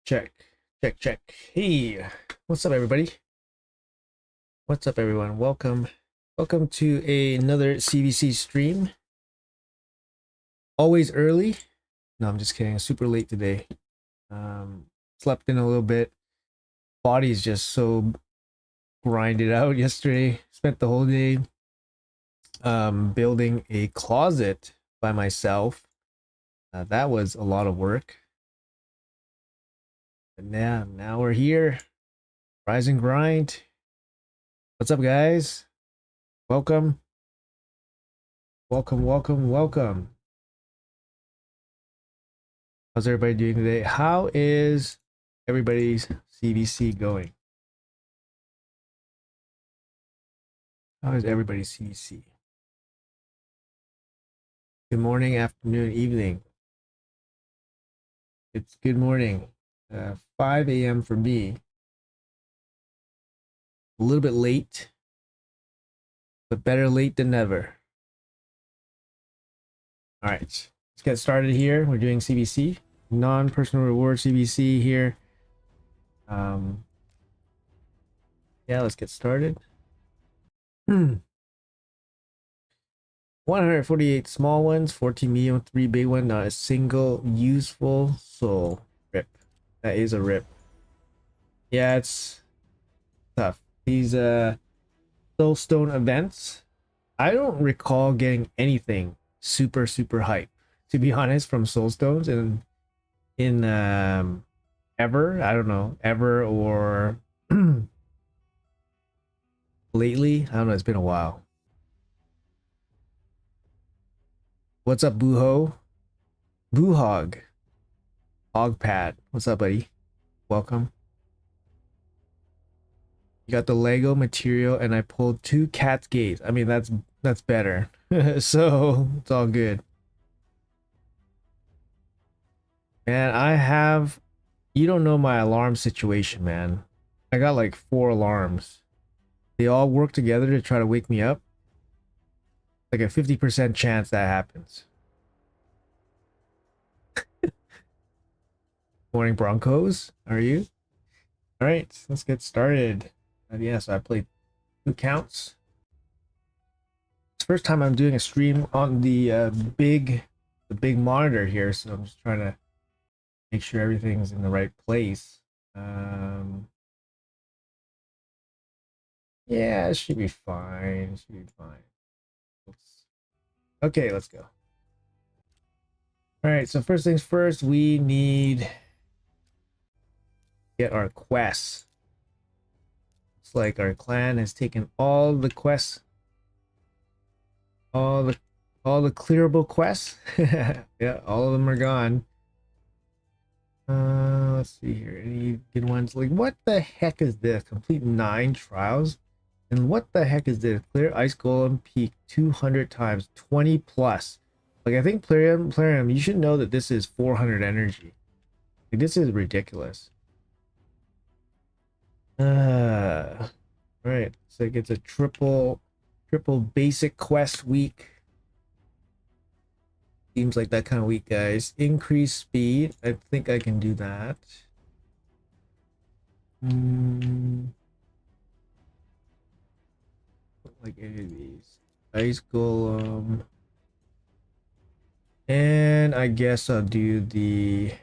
Check, check. Hey, what's up, everybody? What's up, everyone? Welcome to another CVC stream. Always early. No, I'm just kidding. Super late today. Slept in a little bit. Body's just so grinded out yesterday. Spent the whole day building a closet by myself. That was a lot of work. And now we're here. Rise and grind. What's up, guys? Welcome. Welcome. How's everybody doing today? How is everybody's CVC going? How is everybody's CVC? Good morning, afternoon, evening. It's good morning. 5 a.m. for me. A little bit late, but better late than never. All right, let's get started here. We're doing CVC, non-personal reward CVC here. Yeah, let's get started. 148 small ones, 14 medium, 3 big one, not a single useful soul. Rip. That is a rip. Yeah, it's tough. These soulstone events, I don't recall getting anything super hype, to be honest, from soulstones in ever. I don't know, ever or lately. I don't know, it's been a while. What's up, Booho? Boohog. Hogpad. What's up, buddy? Welcome. You got the Lego material and I pulled 2 cat's gates. I mean, that's better. So it's all good. Man, you don't know my alarm situation, man. I got like 4 alarms. They all work together to try to wake me up. Like a 50% chance that happens. Morning, Broncos. How are you? All right, let's get started. Yeah, so I played 2 counts. It's the first time I'm doing a stream on the big monitor here, so I'm just trying to make sure everything's in the right place. Yeah, it should be fine. It should be fine. Okay, let's go. All right, so first things first, we need get our quests. It's like our clan has taken all the quests, all the clearable quests. Yeah, all of them are gone. Let's see here. Any good ones? Like, what the heck is this? Complete 9 trials. And what the heck is this? Clear Ice Golem Peak 200 times, 20 plus. Like, I think Plarium, you should know that this is 400 energy. Like, this is ridiculous. Right. So it gets a triple basic quest week. Seems like that kind of week, guys. Increase speed. I think I can do that. Like any of these. Ice Golem. And I guess I'll do the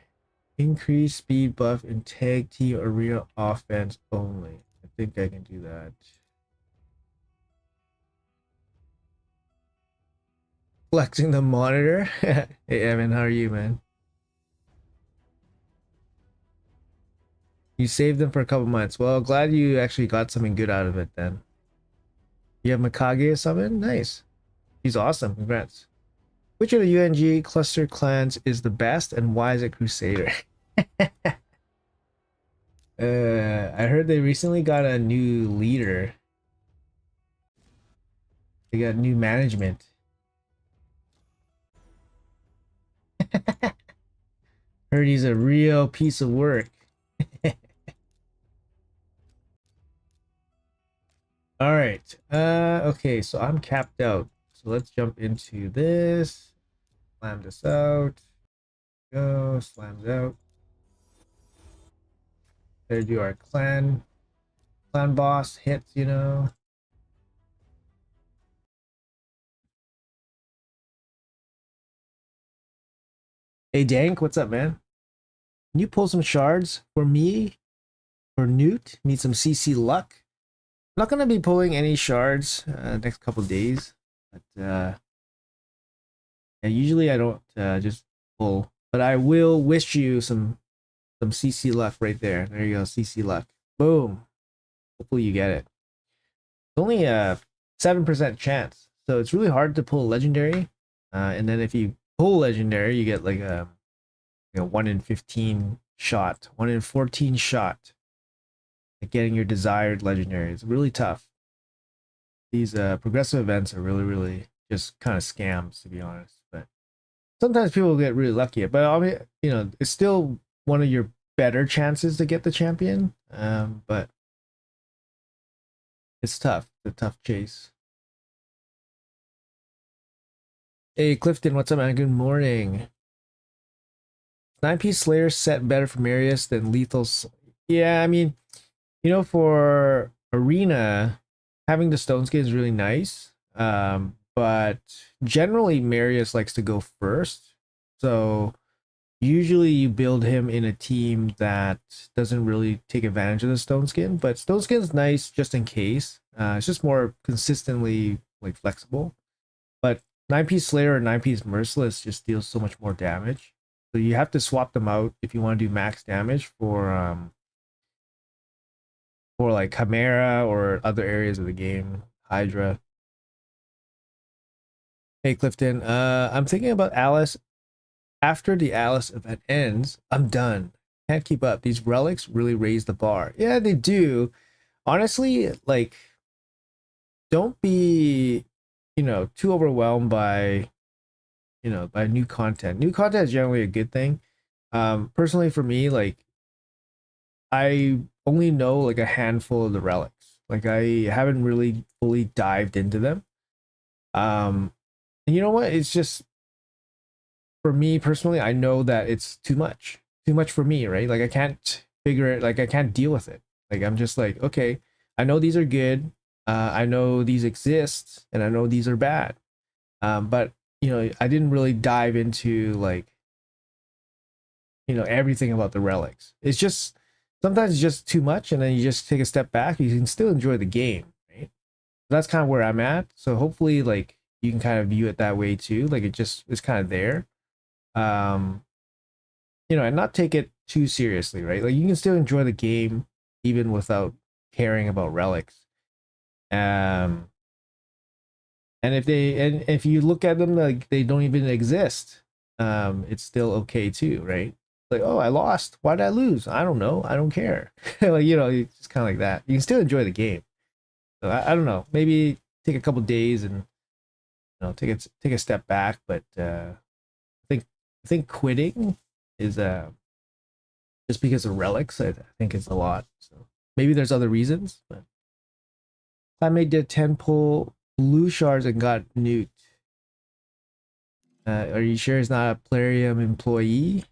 increase speed buff in tag team arena offense only. I think I can do that. Flexing the monitor. Hey Evan, how are you, man? You saved them for a couple months. Well, glad you actually got something good out of it then. You have Mikage or something? Nice. He's awesome. Congrats. Which of the UNG cluster clans is the best and why is it Crusader? I heard they recently got a new leader. They got new management. Heard he's a real piece of work. All right. Okay, so I'm capped out. So let's jump into this. Slam this out. Go, slams out. There do our clan boss hits, you know. Hey Dank, what's up, man? Can you pull some shards for me? For Newt? Need some CC luck? I'm not gonna be pulling any shards next couple days, but yeah, usually I don't just pull, but I will wish you some CC luck right there. There you go, CC luck. Boom. Hopefully you get it. It's only a 7% chance, so it's really hard to pull legendary. And then if you pull legendary, you get like a 1 in 15 shot, 1 in 14 shot at getting your desired legendary. It's really tough. These progressive events are really just kind of scams, to be honest. But sometimes people get really lucky. But I mean, it's still one of your better chances to get the champion. But it's tough. It's a tough chase. Hey Clifton, what's up, man? Good morning. 9-piece Slayer set better for Marius than Lethal. Yeah, I mean, for Arena, having the stone skin is really nice. But generally Marius likes to go first. So usually you build him in a team that doesn't really take advantage of the stone skin, but stone skin's nice just in case. It's just more consistently like flexible. But 9-piece Slayer or 9-piece Merciless just deals so much more damage. So you have to swap them out if you want to do max damage for like Chimera or other areas of the game, Hydra. Hey Clifton, I'm thinking about Alice. After the Alice event ends, I'm done. Can't keep up. These relics really raise the bar. Yeah, they do. Honestly, like, don't be, too overwhelmed by, by new content. New content is generally a good thing. Personally for me, like, I only know like a handful of the relics. Like I haven't really fully dived into them. And you know what? It's just for me personally, I know that it's too much. Too much for me, right? Like I can't figure it, like I can't deal with it. Like I'm just like, okay, I know these are good. I know these exist and I know these are bad. But I didn't really dive into like, everything about the relics. It's just sometimes it's just too much and then you just take a step back. You can still enjoy the game, right? That's kind of where I'm at. So hopefully like you can kind of view it that way too. Like it's kind of there. Um, and not take it too seriously, right? Like you can still enjoy the game even without caring about relics. Um, and if you look at them like they don't even exist, it's still okay too, right? Like, oh, I lost. Why did I lose? I don't know. I don't care. Like, it's just kind of like that. You can still enjoy the game. So I don't know. Maybe take a couple days and take a step back. But I think quitting is just because of relics. I think it's a lot. So maybe there's other reasons. But I made the 10 pull blue shards and got nuked. Are you sure it's not a Plarium employee?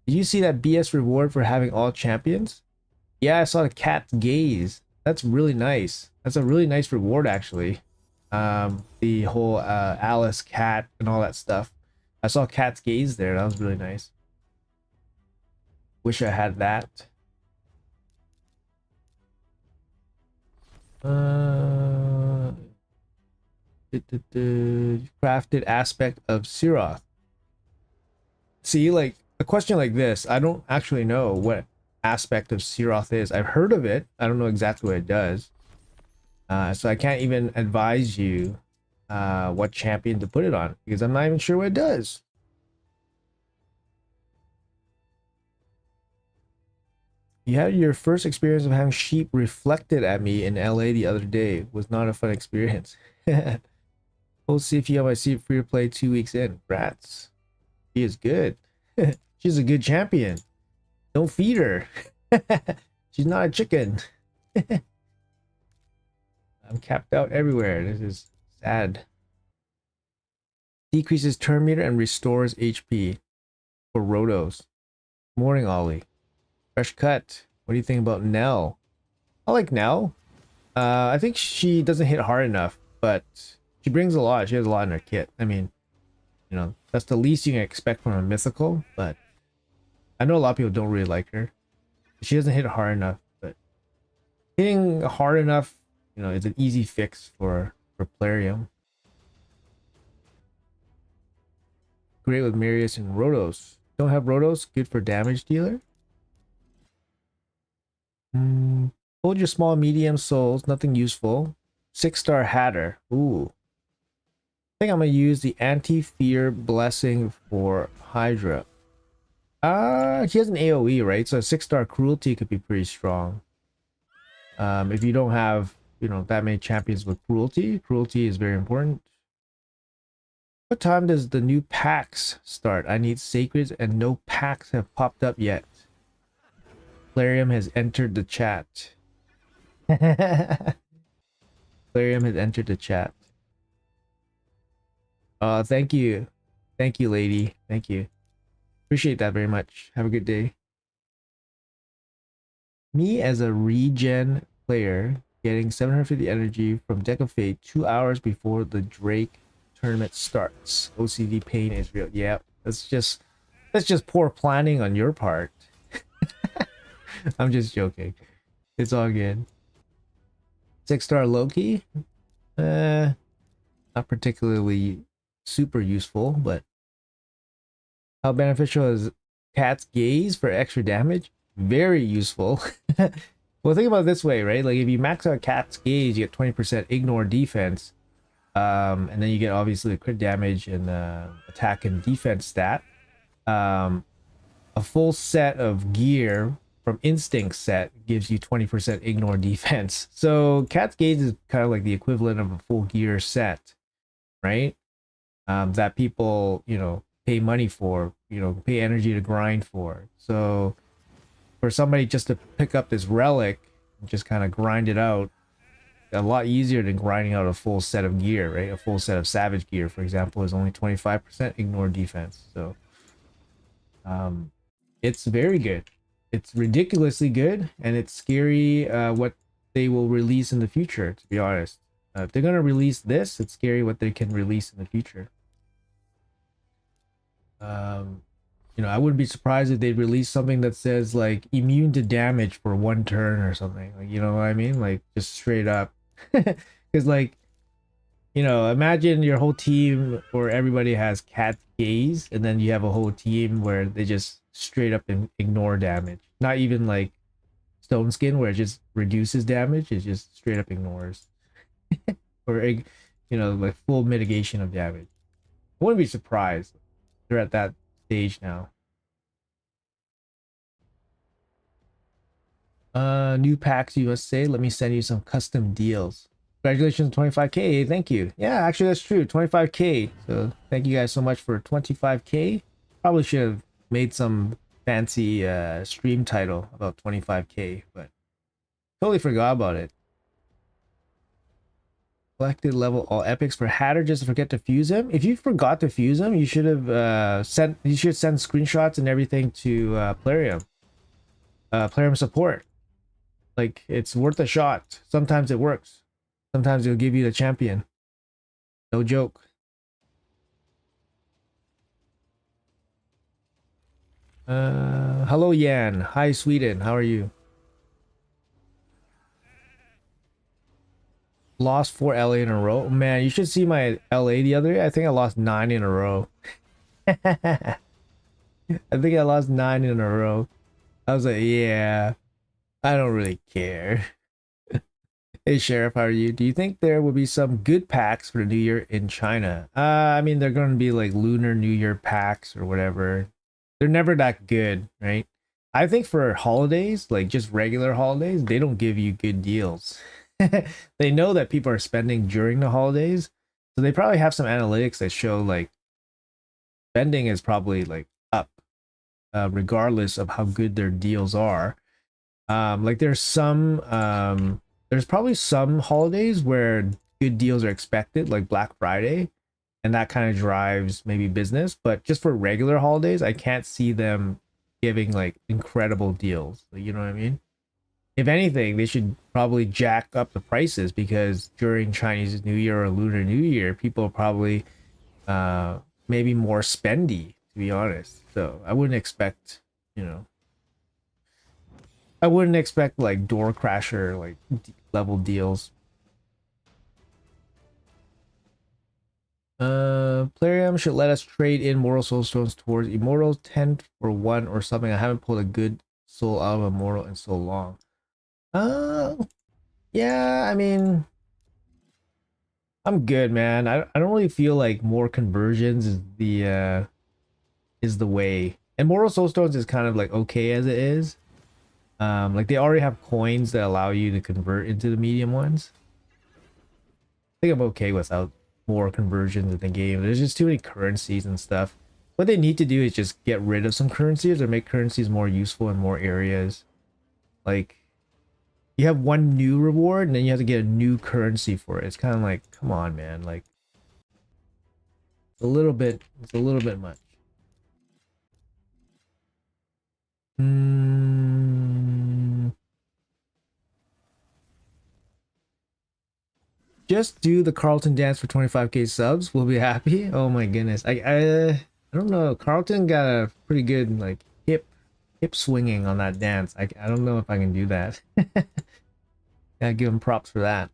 Did you see that BS reward for having all champions? Yeah, I saw the cat's gaze. That's really nice. That's a really nice reward, actually. The whole Alice cat and all that stuff. I saw cat's gaze there. That was really nice. Wish I had that. The crafted aspect of Siroth. See, like a question like this, I don't actually know what aspect of Siroth is. I've heard of it. I don't know exactly what it does. So I can't even advise you what champion to put it on because I'm not even sure what it does. You had your first experience of having sheep reflected at me in LA the other day. It was not a fun experience. We'll see if you have my seat free to play 2 weeks in. Rats. She is good. She's a good champion. Don't feed her. She's not a chicken. I'm capped out everywhere. This is sad. Decreases turn meter and restores HP for Rotos. Morning, Ollie. Fresh cut. What do you think about Nell? I like Nell. I think she doesn't hit hard enough, but she brings a lot. She has a lot in her kit. I mean, you know, that's the least you can expect from a mythical, but I know a lot of people don't really like her. She doesn't hit hard enough, but hitting hard enough, you know, is an easy fix for Plarium. Great with Marius and Rotos. Don't have Rotos, good for damage dealer. Hold your small medium souls, nothing useful. 6-star Hatter. Ooh. I think I'm gonna use the anti-fear blessing for Hydra. He has an AoE, right? So a 6-star cruelty could be pretty strong. If you don't have, you know, that many champions with cruelty, cruelty is very important. What time does the new packs start? I need sacreds and no packs have popped up yet. Plarium has entered the chat. Plarium has entered the chat. Thank you. Thank you, lady. Thank you. Appreciate that very much. Have a good day. Me as a regen player getting 750 energy from Deck of Fate 2 hours before the Drake tournament starts. OCD pain is real. Yeah, that's just poor planning on your part. I'm just joking. It's all good. 6-star Loki. Not particularly super useful, but how beneficial is Cat's Gaze for extra damage? Very useful. Well, think about it this way, right? Like if you max out Cat's Gaze, you get 20% ignore defense. And then you get obviously crit damage and attack and defense stat. A full set of gear from Instinct set gives you 20% ignore defense. So Cat's Gaze is kind of like the equivalent of a full gear set, right? That people, you know, pay money for, you know, pay energy to grind for. So for somebody just to pick up this relic and just kind of grind it out, a lot easier than grinding out a full set of gear, right? A full set of savage gear, for example, is only 25% ignore defense. So it's very good. It's ridiculously good, and it's scary what they will release in the future, to be honest. If they're gonna release this, it's scary what they can release in the future. You know, I wouldn't be surprised if they release something that says like immune to damage for 1 turn or something. Like, you know what I mean? Like just straight up. Because like, you know, imagine your whole team where everybody has Cat's Gaze, and then you have a whole team where they just straight up ignore damage. Not even like Stone Skin where it just reduces damage. It just straight up ignores. Or, you know, like full mitigation of damage. I wouldn't be surprised. They're at that stage now. New packs USA. Let me send you some custom deals. Congratulations, 25k. Thank you. Yeah, actually that's true. 25k. So thank you guys so much for 25k. Probably should have made some fancy stream title about 25k, but totally forgot about it. Collected level all epics for Hatter just to forget to fuse him. If you forgot to fuse him, you should have send screenshots and everything to Plarium. Plarium support. Like, it's worth a shot. Sometimes it works. Sometimes it'll give you the champion. No joke. Hello Yan. Hi Sweden. How are you? Lost 4 LA in a row. Man, you should see my LA the other day. I think I lost 9 in a row. I think I lost 9 in a row. I was like, yeah, I don't really care. Hey Sheriff, how are you? Do you think there will be some good packs for the New Year in China? I mean, they're going to be like Lunar New Year packs or whatever. They're never that good, right? I think for holidays, like just regular holidays, they don't give you good deals. They know that people are spending during the holidays, so they probably have some analytics that show like spending is probably like up, regardless of how good their deals are. Like there's probably some holidays where good deals are expected, like Black Friday, and that kind of drives maybe business. But just for regular holidays, I can't see them giving like incredible deals. You know what I mean? If anything, they should probably jack up the prices because during Chinese New Year or Lunar New Year, people are probably maybe more spendy, to be honest. So I wouldn't expect, you know, I wouldn't expect like door crasher like level deals. Plarium should let us trade in mortal soul stones towards immortal 10 for 1 or something. I haven't pulled a good soul out of immortal in so long. Yeah, I mean, I'm good, man. I don't really feel like more conversions is the way. And mortal soul stones is kind of like okay as it is. Like they already have coins that allow you to convert into the medium ones. I think I'm okay without more conversions in the game. There's just too many currencies and stuff. What they need to do is just get rid of some currencies or make currencies more useful in more areas. Like you have one new reward and then you have to get a new currency for it. It's kind of like, come on, man. Like it's a little bit much. Just do the Carlton dance for 25k subs. We'll be happy. Oh my goodness. I don't know. Carlton got a pretty good like hip swinging on that dance. I don't know if I can do that. Gotta give him props for that.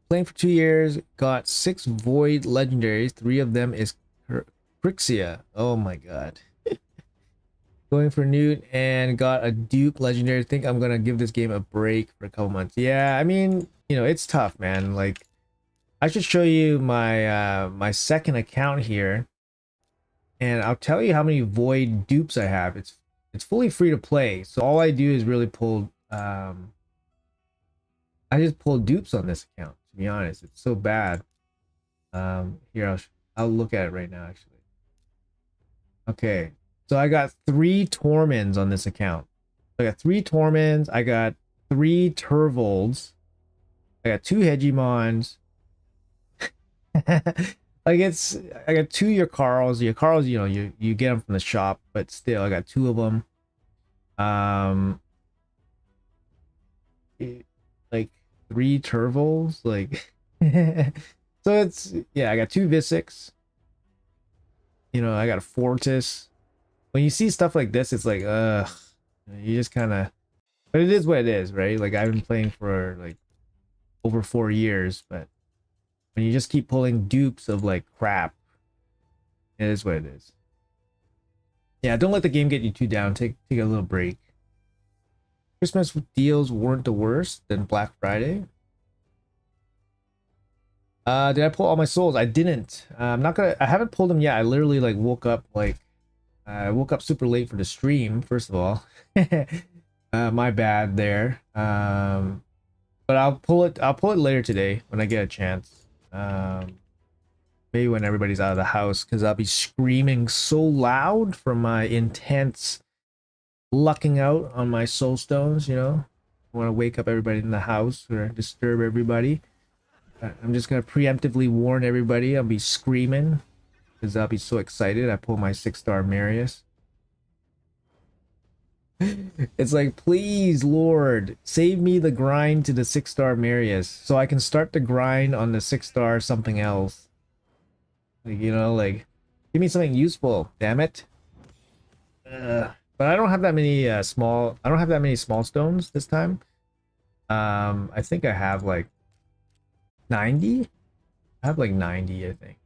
Playing for 2 years, got 6 void legendaries. 3 of them is Crixia. Oh my god. Going for Newt and got a dupe legendary. I think I'm gonna give this game a break for a couple months. Yeah, I mean, you know, it's tough, man. Like, I should show you my my second account here, and I'll tell you how many void dupes I have. It's fully free to play, so all I do is really pull. I just pull dupes on this account. To be honest, it's so bad. Here I'll look at it right now. Actually, okay. So I got 3 Torments on this account. I got 3 Torments. I got 3 Turvolds. I got 2 Hegemons. Like I got 2 Yakarls. Yakarls, you know, you get them from the shop, but still, I got 2 of them. Like 3 Turvolds. Like, so it's yeah. I got 2 Visiks. You know, I got a Fortis. When you see stuff like this, it's like, you just kind of, but it is what it is, right? Like I've been playing for like over 4 years, but when you just keep pulling dupes of like crap, it is what it is. Yeah, don't let the game get you too down. Take a little break. Christmas deals weren't the worst than Black Friday. Did I pull all my souls? I didn't. I haven't pulled them yet. I literally like woke up like I woke up super late for the stream, first of all. My bad there. But I'll pull it later today when I get a chance. Maybe when everybody's out of the house, because I'll be screaming so loud from my intense lucking out on my soul stones, you know. I want to wake up everybody in the house or disturb everybody. I'm just gonna preemptively warn everybody I'll be screaming. Because I'll be so excited. I pull my 6-star Marius. It's like, please, Lord, save me the grind to the 6-star Marius so I can start the grind on the 6-star something else. Like, you know, like, give me something useful, damn it. But I don't have that many I don't have that many small stones this time. I think I have like 90. I have like 90, I think.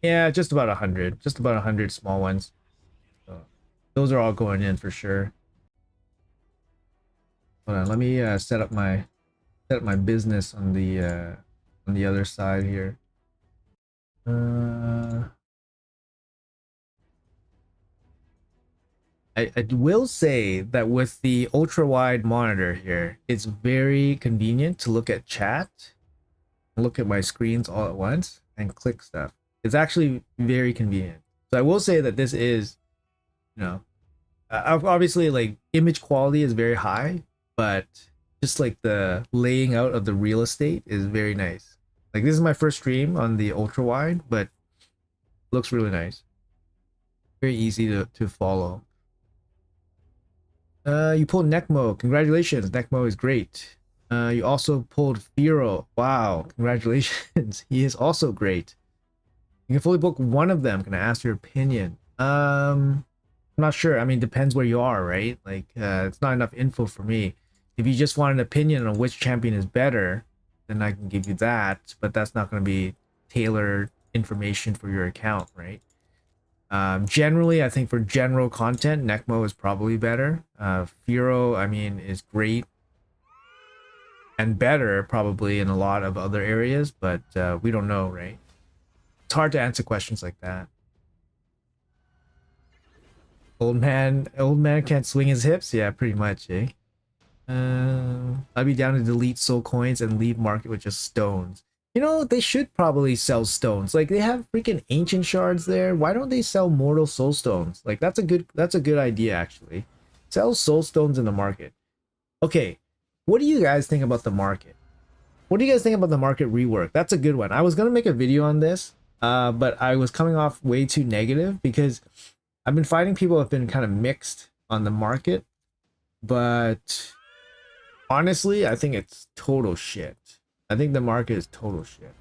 Yeah, just about 100. Just about 100 small ones. So those are all going in for sure. Hold on, let me set up my business on the other side here. I will say that with the ultra wide monitor here, it's very convenient to look at chat, look at my screens all at once, and click stuff. It's actually very convenient. So I will say that this is, you know, obviously like image quality is very high, but just like the laying out of the real estate is very nice. Like this is my first stream on the ultra wide, but looks really nice. Very easy to follow. You pulled Necmo. Congratulations. Necmo is great. You also pulled Firo. Wow. Congratulations. He is also great. You can fully book one of them. Can I ask your opinion? I'm not sure. I mean, depends where you are, right? Like, it's not enough info for me. If you just want an opinion on which champion is better, then I can give you that. But that's not going to be tailored information for your account, right? Generally, I think for general content, Necmo is probably better. Firo, I mean, is great and better probably in a lot of other areas, but we don't know, right? It's hard to answer questions like that. Old man can't swing his hips. Yeah, pretty much, eh? I'd be down to delete soul coins and leave market with just stones. You know, they should probably sell stones. Like they have freaking ancient shards there. Why don't they sell mortal soul stones? Like that's a good idea actually. Sell soul stones in the market. Okay, what do you guys think about the market? What do you guys think about the market rework? That's a good one. I was gonna make a video on this, but I was coming off way too negative because I've been finding people have been kind of mixed on the market, but honestly, I think it's total shit. I think the market is total shit.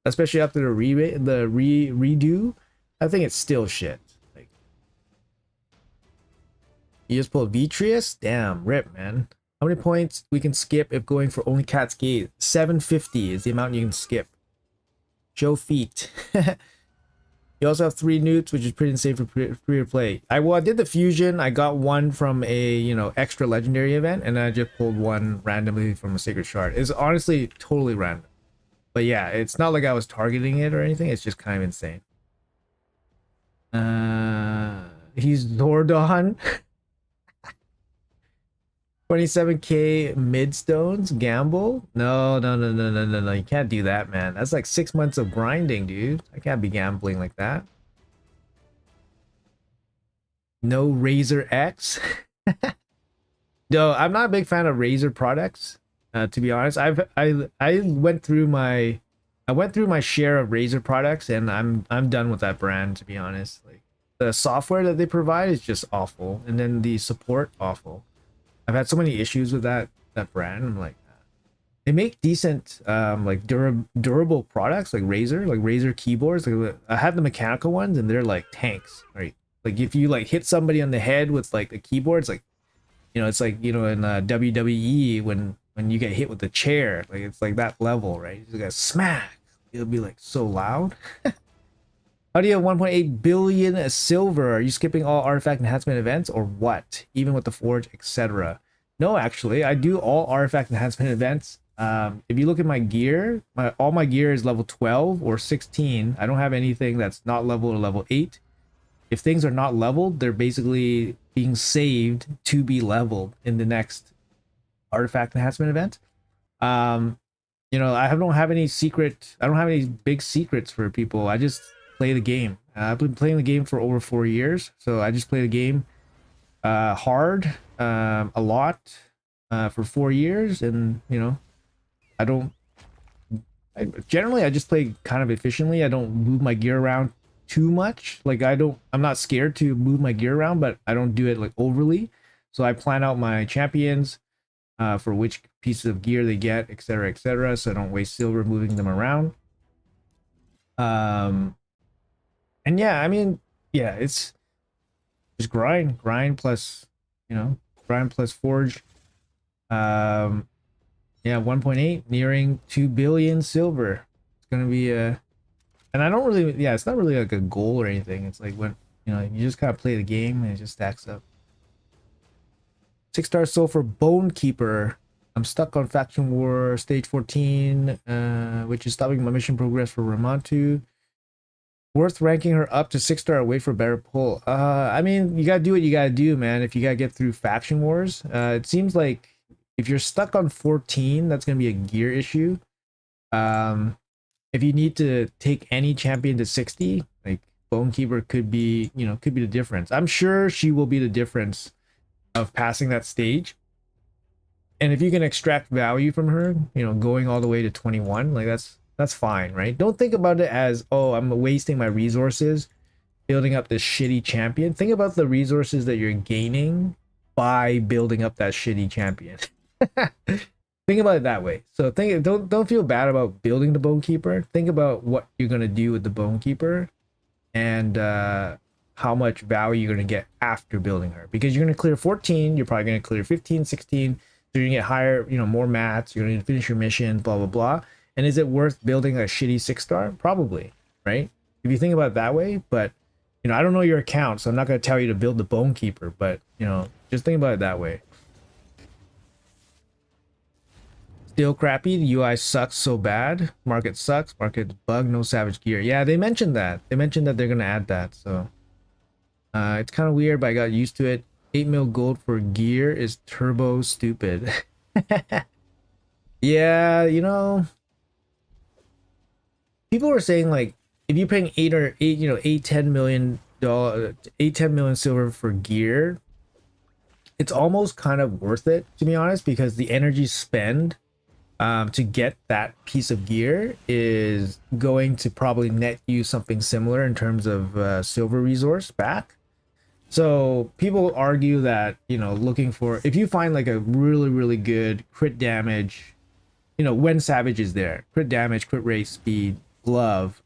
Especially after the redo, I think it's still shit. Like you just pulled Vitreous? Damn, rip, man. How many points we can skip if going for only Cat's Gate? 750 is the amount you can skip. Show feet. You also have 3 newts, which is pretty insane for free-to-play. I did the fusion. I got one from a, you know, extra legendary event, and I just pulled one randomly from a sacred shard. It's honestly totally random. But yeah, it's not like I was targeting it or anything. It's just kind of insane. He's Zordon. 27k midstones gamble? No. You can't do that, man. That's like 6 months of grinding, dude. I can't be gambling like that. No Razor X. No, I'm not a big fan of Razor products. To be honest, I went through my share of Razor products, and I'm done with that brand. To be honest, like the software that they provide is just awful, and then the support awful. I've had so many issues with that brand. I'm like, they make decent like durable products like Razer keyboards. Like, I have the mechanical ones and they're like tanks, right? Like if you like hit somebody on the head with like a keyboard, it's like, you know, it's like, you know, in WWE when you get hit with the chair, like it's like that level, right? You guys smack, it'll be like so loud. How do you have 1.8 billion silver? Are you skipping all artifact enhancement events or what? Even with the forge, etc. No, actually, I do all artifact enhancement events. If you look at my gear, all my gear is level 12 or 16. I don't have anything that's not level or level 8. If things are not leveled, they're basically being saved to be leveled in the next artifact enhancement event. You know, I don't have any big secrets for people. I just play the game. I've been playing the game for over 4 years, so I just play the game hard, a lot, for 4 years, and you know, generally I just play kind of efficiently. I don't move my gear around too much. Like I'm not scared to move my gear around, but I don't do it like overly. So I plan out my champions for which pieces of gear they get, etc., so I don't waste silver moving them around. And yeah, I mean, yeah, it's just grind plus, you know, grind plus forge. Yeah, 1.8 nearing 2 billion silver. It's gonna be a, and I don't really, yeah, it's not really like a goal or anything. It's like when, you know, you just kind of play the game and it just stacks up. 6-star soul for Bone Keeper. I'm stuck on Faction War Stage 14, which is stopping my mission progress for Ramantu. Worth ranking her up to 6-star or wait for a better pull? I mean, you gotta do what you gotta do, man. If you gotta get through Faction Wars, it seems like if you're stuck on 14, that's gonna be a gear issue. If you need to take any champion to 60, like Bonekeeper could be, you know, could be the difference. I'm sure she will be the difference of passing that stage. And if you can extract value from her, you know, going all the way to 21, like that's fine, right? Don't think about it as, oh, I'm wasting my resources building up this shitty champion. Think about the resources that you're gaining by building up that shitty champion. Think about it that way. So don't feel bad about building the Bone Keeper. Think about what you're gonna do with the Bone Keeper and how much value you're gonna get after building her. Because you're gonna clear 14, you're probably gonna clear 15, 16. So you're gonna get higher, more mats. You're gonna finish your mission, blah blah blah. And is it worth building a shitty 6-star? Probably, right? If you think about it that way. But I don't know your account, so I'm not gonna tell you to build the Bone Keeper. But just think about it that way. Still crappy. The UI sucks so bad. Market sucks. Market's bug. No savage gear. Yeah, they mentioned that. They mentioned that they're gonna add that. So it's kind of weird, but I got used to it. 8 mil gold for gear is turbo stupid. Yeah, people were saying like if you're paying 10 million silver for gear, it's almost kind of worth it, to be honest, because the energy spend to get that piece of gear is going to probably net you something similar in terms of silver resource back. So people argue that, looking for, if you find like a really, really good crit damage, when Savage is there, crit damage, crit rate, speed, glove,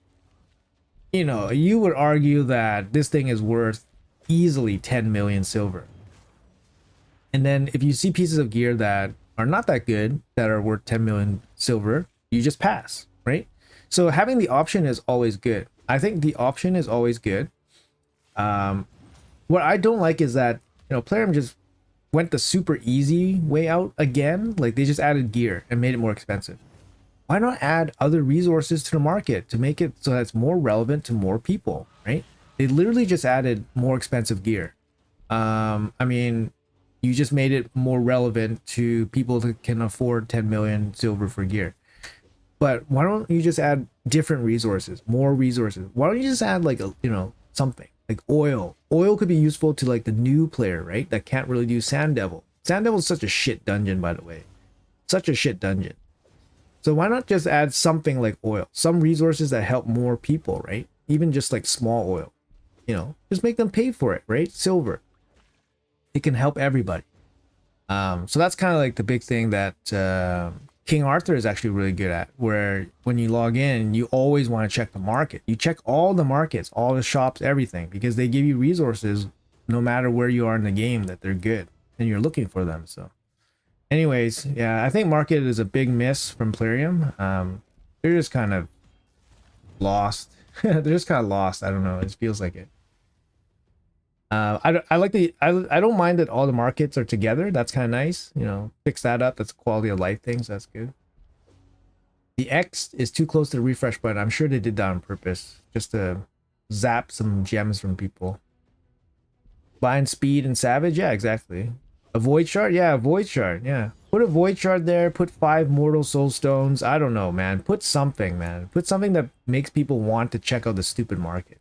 you would argue that this thing is worth easily 10 million silver. And then if you see pieces of gear that are not that good, that are worth 10 million silver, you just pass, right? So having the option is always good. I think the option is always good. What I don't like is that, Plarium just went the super easy way out again. Like they just added gear and made it more expensive. Why not add other resources to the market to make it so that it's more relevant to more people, right? They literally just added more expensive gear. I mean, you just made it more relevant to people that can afford 10 million silver for gear. But why don't you just add different resources, more resources? Why don't you just add like something like oil? Oil could be useful to like the new player, right? That can't really do Sand Devil. Sand Devil is such a shit dungeon, by the way. Such a shit dungeon. So why not just add something like oil? Some resources that help more people, right? Even just like small oil. Just make them pay for it, right? Silver. It can help everybody. So that's kind of like the big thing that King Arthur is actually really good at, where when you log in, you always want to check the market. You check all the markets, all the shops, everything, because they give you resources no matter where you are in the game that they're good and you're looking for them. So anyways, yeah, I think market is a big miss from Plarium. They're just kind of lost. They're just kind of lost. I don't know. It feels like it. I don't mind that all the markets are together. That's kind of nice. Fix that up. That's a quality of life thing, so that's good. The X is too close to the refresh button. I'm sure they did that on purpose, just to zap some gems from people. Bind speed and savage, yeah, exactly. A void shard, yeah, a void shard, yeah. Put a void shard there. Put 5 mortal soul stones. I don't know, man. Put something, man. Put something that makes people want to check out the stupid market.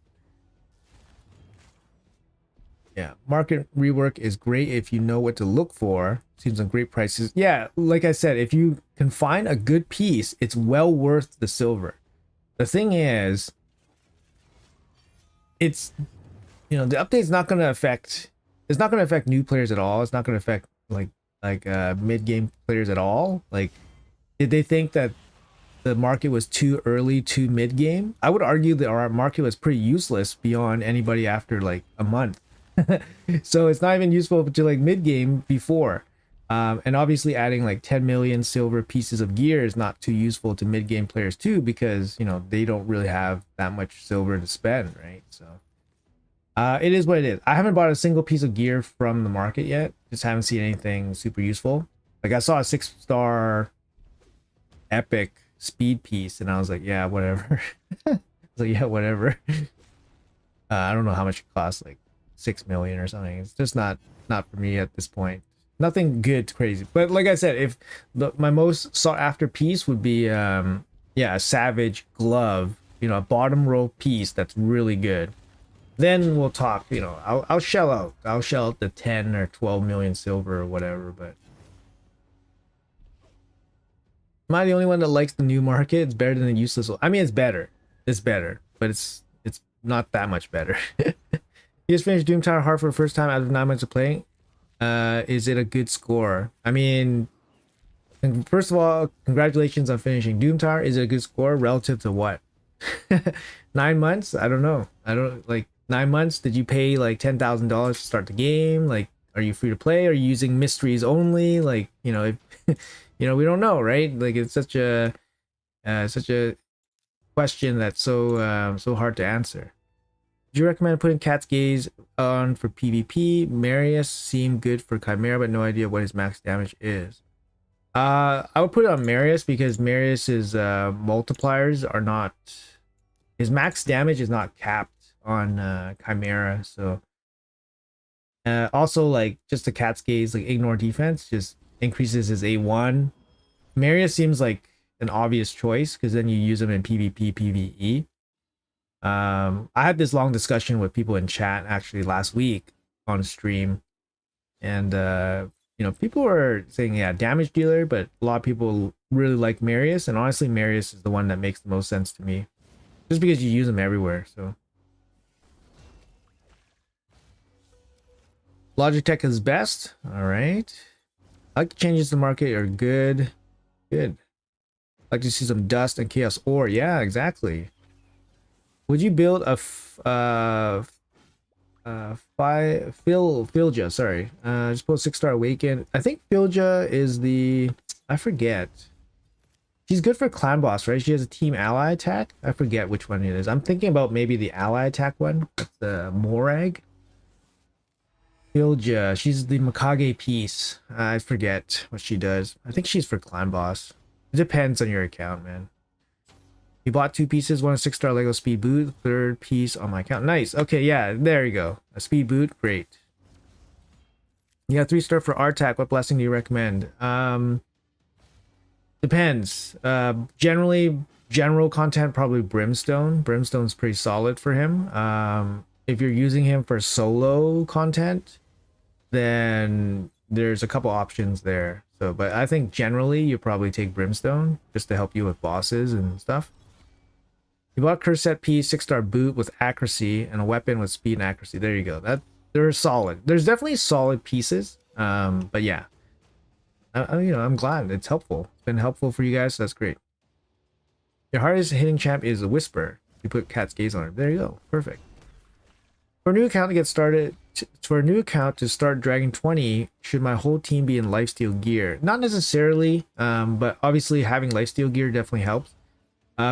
Yeah, market rework is great if you know what to look for. Seems some great prices. Yeah, like I said, if you can find a good piece, it's well worth the silver. The thing is, it's the update's not going to affect. It's not going to affect new players at all. It's not going to affect like mid game players at all. Like, did they think that the market was too early, too mid game? I would argue that our market was pretty useless beyond anybody after like a month. So it's not even useful to like mid game before, and obviously adding like 10 million silver pieces of gear is not too useful to mid game players too, because they don't really have that much silver to spend, right? So it is what it is. I haven't bought a single piece of gear from the market yet. Just haven't seen anything super useful. Like I saw a 6-star epic speed piece and I was like, yeah, whatever. I was like, yeah, whatever. I don't know how much it costs, like 6 million or something. It's just not for me at this point. Nothing good, crazy. But like I said, if my most sought after piece would be a savage glove, a bottom row piece that's really good, then we'll talk. I'll shell out the 10 or 12 million silver or whatever. But am I the only one that likes the new market? It's better than the useless. I mean, it's better, but it's not that much better. You just finished Doom Tower hard for the first time out of 9 months of playing. Is it a good score? I mean, first of all, congratulations on finishing Doom Tower. Is it a good score relative to what? 9 months? I don't know. I don't like 9 months. Did you pay like $10,000 to start the game? Like, are you free to play? Are you using mysteries only? Like, you know, if, you know, we don't know, right? Like, it's such a question that's so hard to answer. Do you recommend putting Cat's Gaze on for PvP? Marius seemed good for Chimera, but no idea what his max damage is. I would put it on Marius because Marius's multipliers are not, his max damage is not capped on Chimera. So also like just the Cat's Gaze, like ignore defense, just increases his A1. Marius seems like an obvious choice because then you use him in PvP, PvE. I had this long discussion with people in chat actually last week on stream, and you know, people were saying, yeah, damage dealer, but a lot of people really like Marius, and honestly, Marius is the one that makes the most sense to me, just because you use him everywhere. So Logitech is best. All right, I like the changes to the market are good. Good. Like to see some dust and chaos ore. Yeah, exactly. Would you build a Filja, sorry. Just put 6-star awaken. I think Filja is the, I forget. She's good for clan boss, right? She has a team ally attack. I forget which one it is. I'm thinking about maybe the ally attack one. That's the Morag. Filja, she's the Mikage piece. I forget what she does. I think she's for clan boss. It depends on your account, man. You bought 2 pieces, one a 6-star Lego speed boot, third piece on my account. Nice. Okay, yeah, there you go. A speed boot, great. You got 3-star for RTAC. What blessing do you recommend? Depends. Generally, general content, probably Brimstone. Brimstone's pretty solid for him. If you're using him for solo content, then there's a couple options there. So, but I think generally you probably take Brimstone just to help you with bosses and stuff. You bought Curset piece, 6-star boot with accuracy, and a weapon with speed and accuracy. There you go. That they're solid. There's definitely solid pieces. But yeah, you know, I'm glad it's helpful. It's been helpful for you guys. So that's great. Your hardest hitting champ is a Whisper. You put Cat's Gaze on it. There you go. Perfect. For a new account to get started, for a new account to start Dragon 20, should my whole team be in lifesteal gear? Not necessarily, but obviously having lifesteal gear definitely helps.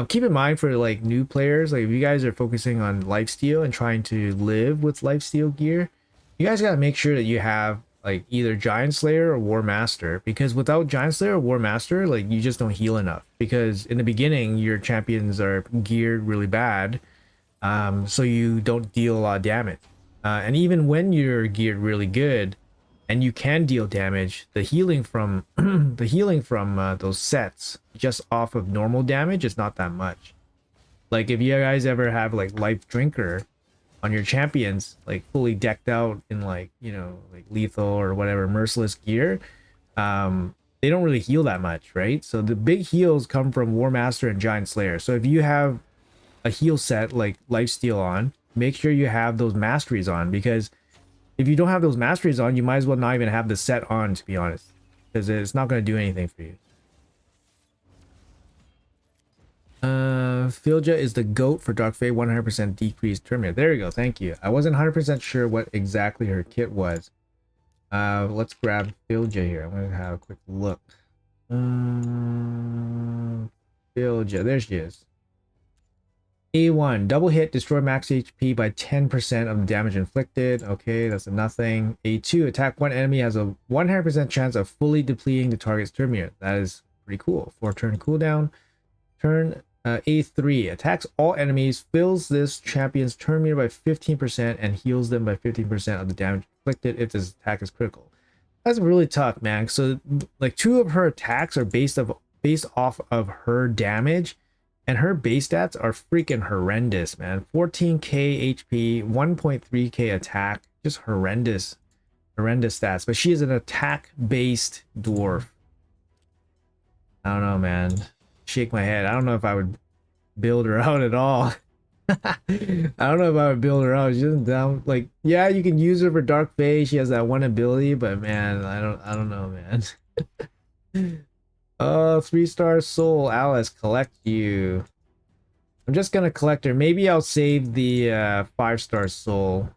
Keep in mind for like new players, like if you guys are focusing on lifesteal and trying to live with lifesteal gear, you guys gotta make sure that you have like either Giant Slayer or War Master, because without Giant Slayer or War Master, like you just don't heal enough, because in the beginning your champions are geared really bad, so you don't deal a lot of damage, and even when you're geared really good and you can deal damage, the healing from those sets just off of normal damage is not that much. Like if you guys ever have like Life Drinker on your champions, like fully decked out in like, you know, like lethal or whatever merciless gear, they don't really heal that much, right? So the big heals come from War Master and Giant Slayer. So if you have a heal set like Lifesteal on, make sure you have those masteries on, because if you don't have those masteries on, you might as well not even have the set on, to be honest, because it's not going to do anything for you. Filja is the GOAT for Dark Fate, 100% decreased Terminator. There you go. Thank you. I wasn't 100% sure what exactly her kit was. Let's grab Filja here. I'm going to have a quick look. Filja, there she is. A1, double hit, destroy max HP by 10% of the damage inflicted. Okay, that's a nothing. A2, attack one enemy has a 100% chance of fully depleting the target's turn meter. That is pretty cool. 4-turn cooldown. Turn A3, attacks all enemies, fills this champion's turn meter by 15% and heals them by 15% of the damage inflicted if this attack is critical. That's really tough, man. So like 2 of her attacks are based off of her damage, and her base stats are freaking horrendous, man. 14k HP, 1.3k attack, just horrendous stats. But she is an attack-based dwarf. I don't know, man. Shake my head. I don't know if I would build her out at all. I don't know if I would build her up. She doesn't down like yeah, you can use her for Dark Phase. She has that one ability, but man, I don't know, man. Oh, 3-star soul, Alice, collect you. I'm just gonna collect her. Maybe I'll save the 5-star soul.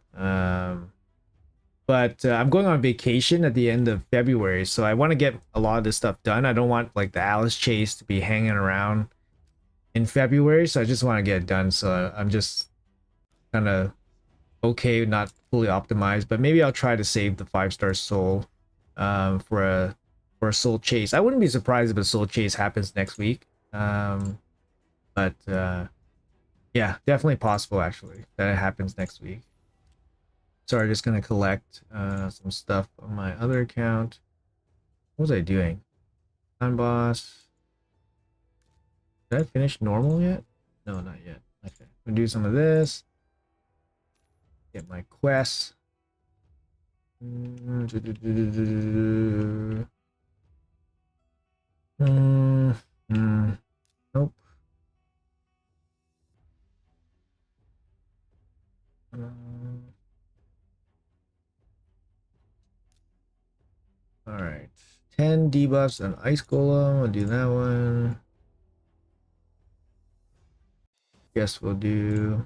But I'm going on vacation at the end of February, so I want to get a lot of this stuff done. I don't want like the Alice chase to be hanging around in February, so I just want to get it done. So I'm just kind of okay, not fully optimized, but maybe I'll try to save the 5-star soul for a soul chase. I wouldn't be surprised if a soul chase happens next week. But yeah, definitely possible actually that it happens next week. Sorry, just gonna collect some stuff on my other account. What was I doing? Time boss. Did I finish normal yet? No, not yet. Okay, I'm gonna do some of this. Get my quests. Nope. All right. 10 debuffs and ice golem. I'll do that one. Guess we'll do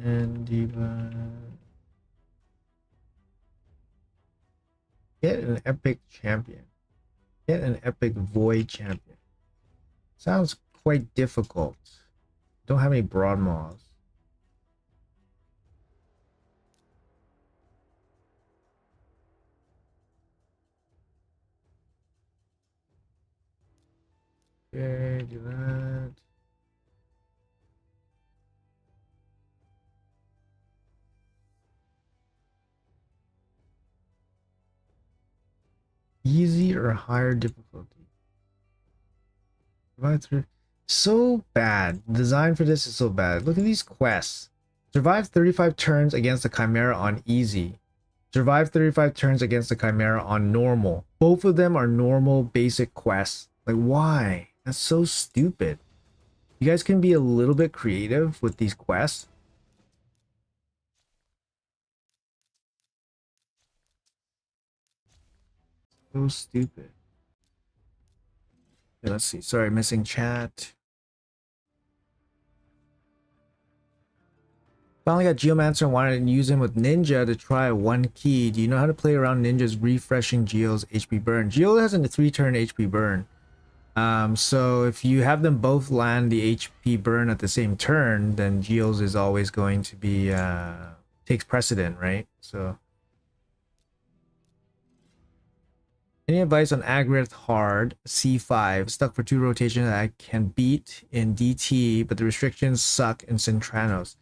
10 debuffs. Get an epic champion. Get an epic void champion. Sounds quite difficult. Don't have any broad maws. Okay, do that. Easy or higher difficulty? Survive through. So bad. The design for this is so bad. Look at these quests. Survive 35 turns against the Chimera on easy. Survive 35 turns against the Chimera on normal. Both of them are normal basic quests. Like, why? That's so stupid. You guys can be a little bit creative with these quests. So stupid. Okay, let's see. Sorry, missing chat. Finally got Geomancer and wanted to use him with Ninja to try one key. Do you know how to play around Ninja's refreshing Geo's HP burn? Geo has a 3-turn HP burn. So if you have them both land the HP burn at the same turn, then Geo's is always going to be takes precedent, right? So any advice on Agarith hard C5 stuck for 2 rotations that I can beat in DT, but the restrictions suck in Centranos.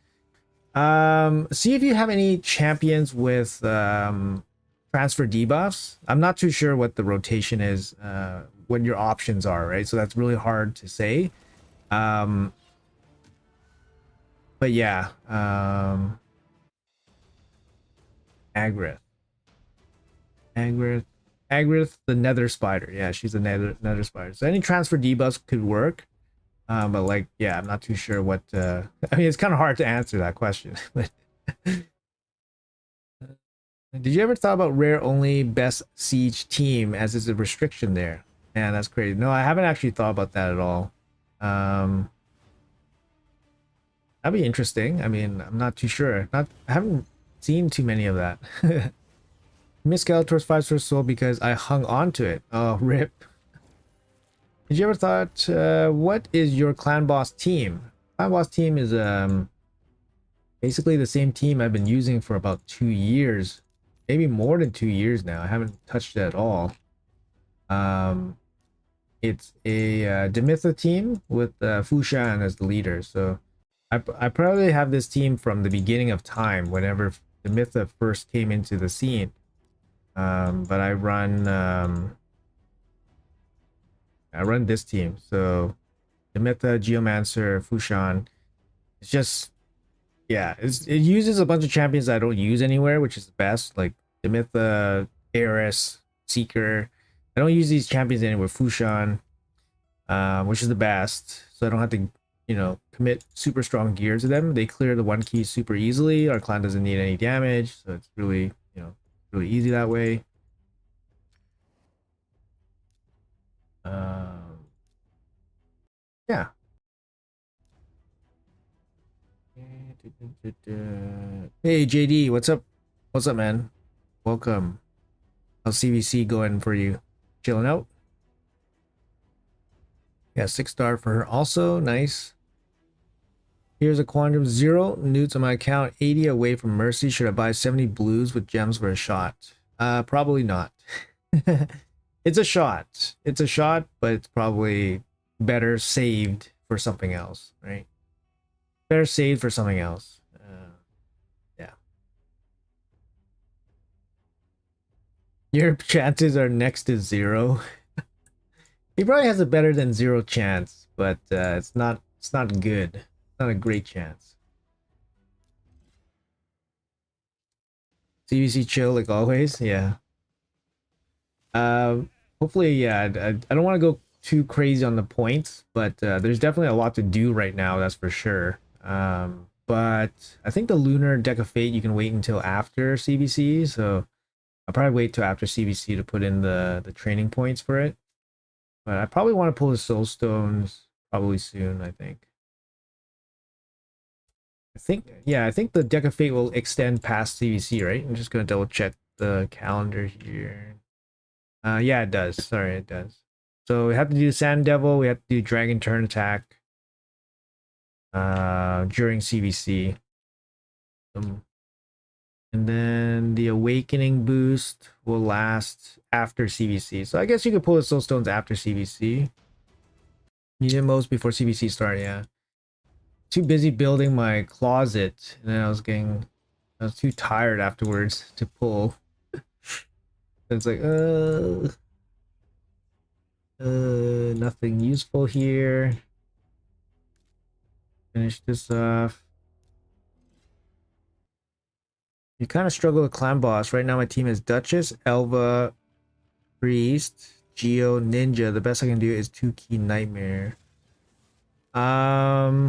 See if you have any champions with transfer debuffs. I'm not too sure what the rotation is, what your options are, right? So that's really hard to say. But yeah, Agarith, Agarith, the Nether Spider. Yeah, she's a Nether Spider. So any transfer debuffs could work. But like, yeah, I'm not too sure what. I mean, it's kind of hard to answer that question. But did you ever thought about rare only best siege team as is a restriction there? Man, that's crazy. No, I haven't actually thought about that at all. Um, that'd be interesting. I mean, I'm not too sure. I haven't seen too many of that. Miss Skeletor's 5-star soul because I hung on to it. Oh, rip. Did you ever thought, what is your clan boss team? Clan boss team is basically the same team I've been using for about 2 years, maybe more than 2 years now. I haven't touched it at all. It's a Demitha team with Fushan as the leader. So I probably have this team from the beginning of time, whenever Demitha first came into the scene. But I run this team. So Demitha, Geomancer, Fushan. It's just, yeah, it uses a bunch of champions that I don't use anywhere, which is the best. Like Demitha, Ares, Seeker. I don't use these champions anywhere. Fushan, which is the best. So I don't have to you know, commit super strong gear to them, they clear the one key super easily. Our clan doesn't need any damage, so it's really, you know, really easy that way. Yeah. Hey JD, what's up? What's up, man? Welcome. How's CVC going for you? Chilling out? Yeah, 6-star for her also. Nice. Here's a quantum. 0 newts on my account, 80 away from Mercy. Should I buy 70 blues with gems for a shot? Probably not. It's a shot. It's a shot, but it's probably better saved for something else, right? Better saved for something else. Yeah. Your chances are next to 0. He probably has a better than 0 chance, but it's not good. It's not a great chance. CVC chill like always, yeah. Hopefully, yeah. I don't want to go too crazy on the points, but there's definitely a lot to do right now. That's for sure. But I think the Lunar Deck of Fate you can wait until after CVC, so I'll probably wait till after CVC to put in the training points for it. But I probably want to pull the Soul Stones probably soon. I think the Deck of Fate will extend past CVC, right? I'm just gonna double check the calendar here. Yeah, it does. Sorry, it does. So we have to do Sand Devil, we have to do Dragon Turn Attack during CVC. And then the Awakening boost will last after CVC. So I guess you could pull the Soul Stones after CVC. Need it most before CVC start, yeah. Too busy building my closet, and then I was too tired afterwards to pull. It's like, nothing useful here. Finish this off. You kind of struggle with clan boss. Right now my team is Duchess, Elva, Priest, Geo, Ninja. The best I can do is 2 key Nightmare. I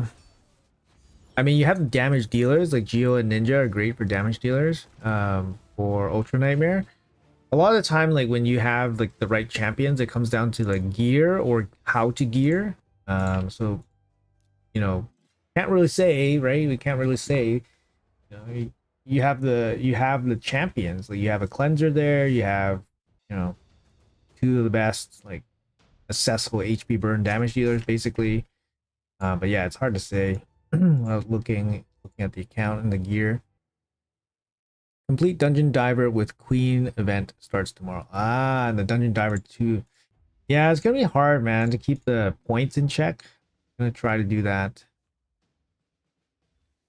mean, you have damage dealers like Geo and Ninja are great for damage dealers. For Ultra Nightmare. A lot of the time, like when you have like the right champions, it comes down to like gear or how to gear. So you know, can't really say, right? We can't really say. You know, you have the champions. Like you have a cleanser there. You have, you know, 2 of the best like accessible HP burn damage dealers, basically. But yeah, it's hard to say. I was looking at the account and the gear. Complete Dungeon Diver with Queen event starts tomorrow. Ah, and the Dungeon Diver 2. Yeah, it's gonna be hard, man, to keep the points in check. I'm gonna try to do that.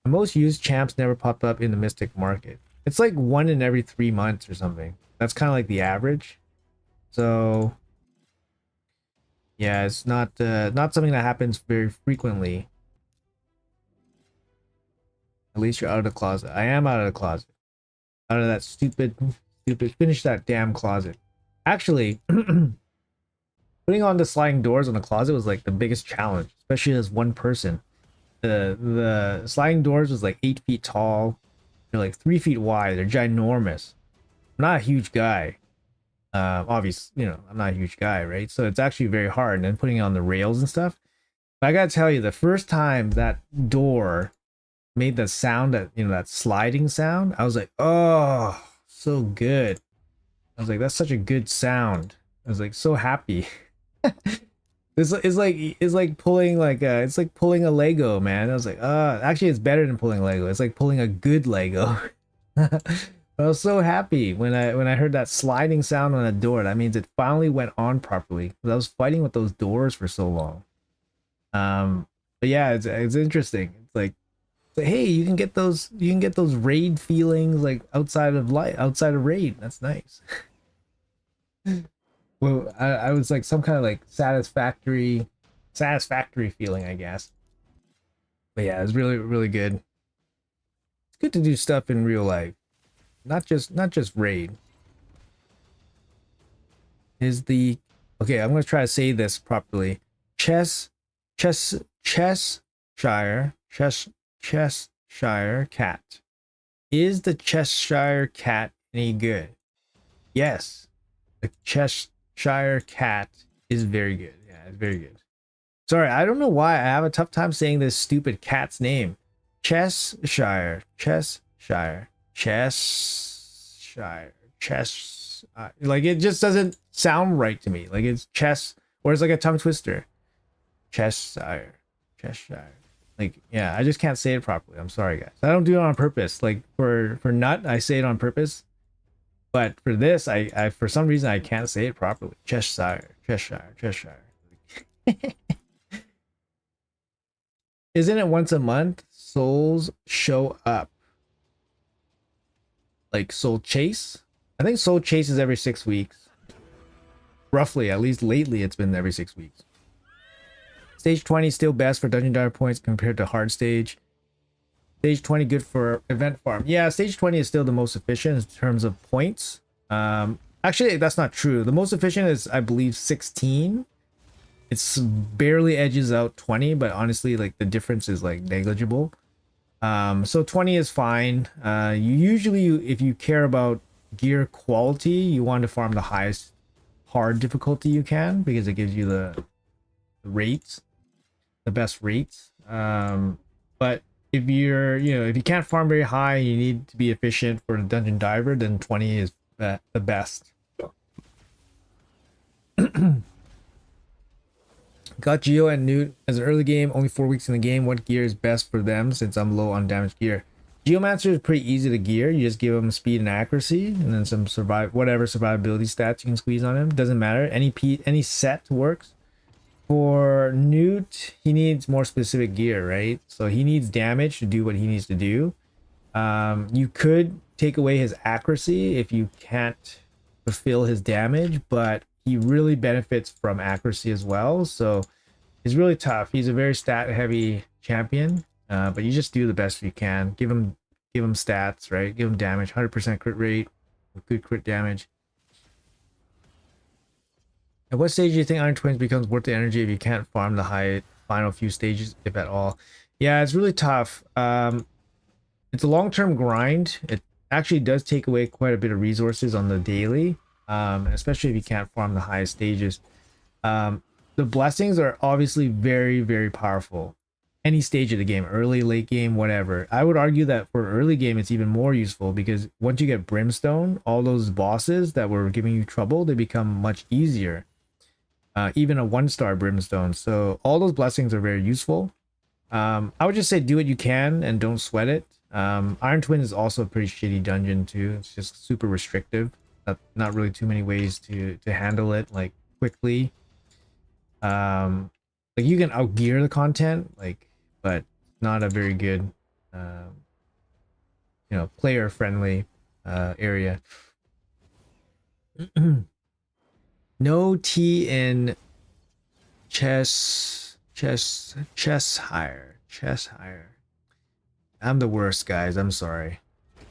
The most used champs never pop up in the Mystic market. It's like 1 in every 3 months or something. That's kind of like the average. So yeah, it's not something that happens very frequently. At least you're out of the closet. I am out of the closet. Out of that stupid finish that damn closet. Actually, putting on the sliding doors on the closet was like the biggest challenge, especially as one person. The sliding doors was like 8 feet tall. They're like 3 feet wide. They're ginormous. I'm not a huge guy. Obviously, you know, I'm not a huge guy, right? So it's actually very hard. And then putting it on the rails and stuff. But I gotta tell you, the first time that door made the sound, that, you know, that sliding sound, I was like, oh, so good. I was like, that's such a good sound. I was like so happy. This is like pulling like it's like pulling a Lego, man. I was like, actually it's better than pulling Lego. It's like pulling a good Lego. I was so happy when I heard that sliding sound on a door. That means it finally went on properly. I was fighting with those doors for so long. But yeah, it's interesting. It's like, hey, you can get those raid feelings like outside of raid. That's nice. Well, I was like some kind of like satisfactory feeling, I guess. But yeah, it's really really good. It's good to do stuff in real life, not just raid. Is the Okay? I'm gonna try to say this properly. Chess, chess, chess Cheshire cat. Is the Cheshire cat any good? Yes. The Cheshire cat is very good. Yeah, it's very good. Sorry, I don't know why I have a tough time saying this stupid cat's name. Cheshire. Like it just doesn't sound right to me. Like it's chess, or it's like a tongue twister. Cheshire. Like, yeah, I just can't say it properly. I'm sorry, guys. I don't do it on purpose. Like for nut, I say it on purpose. But for this, I for some reason I can't say it properly. Cheshire. Isn't it once a month souls show up? Like Soul Chase? I think Soul Chase is every 6 weeks. Roughly, at least lately it's been every 6 weeks. Stage 20 still best for dungeon diver points compared to hard stage. Stage 20 good for event farm. Yeah, stage 20 is still the most efficient in terms of points. Actually, that's not true. The most efficient is, I believe, 16. It's barely edges out 20, but honestly, like the difference is like negligible. So 20 is fine. You usually, if you care about gear quality, you want to farm the highest hard difficulty you can because it gives you the rates, the best rates. But if you're, if you can't farm very high, you need to be efficient for a dungeon diver, then 20 is the best. Got Geo and Newt as an early game, only 4 weeks in the game. What gear is best for them since I'm low on damage gear? Geomancer is pretty easy to gear. You just give him speed and accuracy, and then some whatever survivability stats you can squeeze on him. Doesn't matter. Any set works. For Newt, he needs more specific gear, right? So he needs damage to do what he needs to do. You could take away his accuracy if you can't fulfill his damage, but he really benefits from accuracy as well. So he's really tough. He's a very stat heavy champion, but you just do the best you can. Give him stats, right? Give him damage, 100% crit rate with good crit damage. At what stage do you think Iron Twins becomes worth the energy if you can't farm the high final few stages, if at all? Yeah, it's really tough. It's a long-term grind. It actually does take away quite a bit of resources on the daily, especially if you can't farm the highest stages. The blessings are obviously very, very powerful. Any stage of the game, early, late game, whatever. I would argue that for early game, it's even more useful because once you get Brimstone, all those bosses that were giving you trouble, they become much easier. Even a 1-star Brimstone. So all those blessings are very useful. I would just say do what you can and don't sweat it. Iron Twin is also a pretty shitty dungeon too. It's just super restrictive. Not really too many ways to handle it like quickly. Like you can outgear the content, like, but not a very good, player friendly area. No T in Cheshire. I'm the worst, guys. I'm sorry.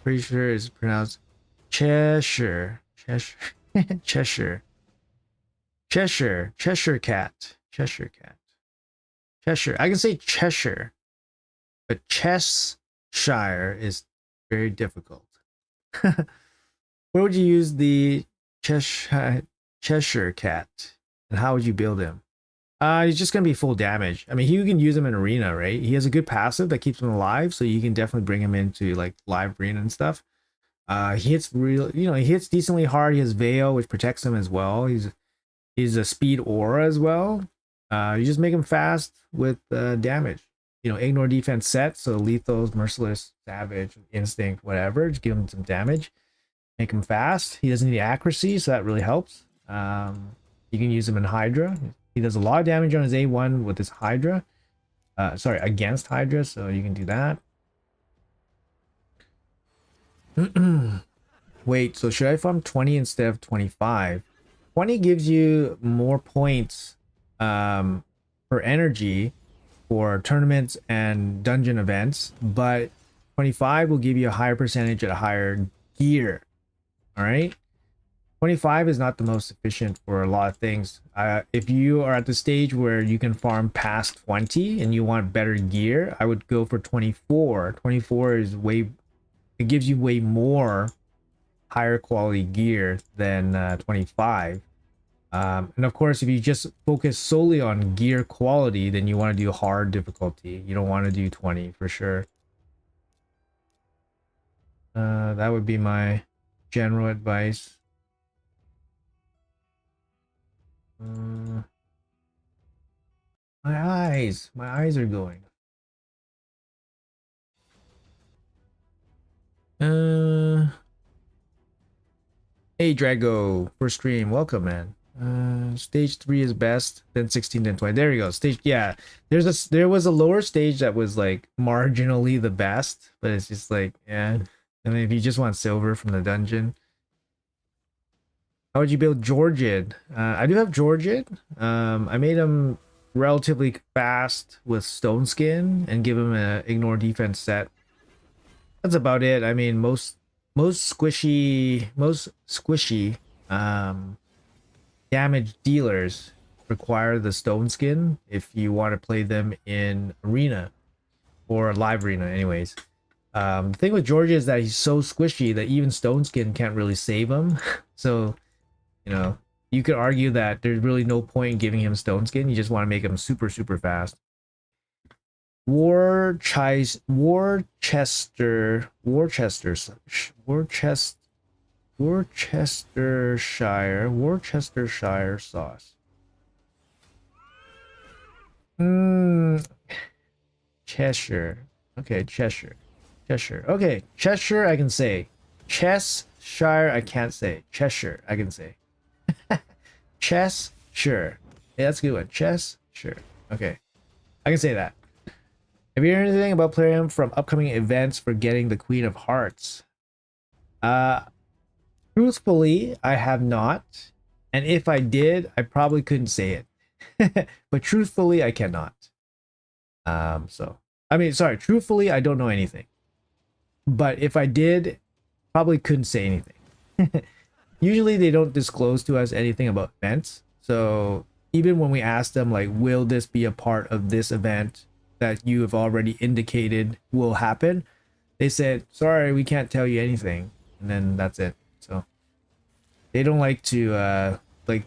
Pretty sure it's pronounced Cheshire. Cheshire cat. Cheshire. I can say Cheshire, but Cheshire is very difficult. Where would you use the Cheshire cat, and how would you build him? He's just gonna be full damage. I mean, you can use him in arena, right? He has a good passive that keeps him alive, so you can definitely bring him into like live arena and stuff. He hits he hits decently hard. He has Veil, which protects him as well. He's a speed aura as well. You just make him fast with damage. Ignore defense set, so lethals, merciless, savage, instinct, whatever. Just give him some damage. Make him fast. He doesn't need accuracy, so that really helps. You can use him in Hydra. He does a lot of damage on his A1 with his Hydra. Against Hydra, so you can do that. Wait, so should I farm 20 instead of 25? 20 gives you more points for energy for tournaments and dungeon events, but 25 will give you a higher percentage at a higher gear. All right. 25 is not the most efficient for a lot of things. If you are at the stage where you can farm past 20 and you want better gear, I would go for 24. 24 is way, it gives you way more higher quality gear than 25. And of course, if you just focus solely on gear quality, then you want to do hard difficulty. You don't want to do 20 for sure. That would be my general advice. My eyes are going. Hey Drago, for stream, welcome man. Stage 3 is best, then 16, then 20. There you go. Stage, yeah. There was a lower stage that was like marginally the best, but it's just like, yeah. And then if you just want silver from the dungeon, how would you build Georgian? I do have Georgian. I made him relatively fast with stone skin and give him a ignore defense set. That's about it. I mean, most squishy damage dealers require the stone skin if you want to play them in arena or live arena anyways. The thing with Georgia is that he's so squishy that even stone skin can't really save him. So, you know, you could argue that there's really no point in giving him stone skin. You just want to make him super fast. Worcestershire sauce. Cheshire. Okay, Cheshire. Okay, Cheshire I can say. Cheshire I can't say. Cheshire I can say. Cheshire. Yeah, that's a good one. Cheshire. Okay. I can say that. Have you heard anything about playing from upcoming events for getting the Queen of Hearts? Truthfully, I have not. And if I did, I probably couldn't say it. But truthfully, I cannot. Truthfully, I don't know anything. But if I did, probably couldn't say anything. Usually they don't disclose to us anything about events. So even when we ask them like, will this be a part of this event that you have already indicated will happen, they said, sorry, we can't tell you anything. And then that's it. So they don't like to like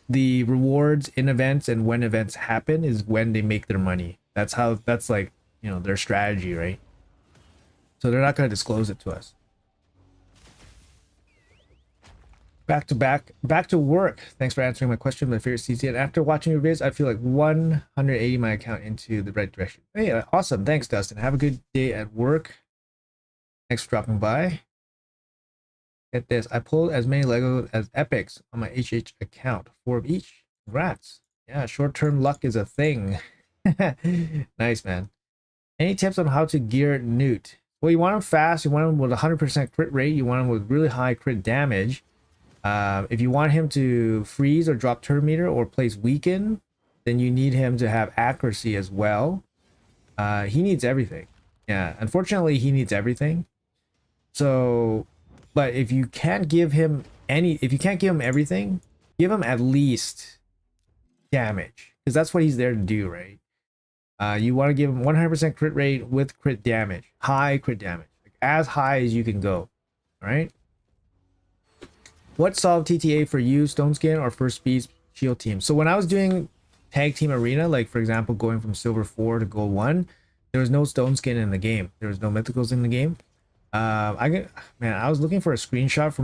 the rewards in events and when events happen is when they make their money. That's like, you know, their strategy, right? So they're not going to disclose it to us. Back to work. Thanks for answering my question. My favorite CC. After watching your videos, I feel like 180 my account into the right direction. Hey, awesome. Thanks, Dustin. Have a good day at work. Thanks for dropping by. Get this. I pulled as many Lego as epics on my HH account. 4 of each. Congrats. Yeah, short-term luck is a thing. Nice, man. Any tips on how to gear Newt? Well, you want him fast. You want him with 100% crit rate. You want him with really high crit damage. If you want him to freeze or drop turn meter or place weaken, then you need him to have accuracy as well. He needs everything. Yeah, unfortunately, he needs everything. So, but if you can't give him everything, give him at least damage, because that's what he's there to do, right? You want to give him 100% crit rate with crit damage, high crit damage, like as high as you can go. All right. What solved TTA for you, Stone Skin or First Speed Shield Team? So when I was doing Tag Team Arena, like for example, going from Silver 4 to Gold 1, there was no Stone Skin in the game. There was no mythicals in the game. I was looking for a screenshot for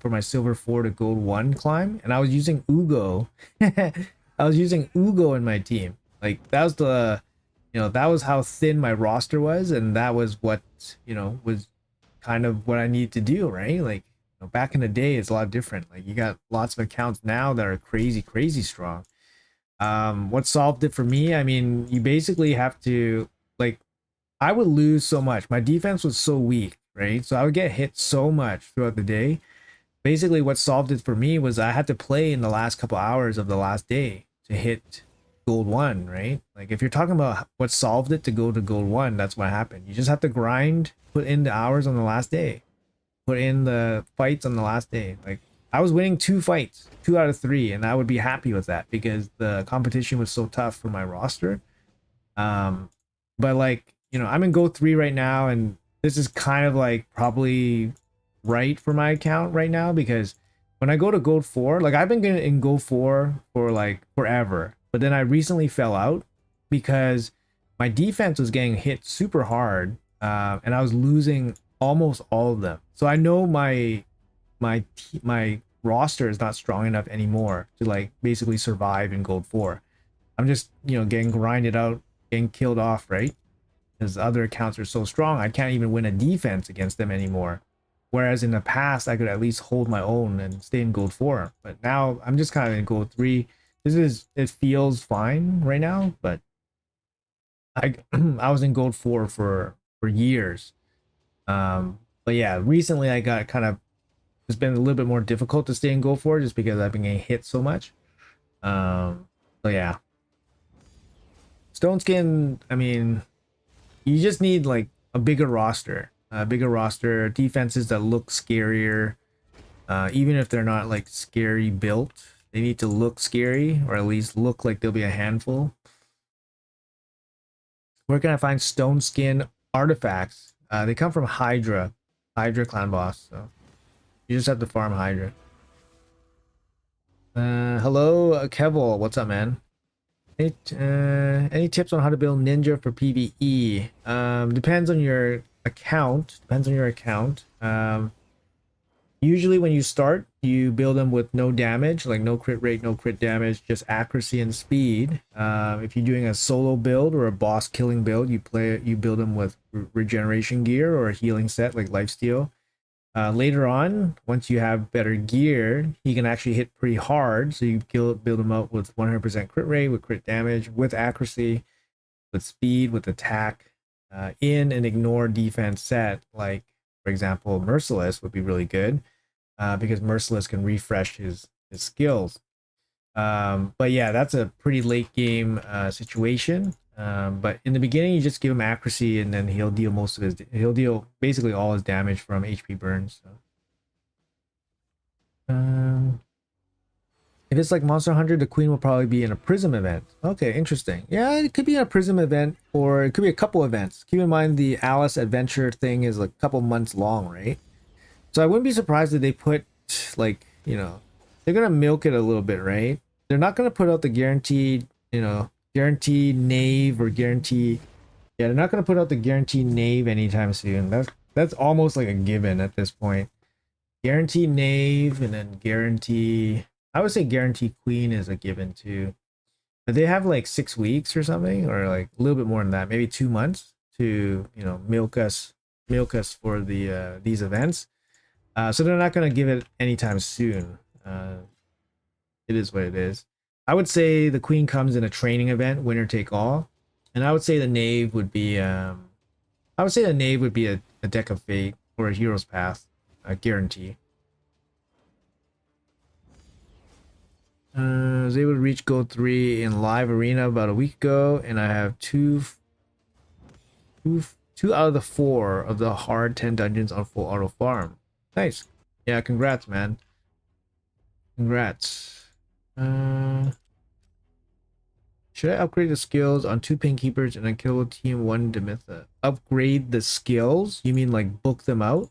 my Silver 4 to Gold 1 climb, and I was using Ugo. I was using Ugo in my team. Like that was that was how thin my roster was, and that was what, was kind of what I need to do, right? Like, back in the day, it's a lot different. Like you got lots of accounts now that are crazy strong. What solved it for me? I mean, you basically have to, like, I would lose so much. My defense was so weak, right? So I would get hit so much throughout the day. Basically, what solved it for me was I had to play in the last couple hours of the last day to hit Gold 1, right? Like if you're talking about what solved it to go to Gold 1, that's what happened. You just have to grind, put in the hours on the last day. Put in the fights on the last day. Like I was winning 2 fights, 2 out of 3, and I would be happy with that because the competition was so tough for my roster. But like, you know, I'm in Gold 3 right now, and this is kind of like probably right for my account right now because when I go to Gold 4, like I've been getting in Gold 4 for like forever, but then I recently fell out because my defense was getting hit super hard, and I was losing almost all of them. So I know my roster is not strong enough anymore to like basically survive in Gold 4. I'm just, you know, getting grinded out, getting killed off, right? Because other accounts are so strong, I can't even win a defense against them anymore. Whereas in the past, I could at least hold my own and stay in Gold 4. But now I'm just kind of in Gold 3. It feels fine right now, but I I was in Gold 4 for years. But yeah, recently I got kind of, it's been a little bit more difficult to stay in Gold 4 just because I've been getting hit so much. So yeah. Stone Skin, I mean, you just need like a bigger roster, defenses that look scarier. Even if they're not like scary built, they need to look scary or at least look like they'll be a handful. Where can I find Stone Skin artifacts? They come from Hydra clan boss. So you just have to farm Hydra. Hello, Kevil. What's up, man? Any tips on how to build ninja for PvE? Depends on your account. Usually when you start, you build them with no damage, like no crit rate, no crit damage, just accuracy and speed. If you're doing a solo build or a boss killing build, you build them with regeneration gear or a healing set like lifesteal. Later on, once you have better gear, he can actually hit pretty hard. So you build them up with 100% crit rate, with crit damage, with accuracy, with speed, with attack, in an ignore defense set. Like, for example, Merciless would be really good because Merciless can refresh his skills. But yeah, that's a pretty late game situation. But in the beginning, you just give him accuracy, and then he'll deal basically all his damage from HP burns. So. If it's like Monster Hunter, the queen will probably be in a Prism event. Okay, interesting. Yeah, it could be a Prism event, or it could be a couple events. Keep in mind the Alice adventure thing is a couple months long, right? So I wouldn't be surprised if they put, like, you know, they're gonna milk it a little bit, right? They're not gonna put out the guaranteed, guaranteed Knave or guarantee. Yeah, they're not gonna put out the guaranteed Knave anytime soon. That's almost like a given at this point. Guarantee Knave and then guarantee. I would say guarantee Queen is a given too. But they have like 6 weeks or something, or like a little bit more than that, maybe 2 months to milk us for the these events. So they're not gonna give it anytime soon. It is what it is. I would say the queen comes in a training event, winner take all, and I would say the knave would be a deck of fate or a hero's path, a guarantee. I was able to reach gold 3 in live arena about a week ago, and I have two out of the 4 of the hard 10 dungeons on full auto farm. Nice. Yeah, congrats, man. Congrats. Should I upgrade the skills on 2 pin keepers and then kill team 1 Demitha? Upgrade the skills? You mean like book them out?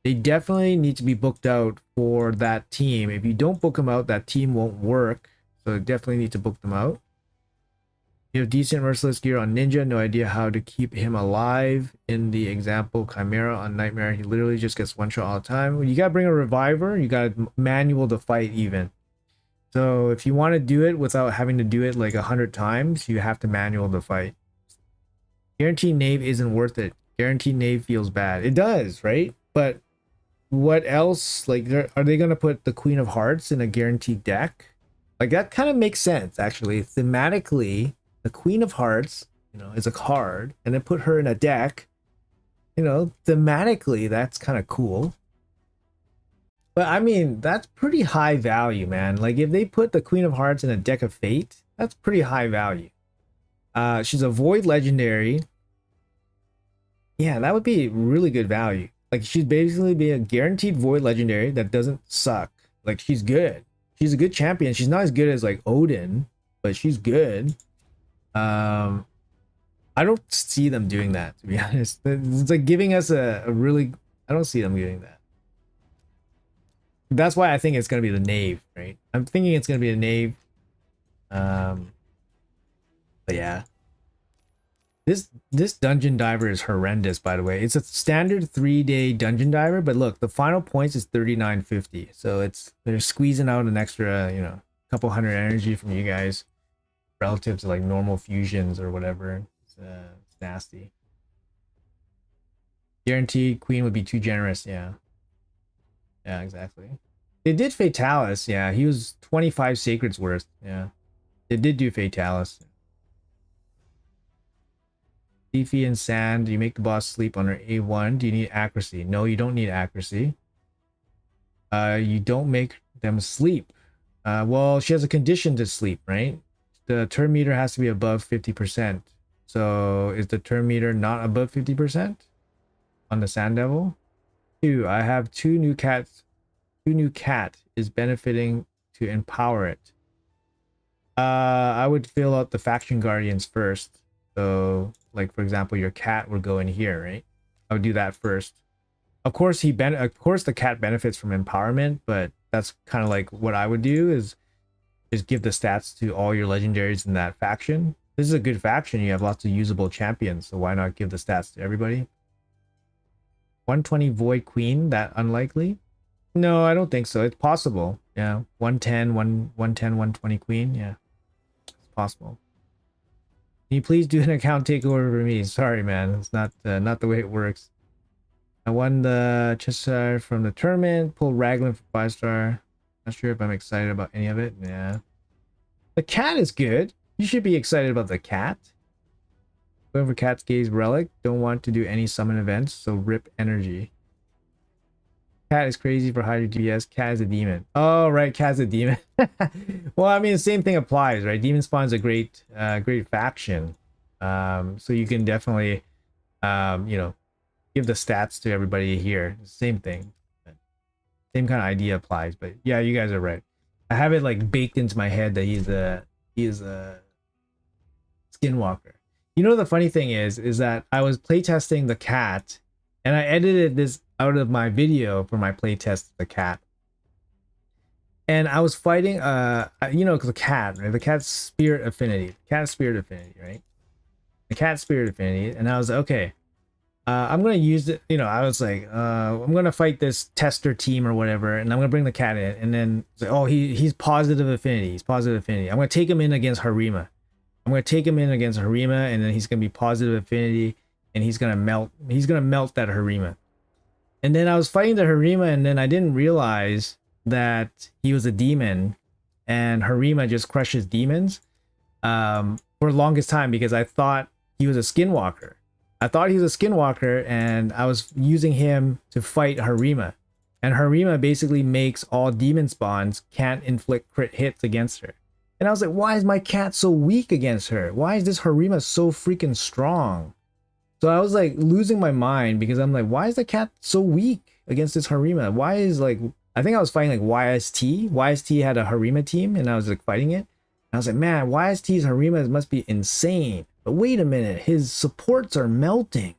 They definitely need to be booked out for that team. If you don't book them out, that team won't work. So you definitely need to book them out. You have decent merciless gear on Ninja. No idea how to keep him alive. In the example, Chimera on Nightmare, he literally just gets one shot all the time. You gotta bring a reviver. You gotta manual the fight even. So if you want to do it without having to do it like 100 times, you have to manual the fight. Guaranteed Knave isn't worth it. Guaranteed Knave feels bad. It does, right? But what else? Like, are they going to put the Queen of Hearts in a guaranteed deck? Like, that kind of makes sense, actually. Thematically, the Queen of Hearts, is a card, and then put her in a deck. Thematically, that's kind of cool. But I mean, that's pretty high value, man. Like, if they put the Queen of Hearts in a deck of Fate, that's pretty high value. She's a Void Legendary. Yeah, that would be really good value. Like, she'd basically be a guaranteed Void Legendary that doesn't suck. Like she's good. She's a good champion. She's not as good as like Odin, but she's good. I don't see them doing that, to be honest. It's like giving us a really, I don't see them doing that. That's why I think it's gonna be the knave, right? I'm thinking it's gonna be a knave. But yeah. This dungeon diver is horrendous, by the way. It's a standard 3-day dungeon diver, but look, the final points is 3950. So they're squeezing out an extra, you know, couple hundred energy from you guys relative to like normal fusions or whatever. It's nasty. Guaranteed queen would be too generous, yeah. Yeah, exactly. They did Fatalis, yeah. He was 25 sacreds worth, yeah. They did do Fatalis. Leafy and sand. Do you make the boss sleep under A1? Do you need accuracy? No, you don't need accuracy. You don't make them sleep. Well, she has a condition to sleep, right? The turn meter has to be above 50%. So is the turn meter not above 50% on the Sand Devil? 2. I have 2 new cats. 2 new cat is benefiting to empower it. I would fill out the faction guardians first. So, like for example, your cat would go in here, right? I would do that first. Of course, the cat benefits from empowerment, but that's kind of like what I would do is give the stats to all your legendaries in that faction. This is a good faction. You have lots of usable champions, so why not give the stats to everybody? 120 Void Queen, that unlikely? No, I don't think so. It's possible. Yeah, 110, 120 Queen. Yeah, it's possible. Can you please do an account takeover for me? Sorry, man. It's not the way it works. I won the Cheshire from the tournament. Pulled Raglan for 5-star. Not sure if I'm excited about any of it. Yeah. The cat is good. You should be excited about the cat. Going for Cat's Gaze Relic. Don't want to do any summon events, so rip energy. Cat is crazy for Hydra DPS. Cat is a demon. Oh, right. Cat's a demon. Well, I mean, the same thing applies, right? Demon Spawn's a great faction. So you can definitely, you know, give the stats to everybody here. Same thing. Same kind of idea applies. But yeah, you guys are right. I have it like baked into my head that he is a skinwalker. You know, the funny thing is that I was playtesting the cat and I edited this out of my video for my playtest of the cat. And I was fighting, you know, the cat, right? The cat's spirit affinity. Cat spirit affinity, right? The cat spirit affinity. And I was like, okay, I'm going to use it. You know, I was like, I'm going to fight this tester team or whatever. And I'm going to bring the cat in. And then, like, oh, he's positive affinity. He's positive affinity. I'm going to take him in against Harima. I'm going to take him in against Harima. And then he's going to be positive affinity. And he's going to melt. He's going to melt that Harima. And then I was fighting the Harima, and then I didn't realize that he was a demon, and Harima just crushes demons for the longest time because I thought he was a skinwalker. I thought he was a skinwalker, and I was using him to fight Harima. And Harima basically makes all demon spawns can't inflict crit hits against her. And I was like, why is my cat so weak against her? Why is this Harima so freaking strong? So I was like losing my mind because I'm like, why is the cat so weak against this Harima? Why is like, I think I was fighting like YST. YST had a Harima team and I was like fighting it. And I was like, man, YST's Harima must be insane. But wait a minute, his supports are melting.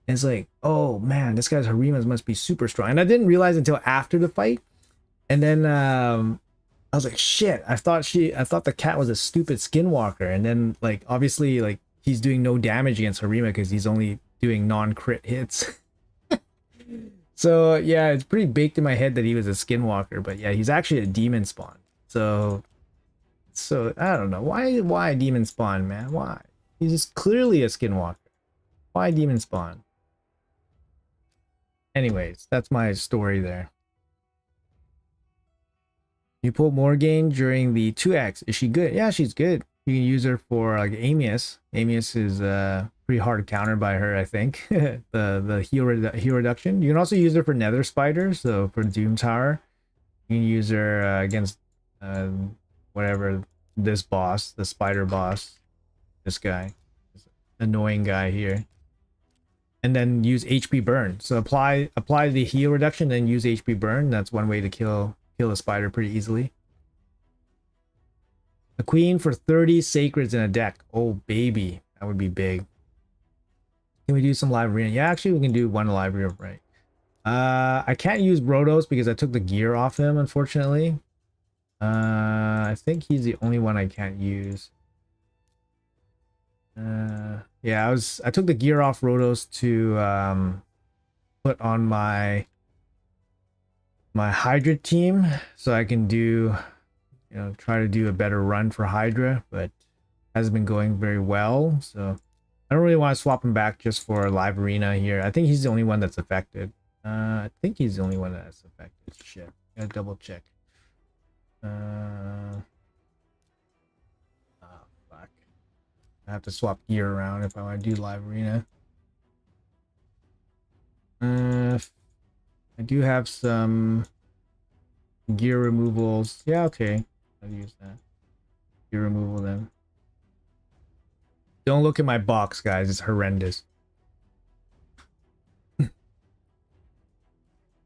And it's like, oh man, this guy's Harimas must be super strong. And I didn't realize until after the fight. And then I was like, shit, I thought the cat was a stupid skinwalker. And then like, obviously like, he's doing no damage against Harima because he's only doing non-crit hits. So yeah, it's pretty baked in my head that he was a skinwalker, but yeah, he's actually a demon spawn. So I don't know. Why demon spawn, man? Why? He's just clearly a skinwalker. Why demon spawn? Anyways, that's my story there. You pulled Morgane during the 2x. Is she good? Yeah, she's good. You can use her for like Amius. Amius is pretty hard counter by her, I think. the heal reduction. You can also use her for Nether Spider, so for Doom Tower. You can use her against whatever, this boss, the spider boss. This guy. This annoying guy here. And then use HP burn. So apply the heal reduction, then use HP burn. That's one way to kill kill a spider pretty easily. A queen for 30 sacreds in a deck. Oh, baby. That would be big. Can we do some live arena? Yeah, actually, we can do one live arena, right? I can't use Brodos because I took the gear off him, unfortunately. I think he's the only one I can't use. Yeah, I took the gear off Rodos to put on my Hydra team so I can do, try to do a better run for Hydra, but hasn't been going very well, so I don't really want to swap him back just for a live arena here. I think he's the only one that's affected. I think he's the only one that's affected. Shit, gotta double check. Oh, fuck. I have to swap gear around if I want to do live arena. I do have some gear removals. Yeah, okay. I'll use that. Gear removal then. Don't look at my box, guys. It's horrendous.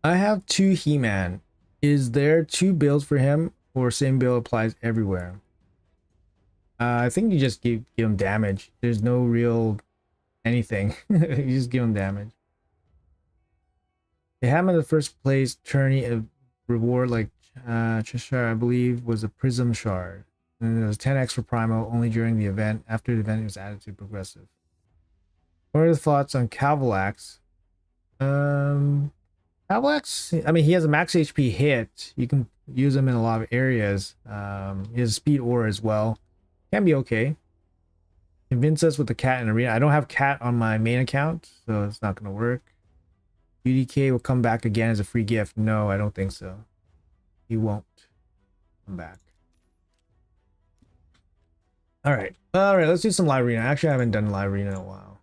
I have 2 He-Man. Is there 2 builds for him or same build applies everywhere? I think you just give him damage. There's no real anything. You just give him damage. They have him in the first place tourney a reward like Cheshire, I believe, was a prism shard. And there was 10x for Primo only during the event. After the event, it was added to progressive. What are the thoughts on Cavalax? Cavalax, I mean, he has a max HP hit. You can use him in a lot of areas. He has a speed aura as well. Can be okay. Convince us with the cat in arena. I don't have cat on my main account, so it's not going to work. UDK will come back again as a free gift. No, I don't think so. He won't come back. All right, let's do some live arena. Actually, I haven't done live arena in a while.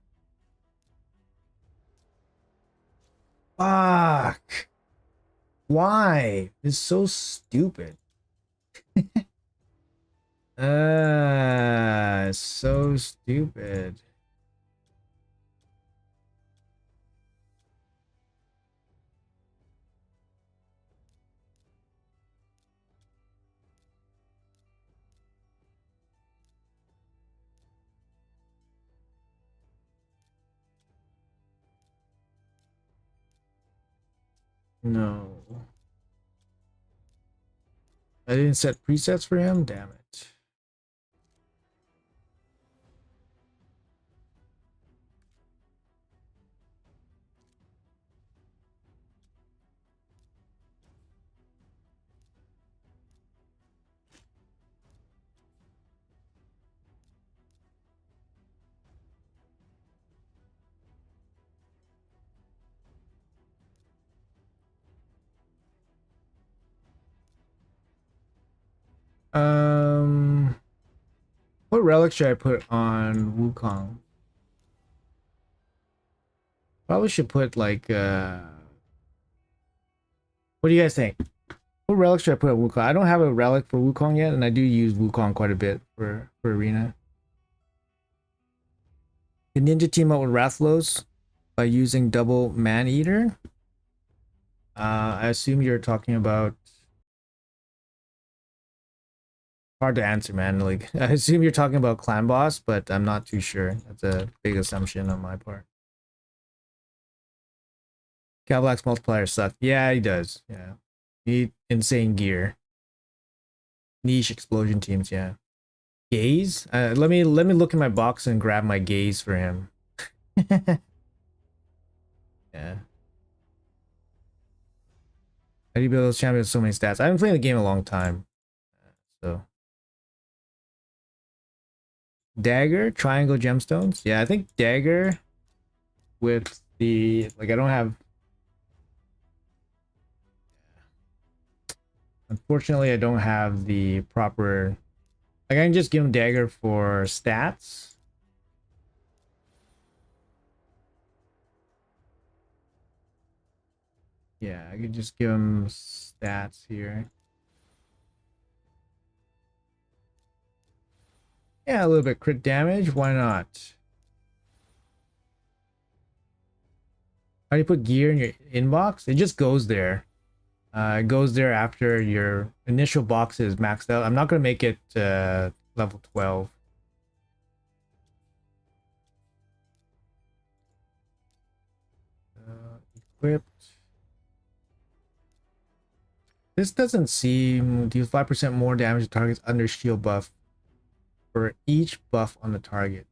Fuck. Why? It's so stupid. So stupid. No. I didn't set presets for him? Damn it. What relic should I put on Wukong? Probably should put like what do you guys think? What relic should I put on Wukong? I don't have a relic for Wukong yet, and I do use Wukong quite a bit for arena. Can Ninja team up with Rathlos by using double Man Eater? I assume you're talking about. Hard to answer, man. Like, I assume you're talking about Clan Boss, but I'm not too sure. That's a big assumption on my part. Cavalax multiplier sucked. Yeah, he does. Yeah. Need insane gear. Niche explosion teams, yeah. Gaze? Let me look in my box and grab my gaze for him. Yeah. How do you build those champions with so many stats? I haven't played the game in a long time. So Dagger, triangle gemstones. Yeah, I think dagger with the like I don't have. Unfortunately, I don't have the proper. Like I can just give him dagger for stats. Yeah, I could just give him stats here. Yeah, a little bit crit damage. Why not? How do you put gear in your inbox? It just goes there. It goes there after your initial box is maxed out. I'm not gonna make it level 12. Equipped. This doesn't seem deals 5% more damage to targets under shield buff for each buff on the target.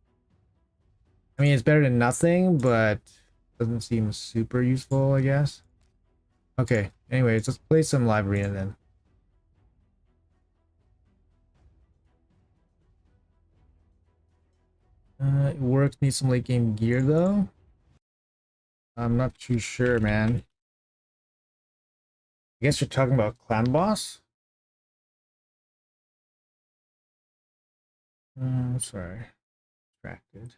I mean, it's better than nothing, but doesn't seem super useful, I guess. Okay, anyways, let's play some live arena then. It works, needs some late game gear though. I'm not too sure, man. I guess you're talking about clan boss? Sorry. Distracted.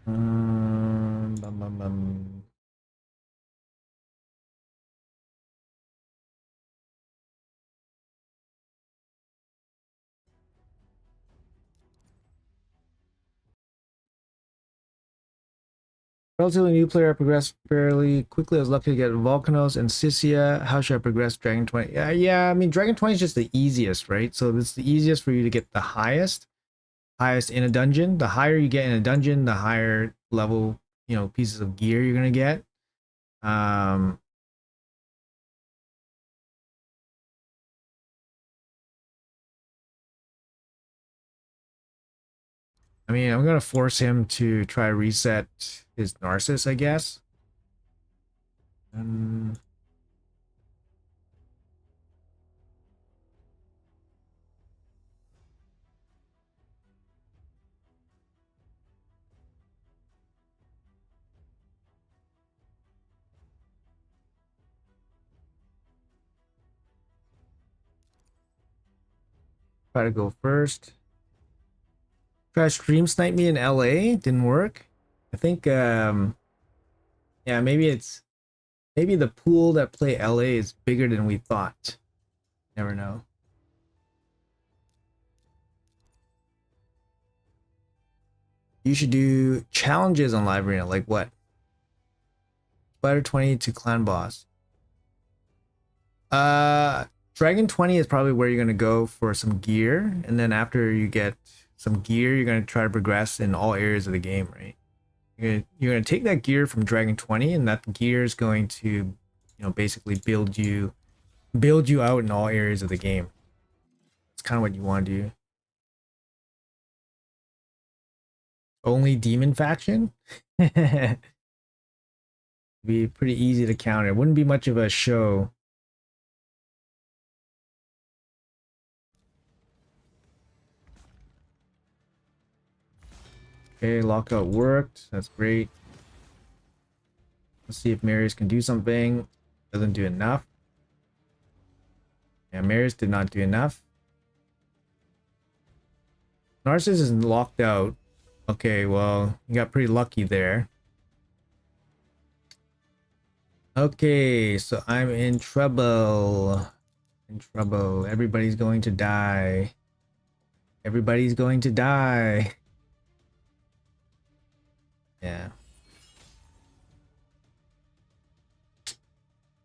Bum, bum, bum. Relatively new player, I progressed fairly quickly. I was lucky to get Volcanos and Sisia. How should I progress Dragon 20? Yeah, I mean, Dragon 20 is just the easiest, right? So it's the easiest for you to get the highest in a dungeon. The higher you get in a dungeon, the higher level, pieces of gear you're gonna get. Um, I mean, I'm gonna force him to try reset his Narcissus, I guess. Um, Try to go first. Try to stream snipe me in LA. Didn't work. I think yeah, maybe the pool that play LA is bigger than we thought. Never know. You should do challenges on live arena, like what? Spider 20 to clan boss. Uh Dragon 20 is probably where you're gonna go for some gear, and then after you get some gear, you're gonna try to progress in all areas of the game, right? You're gonna take that gear from Dragon 20, and that gear is going to, basically build you out in all areas of the game. It's kind of what you want to do. Only demon faction? Be pretty easy to counter. It wouldn't be much of a show. Okay, lockout worked. That's great. Let's see if Marius can do something. Doesn't do enough. Yeah, Marius did not do enough. Narcissus is locked out. Okay, well, you got pretty lucky there. Okay, so I'm in trouble. In trouble. Everybody's going to die. Everybody's going to die. Yeah.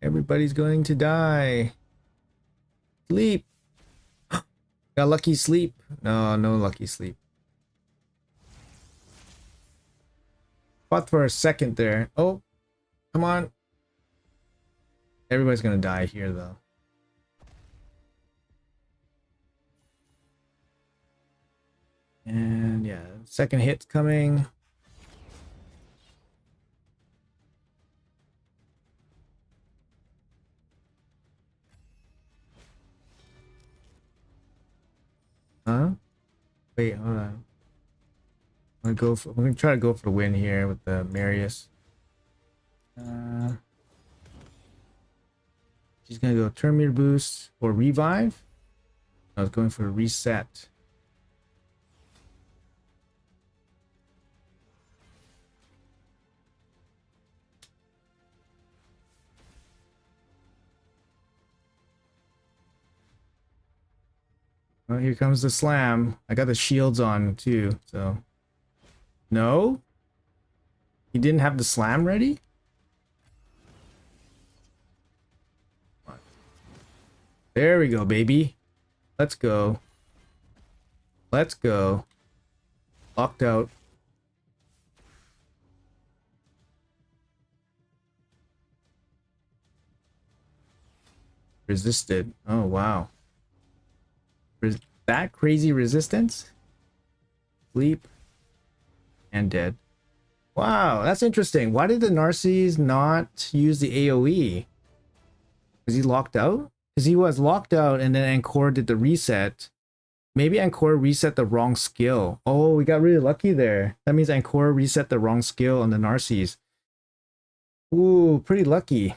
Everybody's going to die. Sleep. Got lucky sleep. No, no lucky sleep. Fought for a second there. Oh, come on. Everybody's gonna die here though. And yeah, second hit's coming. Huh? Wait, hold on. I'm gonna try to go for the win here with the Marius. She's gonna go turn meter boost or revive. I was going for a reset. Oh, here comes the slam. I got the shields on too, so. No? He didn't have the slam ready? There we go, baby. Let's go. Let's go. Locked out. Resisted. Oh, wow. That crazy resistance? Sleep. And dead. Wow, that's interesting. Why did the Narcies not use the AoE? Was he locked out? Because he was locked out and then Ancora did the reset. Maybe Ancora reset the wrong skill. Oh, we got really lucky there. That means Ancora reset the wrong skill on the Narcies. Ooh, pretty lucky.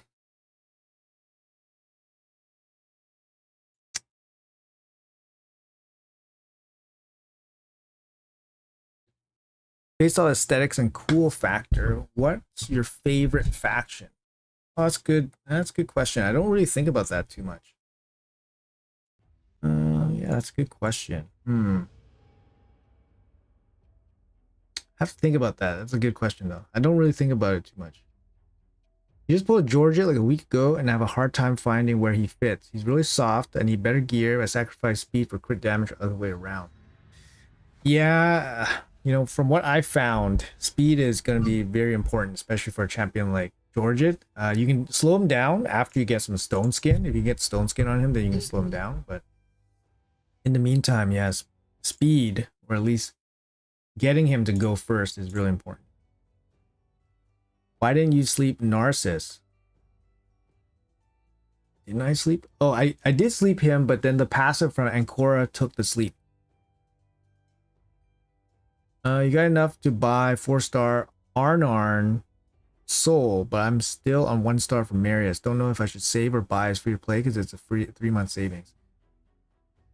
Based on aesthetics and cool factor, what's your favorite faction? Oh, that's good. That's a good question. I don't really think about that too much. Yeah, that's a good question. I have to think about that. That's a good question, though. I don't really think about it too much. You just pulled Georgia like a week ago and have a hard time finding where he fits. He's really soft. I need better gear. I sacrifice speed for crit damage or other way around. Yeah, you know, from what I found, speed is going to be very important, especially for a champion like Georgia. You can slow him down after you get some stone skin. If you get stone skin on him, then you can slow him down. But in the meantime, yes, speed, or at least getting him to go first, is really important. Why didn't you sleep Narcissus? Didn't I sleep? Oh, I did sleep him, but then the passive from Ancora took the sleep. You got enough to buy 4-star Arnarn Soul, but I'm still on 1-star for Marius. Don't know if I should save or buy as free to play because it's a free 3-month savings.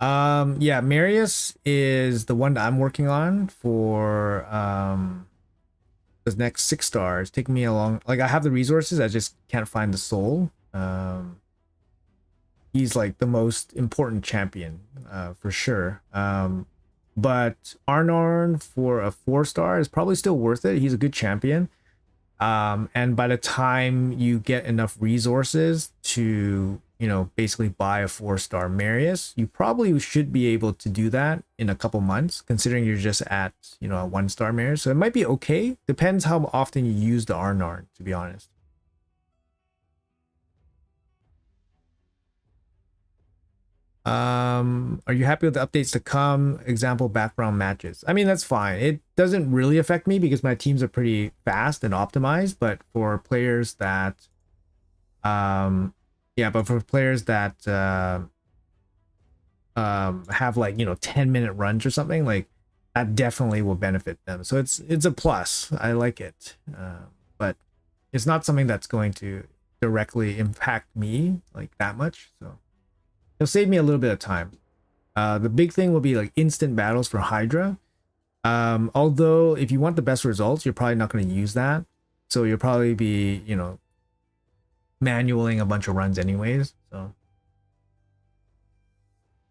Yeah, Marius is the one that I'm working on for the next 6 stars. Taking me along. Like I have the resources, I just can't find the soul. He's like the most important champion, for sure. But Arnarn for a 4-star is probably still worth it. He's a good champion. And by the time you get enough resources to, you know, basically buy a 4-star Marius, you probably should be able to do that in a couple months, considering you're just at, you know, a 1-star Marius. So it might be okay. Depends how often you use the Arnarn, to be honest. Are you happy with the updates to come? Example, background matches. I mean, that's fine. It doesn't really affect me because my teams are pretty fast and optimized, but for players that yeah, but for players that have like, you know, 10-minute runs or something, like that definitely will benefit them. So it's a plus. I like it. But it's not something that's going to directly impact me like that much. So it'll save me a little bit of time. The big thing will be like instant battles for Hydra. Although if you want the best results, you're probably not going to use that. So you'll probably be, you know, manualing a bunch of runs anyways. So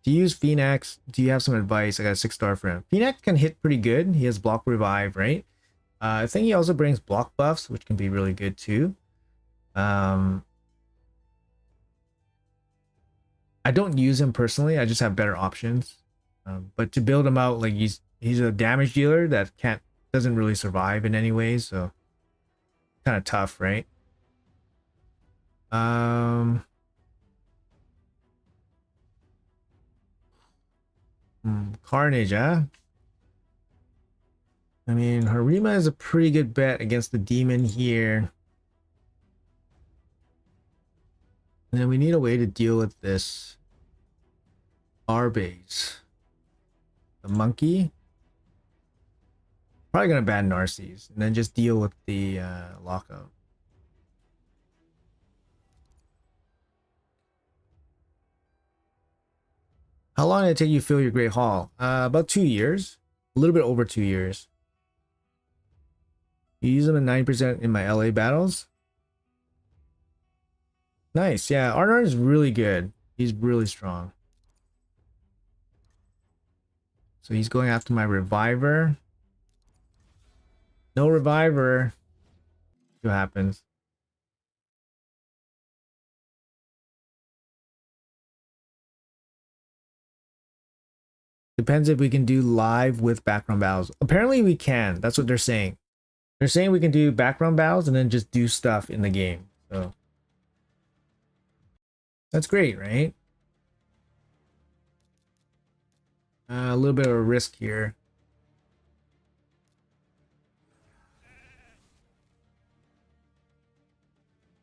to use Phoenix, do you have some advice? I got a 6-star for him. Phoenix can hit pretty good. He has block revive, right? I think he also brings block buffs, which can be really good too. I don't use him personally. I just have better options. But to build him out, like he's a damage dealer that doesn't really survive in any way, so kind of tough, right? Carnage, huh? I mean, Harima is a pretty good bet against the demon here. And then we need a way to deal with this Arbase. The monkey. Probably gonna ban Narcies and then just deal with the lockout. How long did it take you to fill your Great Hall? About 2 years. A little bit over 2 years. You use them at 90% in my LA battles. Nice, yeah. Arnar is really good. He's really strong. So he's going after my reviver. No reviver. See what happens. Depends if we can do live with background battles. Apparently we can. That's what they're saying. They're saying we can do background battles and then just do stuff in the game. So that's great, right? A little bit of a risk here.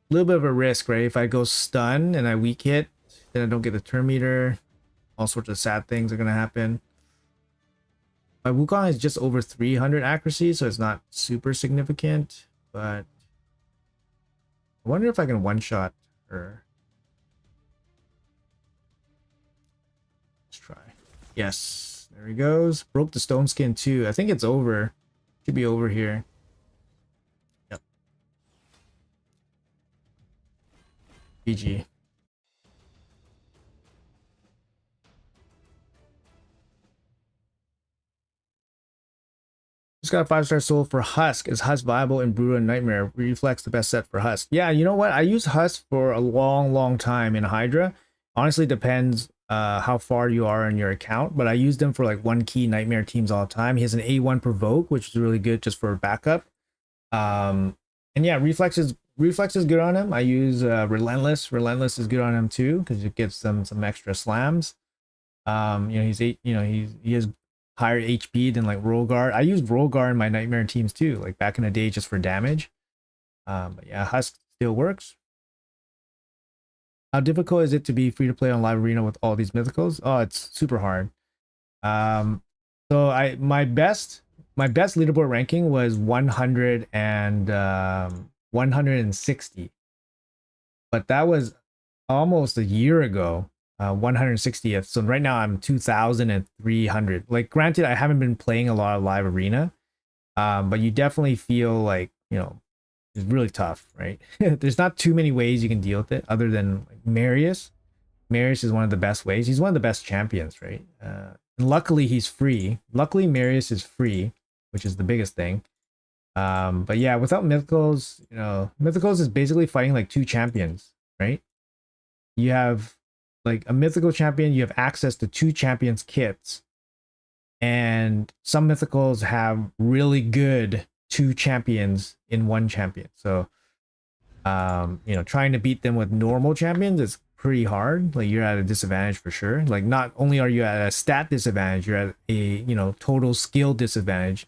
A little bit of a risk, right? If I go stun and I weak hit, then I don't get the turn meter. All sorts of sad things are gonna happen. My Wukong is just over 300 accuracy, so it's not super significant, but I wonder if I can one-shot her. Let's try. Yes, there he goes. Broke the stone skin too. I think it's over. Should be over here. Yep. GG. Just got a 5-star soul for Husk. Is Husk viable in Brutal and Nightmare? Reflex the best set for Husk. Yeah, you know what? I used Husk for a long time in Hydra. Honestly, depends how far you are in your account, but I use them for like 1-key Nightmare teams all the time. He has an A1 provoke, which is really good just for backup. And yeah, reflex is good on him. I use relentless. Relentless is good on him too because it gives them some extra slams. You know, he has higher HP than like Rollguard. I use Rollguard in my Nightmare teams too, like back in the day just for damage. But yeah, Husk still works. How difficult is it to be free to play on Live Arena with all these mythicals? Oh, it's super hard. So my best leaderboard ranking was 100 and 160, but that was almost a year ago. 160th. So right now I'm 2,300. Like, granted, I haven't been playing a lot of Live Arena, but you definitely feel like, you know, it's really tough, right? There's not too many ways you can deal with it other than like Marius. Marius is one of the best ways. He's one of the best champions, right? And luckily he's free. Luckily Marius is free, which is the biggest thing. But yeah, without mythicals, you know, mythicals is basically fighting like two champions, right? You have like a mythical champion, you have access to two champions kits, and some mythicals have really good two champions in one champion. So you know, trying to beat them with normal champions is pretty hard. Like, you're at a disadvantage for sure. Like, not only are you at a stat disadvantage, you're at a, you know, total skill disadvantage.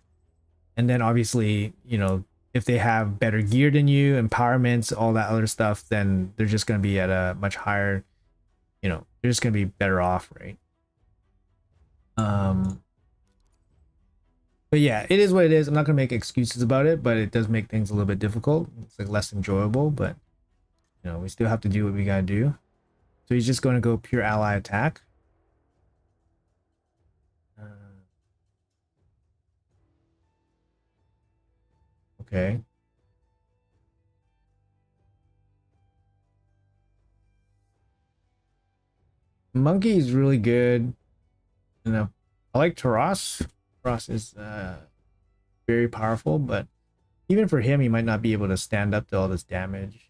And then obviously, you know, if they have better gear than you, empowerments, all that other stuff, then they're just going to be at a much higher, you know, they're just going to be better off, right? But yeah, it is what it is. I'm not going to make excuses about it, but it does make things a little bit difficult. It's like less enjoyable, but you know, we still have to do what we got to do. So he's just going to go pure ally attack. Okay. Monkey is really good. You know, I like Taras. Taras is very powerful, but even for him, he might not be able to stand up to all this damage.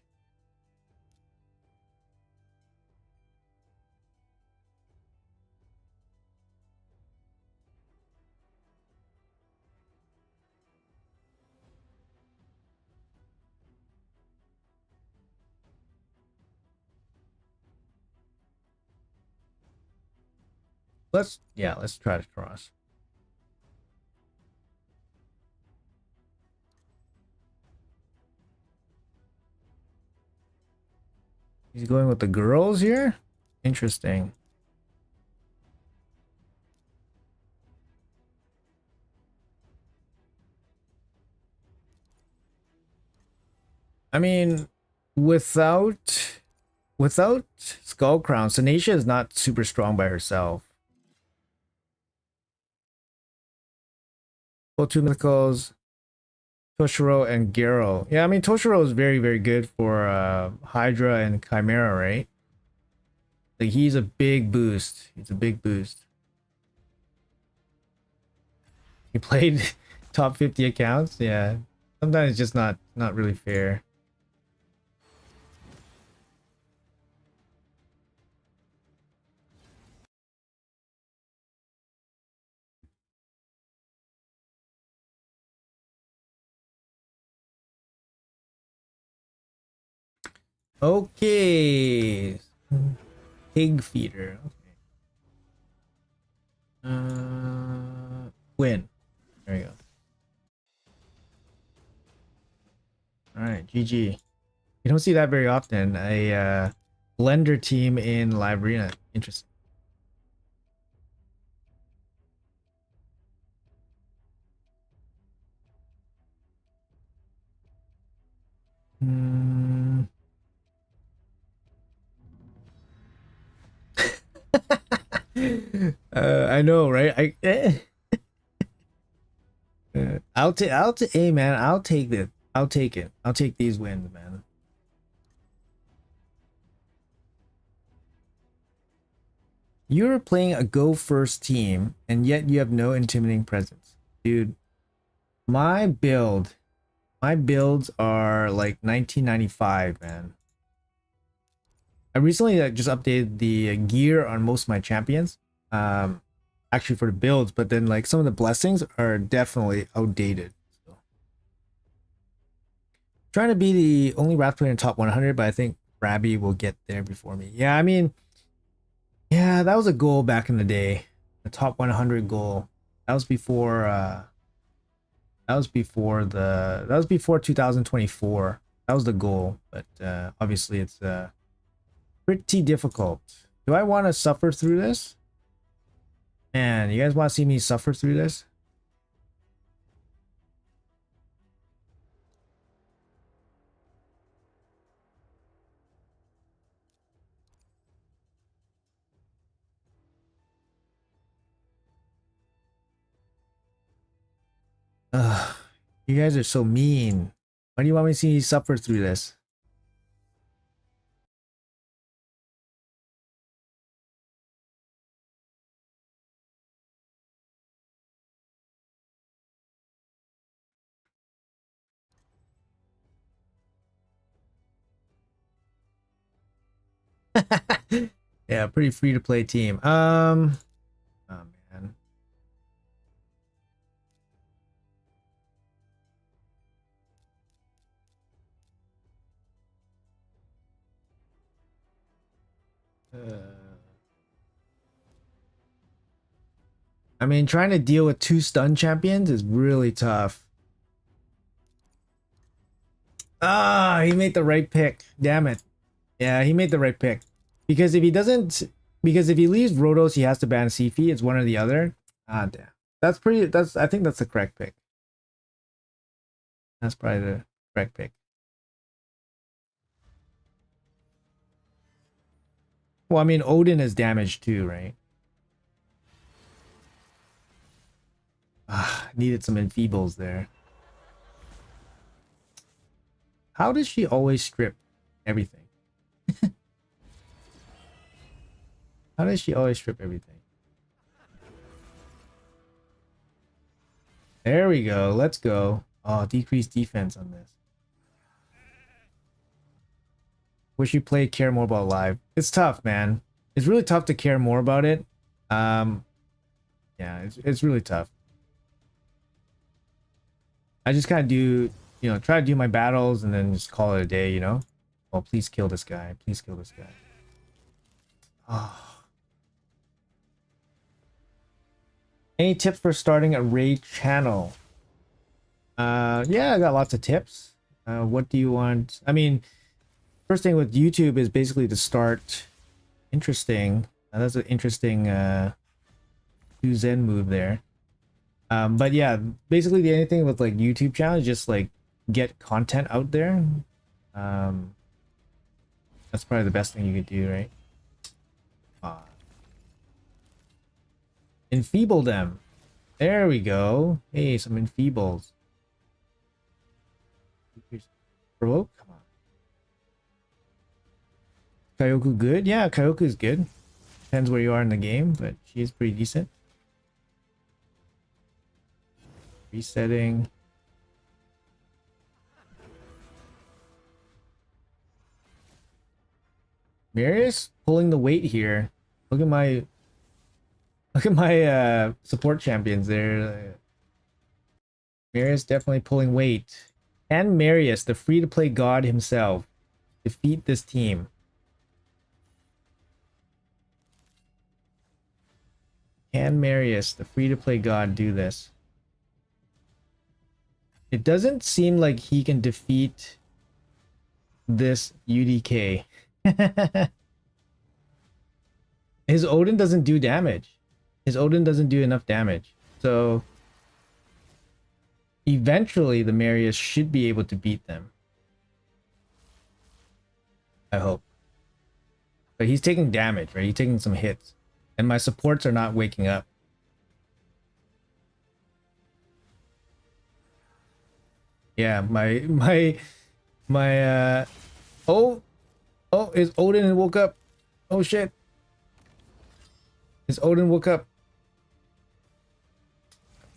Let's try to cross. He's going with the girls here? Interesting. I mean, without Skull Crown, Sanacia is not super strong by herself. Well, two mythicals, Toshiro and Garo. Yeah, I mean, Toshiro is very good for Hydra and Chimera, right? Like, he's a big boost. He's a big boost. You played top 50 accounts? Yeah. Sometimes it's just not really fair. Okay. Pig feeder. Okay. Win. There we go. All right, GG. You don't see that very often. A blender team in live arena. Interesting. Hmm. I know, right? Hey man, I'll take it. I'll take it. I'll take these wins, man. You're playing a go first team, and yet you have no intimidating presence, dude. My build, my builds are like 1995, man. I recently just updated the gear on most of my champions, um, actually for the builds, but then like some of the blessings are definitely outdated. So, trying to be the only Wrath player in top 100, but I think Rabby will get there before me. Yeah, I mean, yeah, that was a goal back in the day, the top 100 goal. That was before. That was before 2024. That was the goal, but obviously it's pretty difficult. Do I want to suffer through this? Man, you guys want to see me suffer through this? Ugh, you guys are so mean. Why do you want me to see you suffer through this? Yeah, pretty free to play team. Oh man. I mean, trying to deal with two stun champions is really tough. Ah, he made the right pick. Damn it. Yeah, he made the right pick. Because if he doesn't, because if he leaves Rotos, he has to ban Sifi. It's one or the other. Ah, damn. I think that's the correct pick. That's probably the correct pick. Well, I mean, Odin is damaged too, right? Ah, needed some enfeebles there. How does she always strip everything? How does she always strip everything? There we go. Let's go. Oh, decrease defense on this. Wish you played Care More About Live. It's tough, man. It's really tough to care more about it. Um, yeah, it's really tough. I just kind of do, try to do my battles and then just call it a day, you know? Oh, please kill this guy. Please kill this guy. Oh. Any tips for starting a raid channel? Yeah, I got lots of tips. What do you want? I mean, first thing with YouTube is basically to start interesting. That's an interesting Zen move there. But yeah, basically the only thing with like YouTube channel is just like get content out there. Um, that's probably the best thing you could do, right? Enfeeble them. There we go. Hey, some enfeebles. Provoke? Come on. Kyoku good? Yeah, Kyoku is good. Depends where you are in the game, but she is pretty decent. Resetting. Marius pulling the weight here. Look at my support champions there. Marius definitely pulling weight. Can Marius, the free-to-play god himself, defeat this team? Can Marius, the free-to-play god, do this? It doesn't seem like he can defeat this UDK. His Odin doesn't do damage. His Odin doesn't do enough damage. So eventually the Marius should be able to beat them. I hope. But he's taking damage, right? He's taking some hits. And my supports are not waking up. Yeah, oh, his Odin woke up. Oh shit. His Odin woke up.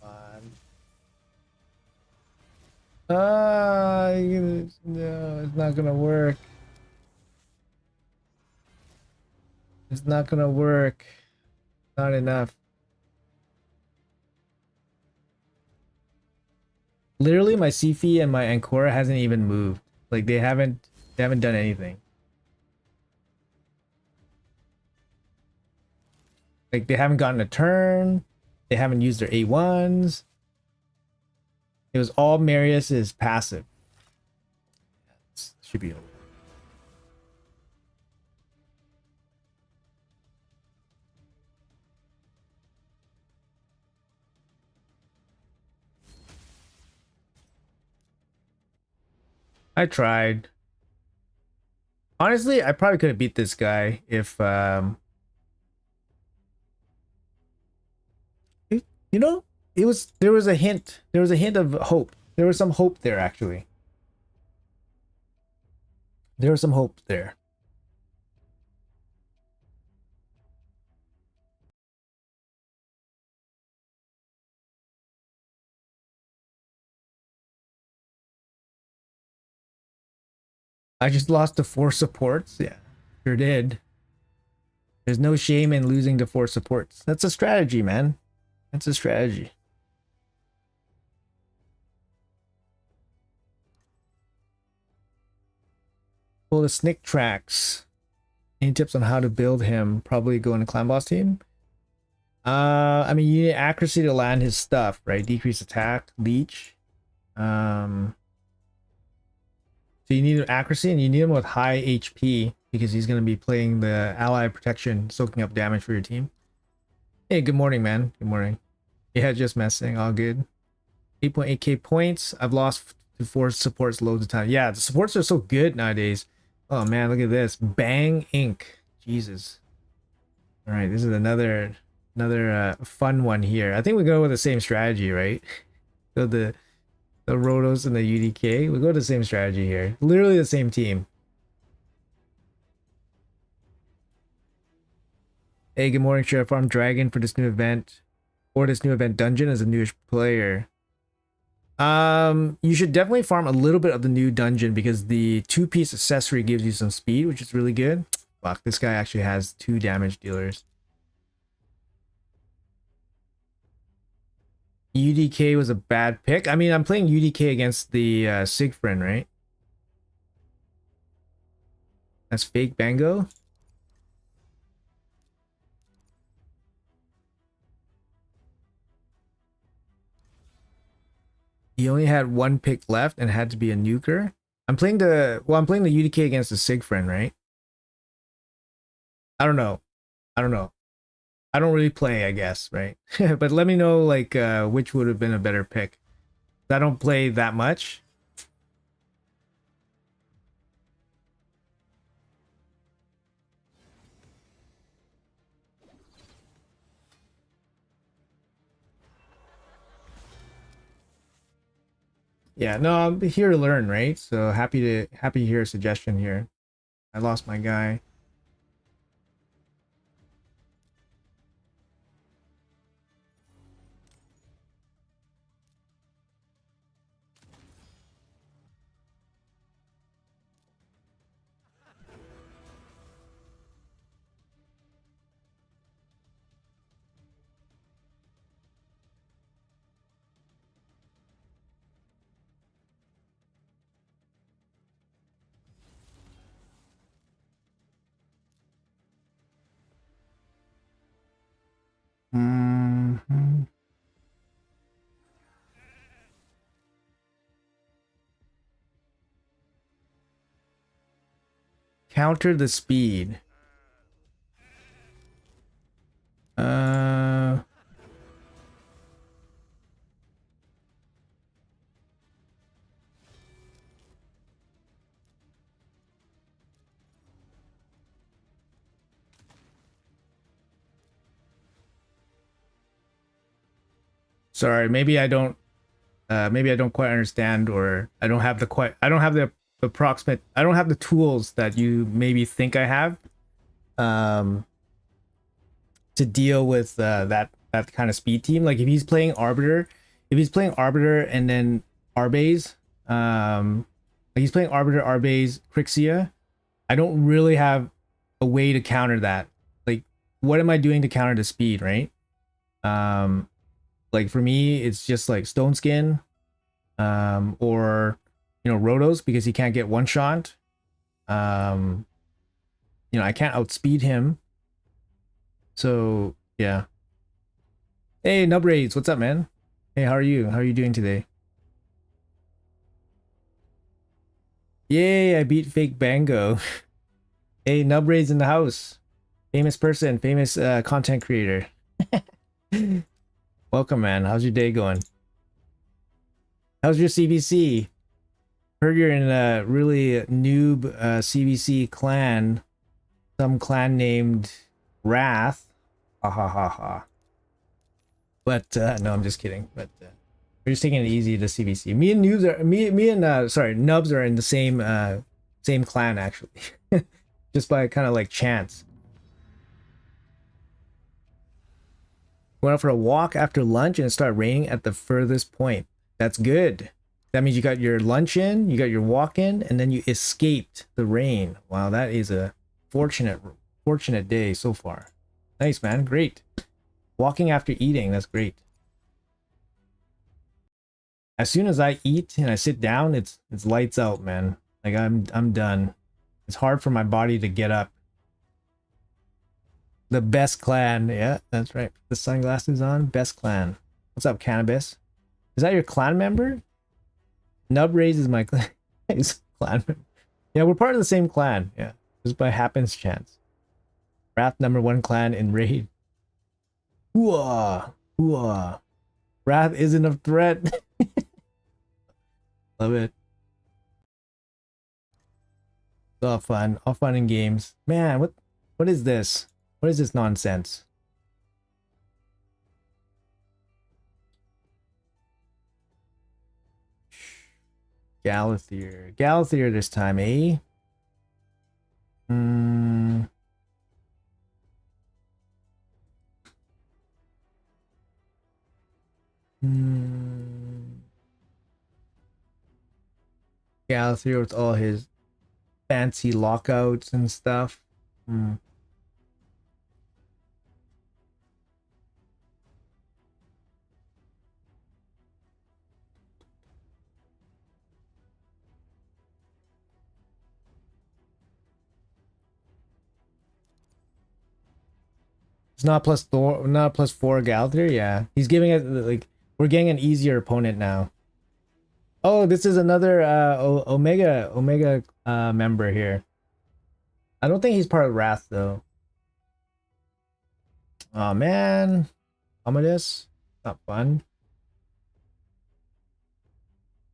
Come on. No, it's not gonna work. It's not gonna work. Not enough. Literally, my Sifi and my Ancora hasn't even moved. Like they haven't done anything. Like they haven't gotten a turn. They haven't used their A1s. It was all Marius's passive. Should be over. I tried. Honestly, I probably could have beat this guy if you know, there was a hint. There was a hint of hope. There was some hope there actually. There was some hope there. I just lost to 4 supports. Yeah, sure did. There's no shame in losing to 4 supports. That's a strategy, man. That's a strategy. Pull the Snick tracks. Any tips on how to build him? Probably go in a clan boss team. I mean, you need accuracy to land his stuff, right? Decrease attack, leech. So you need accuracy, and you need him with high HP because he's going to be playing the ally protection, soaking up damage for your team. Hey, good morning, man. Good morning. Yeah, just messing. All good. 8.8k points. I've lost to 4 supports loads of time. Yeah, the supports are so good nowadays. Oh man, look at this. Bang Inc. Jesus. All right, this is another fun one here. I think we go with the same strategy, right? So the Rotos and the UDK. We go to the same strategy here. Literally the same team. Hey, good morning. Should I farm Dragon for this new event? Or this new event dungeon as a newish player? You should definitely farm a little bit of the new dungeon because the 2-piece accessory gives you some speed, which is really good. Fuck, this guy actually has 2 damage dealers. UDK was a bad pick. I mean, I'm playing UDK against the Sigfrin, right? That's fake Bango. He only had 1 pick left and had to be a nuker. I'm playing the UDK against the Sigfrin, right? I don't know. I don't know. I don't really play, I guess, right? But let me know like which would have been a better pick. I don't play that much. Yeah, no, I'm here to learn, right? So happy to hear a suggestion here. I lost my guy. Counter the speed. Sorry, maybe I don't quite understand, or I don't have the approximate, I don't have the tools that you maybe think I have um to deal with that kind of speed team. Like if he's playing Arbiter, and then Arbase, like he's playing Arbiter, Arbase, Crixia, I don't really have a way to counter that. Like what am I doing to counter the speed, right? Like for me it's just like Stone Skin, or Rotos, because he can't get one shot. I can't outspeed him. So yeah. Hey, Nubraids, what's up, man? Hey, how are you? How are you doing today? Yay, I beat Fake Bango. Hey, Nubraids in the house. Famous person, famous content creator. Welcome, man. How's your day going? How's your CVC? Heard you're in a really noob CVC clan. Some clan named Wrath. Ha ha ha ha. But no, I'm just kidding. But we're just taking it easy to CVC. Me and Nubs are in the same clan actually. Just by kind of like chance. Went out for a walk after lunch and it started raining at the furthest point. That's good. That means you got your lunch in, you got your walk in, and then you escaped the rain. Wow, that is a fortunate day so far. Nice, man. Great. Walking after eating, that's great. As soon as I eat and I sit down, it's lights out, man. Like I'm done. It's hard for my body to get up. The best clan. Yeah, that's right. The sunglasses on. Best clan. What's up, Cannabis? Is that your clan member? Nubraise is my clan. Clan member. Yeah, we're part of the same clan. Yeah, just by happenstance. Wrath #1 clan in raid. Hooah! Hooah! Wrath isn't a threat. Love it. It's all fun and games. Man, what is this? What is this nonsense? Galathier this time, eh? Galathier with all his fancy lockouts and stuff. It's not +4 Galathier. Yeah, he's giving it like we're getting an easier opponent now. Oh, this is another Omega member here. I don't think he's part of Wrath though. Oh man, Amadeus, not fun.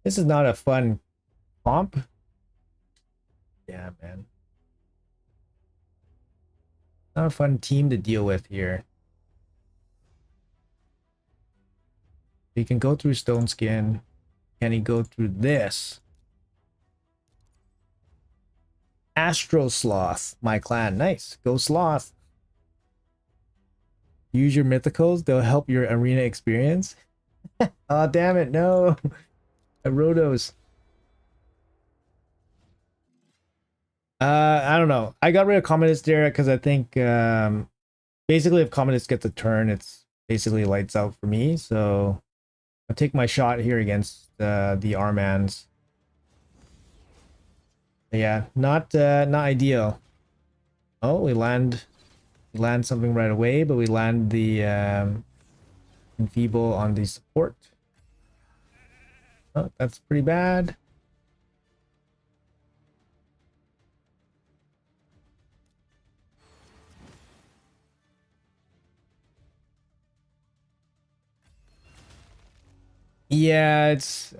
This is not a fun comp. Yeah, man. Not a fun team to deal with here. He can go through Stone Skin. Can he go through this? Astro Sloth, my clan. Nice. Go Sloth. Use your mythicals. They'll help your arena experience. Oh, damn it. No. Rotos. I don't know. I got rid of Commodus there because I think basically if Commodus gets a turn, it's basically lights out for me. So I'll take my shot here against the Armans. Yeah, not ideal. Oh, we land something right away, but we land the enfeeble on the support. Oh, that's pretty bad. Yeah, it's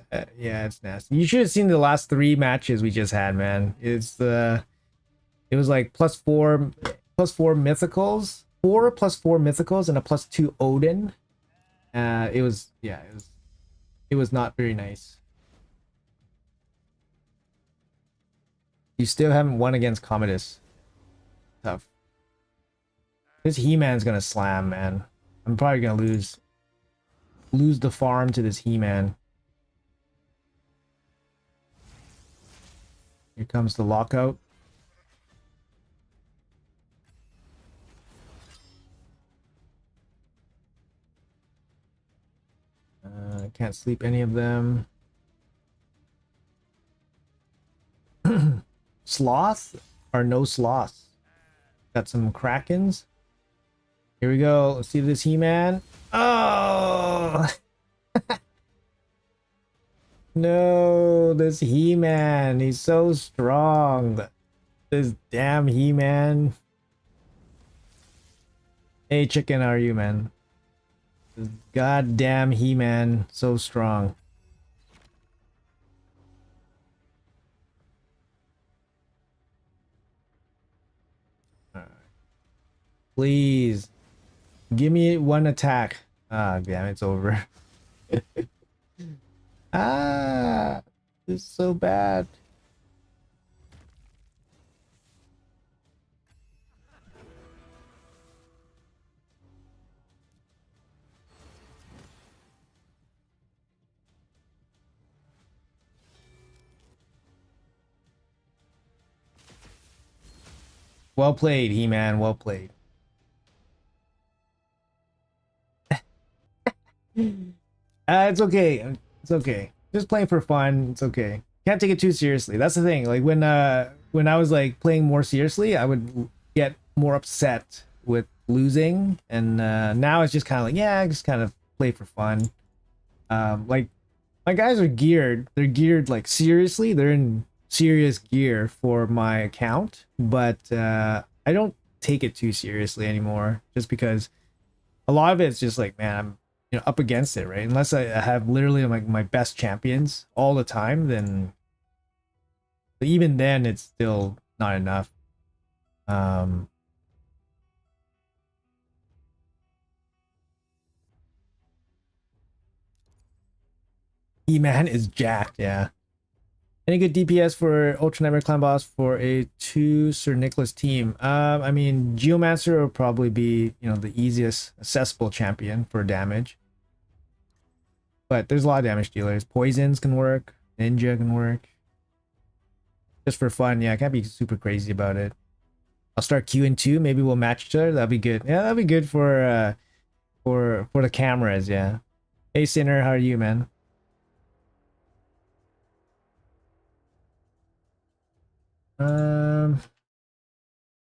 nasty. You should have seen the last 3 matches we just had, man. It was like +4 mythicals, 4 +4 mythicals, and a +2 Odin. It was yeah, it was not very nice. You still haven't won against Commodus. Tough. This He-Man's gonna slam, man. I'm probably gonna lose the farm to this He-Man. Here comes the lockout. I can't sleep any of them. Sloth or no sloths? Got some Krakens. Here we go. Let's see this He-Man. Oh! No, this He-Man. He's so strong. This damn He-Man. Hey, chicken, how are you, man? This goddamn He-Man. So strong. Please. Give me one attack. Ah, damn, it's over. Ah, this is so bad. Well played, He-Man. Well played. It's okay. It's okay. Just playing for fun. It's okay. Can't take it too seriously. That's the thing. Like when I was like playing more seriously, I would get more upset with losing, and now it's just kind of like, yeah, I just kind of play for fun. Like my guys are geared. They're geared like seriously. They're in serious gear for my account, but I don't take it too seriously anymore. Just because a lot of it's just like, man, I'm up against it, right? Unless I have literally like my best champions all the time, then even then it's still not enough. Um, E-Man is jacked, yeah. Any good DPS for Ultra Nightmare Clan Boss for a 2 Sir Nicholas team? I mean, Geomancer will probably be, the easiest accessible champion for damage. But there's a lot of damage dealers. Poisons can work. Ninja can work. Just for fun, yeah, I can't be super crazy about it. I'll start queuing too. Maybe we'll match each other. That'd be good. Yeah, that'd be good for the cameras, yeah. Hey Sinner, how are you, man? Um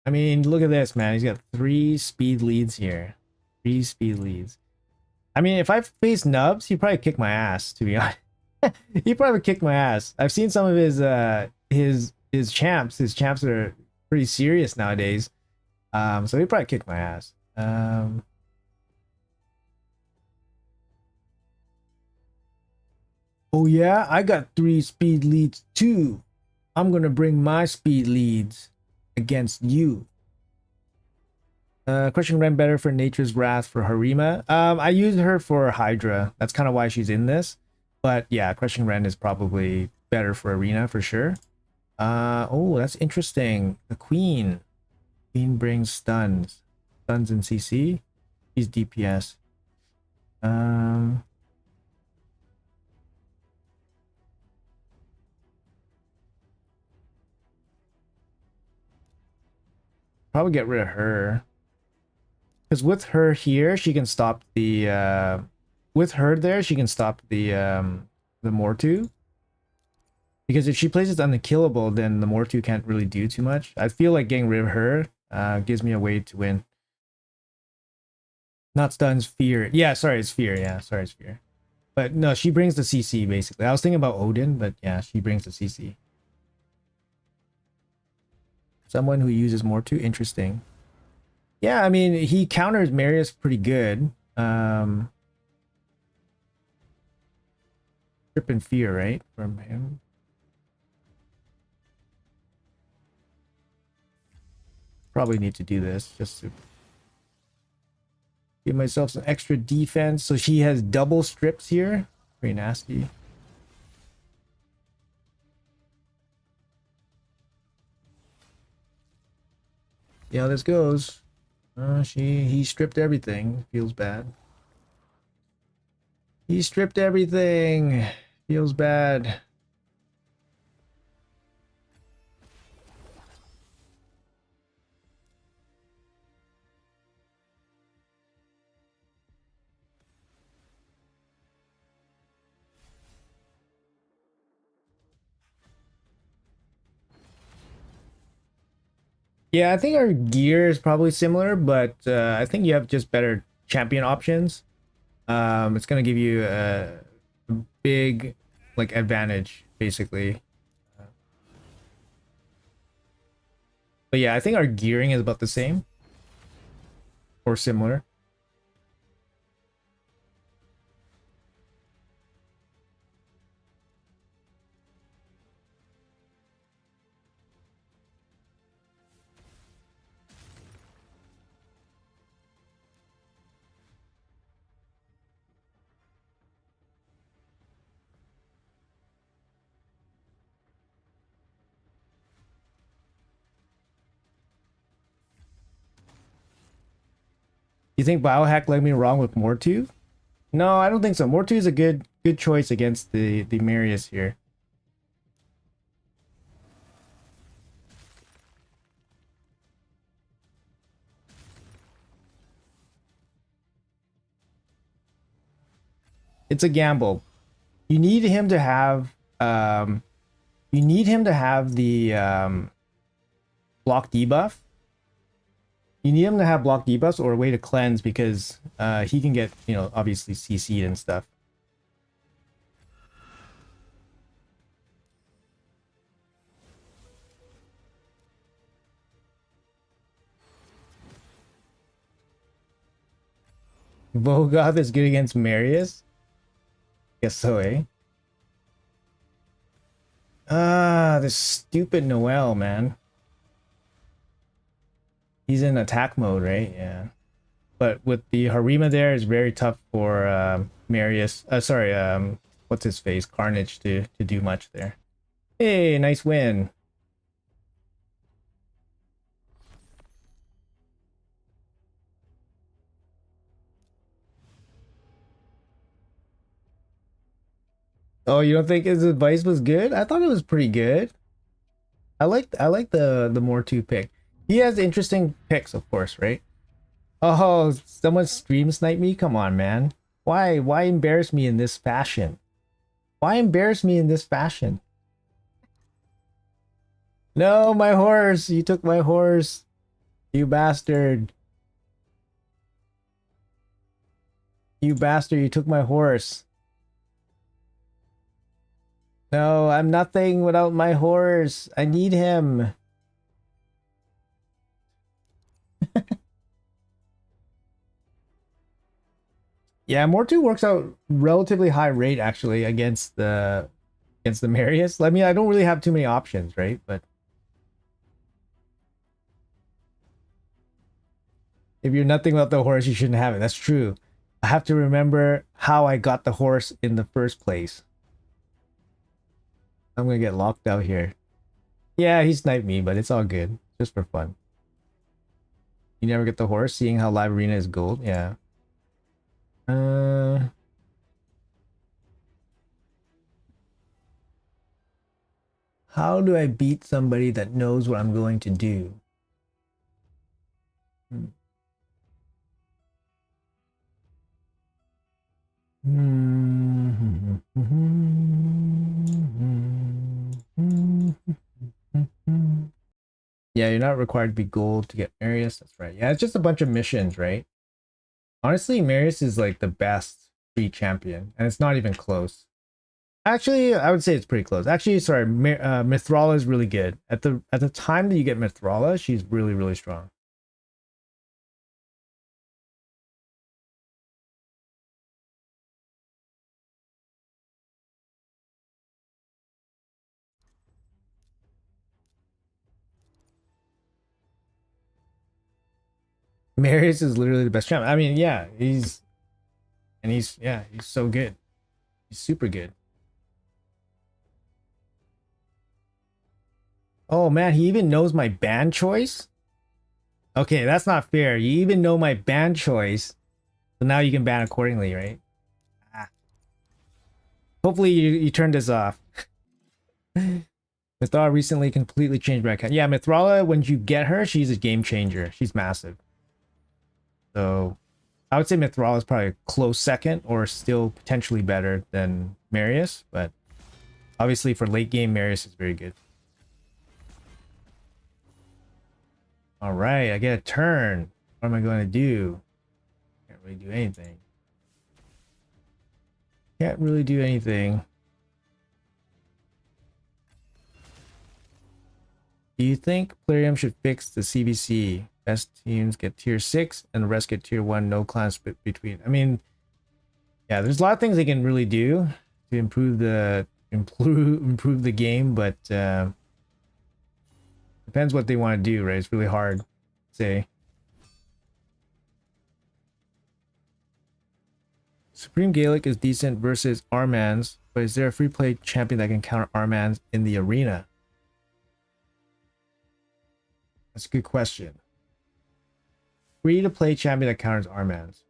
I mean, look at this, man. He's got 3 speed leads here. 3 speed leads. I mean, if I face Nubs, he'd probably kick my ass, to be honest. He'd probably kick my ass. I've seen some of his champs. His champs are pretty serious nowadays. So he'd probably kick my ass. Oh yeah, I got 3 speed leads too. I'm gonna bring my speed leads against you. Crushing Ren better for Nature's Wrath for Harima. I used her for Hydra. That's kind of why she's in this. But yeah, Crushing Ren is probably better for Arena for sure. Oh, that's interesting. The Queen. Queen brings stuns. Stuns in CC. He's DPS. Probably get rid of her. Because with her here, she can stop the with her there, she can stop the Mortu. Because if she plays it unkillable, then the Mortu can't really do too much. I feel like getting rid of her gives me a way to win. Not stuns, fear. Yeah, sorry, it's fear. Yeah, sorry, it's fear. But no, she brings the CC basically. I was thinking about Odin, but yeah, she brings the CC. Someone who uses Mortu, interesting. Yeah, I mean, he counters Marius pretty good. Trip and fear, right? From him. Probably need to do this just to give myself some extra defense. So she has double strips here. Very nasty. Yeah, this goes. He stripped everything. Feels bad. He stripped everything. Feels bad. Yeah, I think our gear is probably similar, but I think you have just better champion options. It's gonna give you a big like advantage, basically. But yeah, I think our gearing is about the same or similar. You think Biohack led me wrong with Mortu? No, I don't think so. Mortu is a good choice against the Marius here. It's a gamble. You need him to have you need him to have the block debuff. You need him to have block debuffs or a way to cleanse because he can get, you know, obviously CC'd and stuff. Vogoth is good against Marius? Guess so, eh? This stupid Noel, man. He's in attack mode, right? Yeah. But with the Harima there, it's very tough for Marius. Sorry, what's his face? Carnage to do much there. Hey, nice win. Oh, you don't think his advice was good? I thought it was pretty good. I like the more two pick. He has interesting picks, of course, right? Oh, someone stream snipe me? Come on, man. Why embarrass me in this fashion? Why embarrass me in this fashion? No, my horse. You took my horse. You bastard. You bastard, you took my horse. No, I'm nothing without my horse. I need him. Yeah, Mortu works out relatively high rate actually against the Marius. I mean, I don't really have too many options, right? But if you're nothing without the horse, you shouldn't have it. That's true. I have to remember how I got the horse in the first place. I'm gonna get locked out here. Yeah, he sniped me, but it's all good. Just for fun. You never get the horse, seeing how live arena is gold. Yeah. Uh, how do I beat somebody that knows what I'm going to do? Yeah, you're not required to be gold to get Marius. That's right. Yeah, it's just a bunch of missions, right? Honestly, Marius is like the best free champion, and it's not even close. Actually, I would say it's pretty close. Actually, sorry, Mithrala is really good. At the time that you get Mithrala, she's really strong. Marius is literally the best champion. I mean, yeah, he's yeah, he's so good. He's super good. Oh man, he even knows my band choice? Okay, that's not fair. You even know my band choice. So now you can ban accordingly, right? Ah. Hopefully you turn this off. Mythrala recently completely changed my account. Yeah, Mythrala, when you get her, she's a game changer. She's massive. So I would say Mythrala is probably a close second or still potentially better than Marius, but obviously for late game, Marius is very good. All right, I get a turn. What am I going to do? Can't really do anything. Can't really do anything. Do you think Plarium should fix the CVC? Best teams get tier 6 and the rest get tier 1, no class split between. I mean, yeah, there's a lot of things they can really do to improve the game, but depends what they want to do, right? It's really hard to say. Supreme Gaelic is decent versus Armans, but is there a free play champion that can counter Armans in the arena? That's a good question. Free to play champion that counters Armans.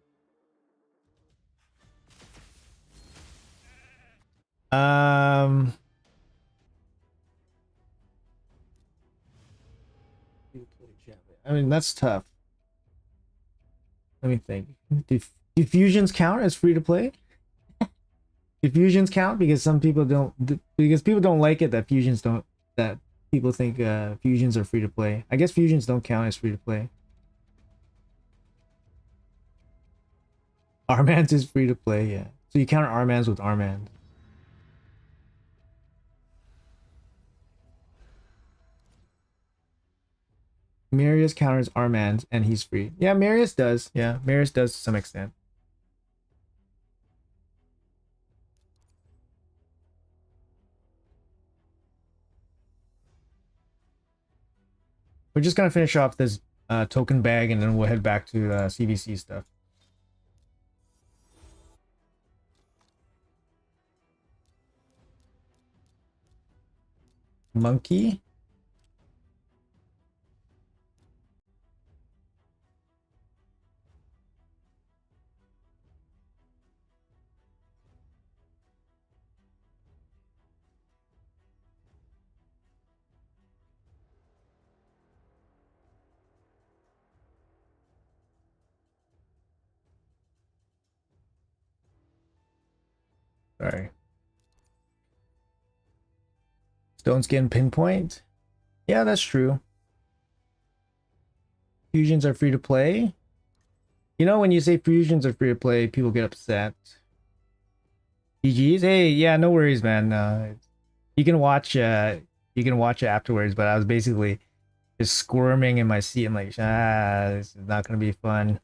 Um, I mean, that's tough. Let me think. Do fusions count as free to play? Do fusions count? Because some people don't. Because people don't like it that fusions don't. That people think fusions are free to play. I guess fusions don't count as free to play. Armans is free to play, yeah. So you counter Armans with Armans. Marius counters Armans and he's free. Yeah, Marius does. Yeah, Marius does to some extent. We're just gonna finish off this token bag and then we'll head back to CVC stuff. Monkey. Sorry. Stone Skin Pinpoint. Yeah, that's true. Fusions are free to play. You know, when you say fusions are free to play, people get upset. GG's. Hey, yeah, no worries, man. You can watch. You can watch it afterwards. But I was basically just squirming in my seat. I'm like, this is not gonna be fun.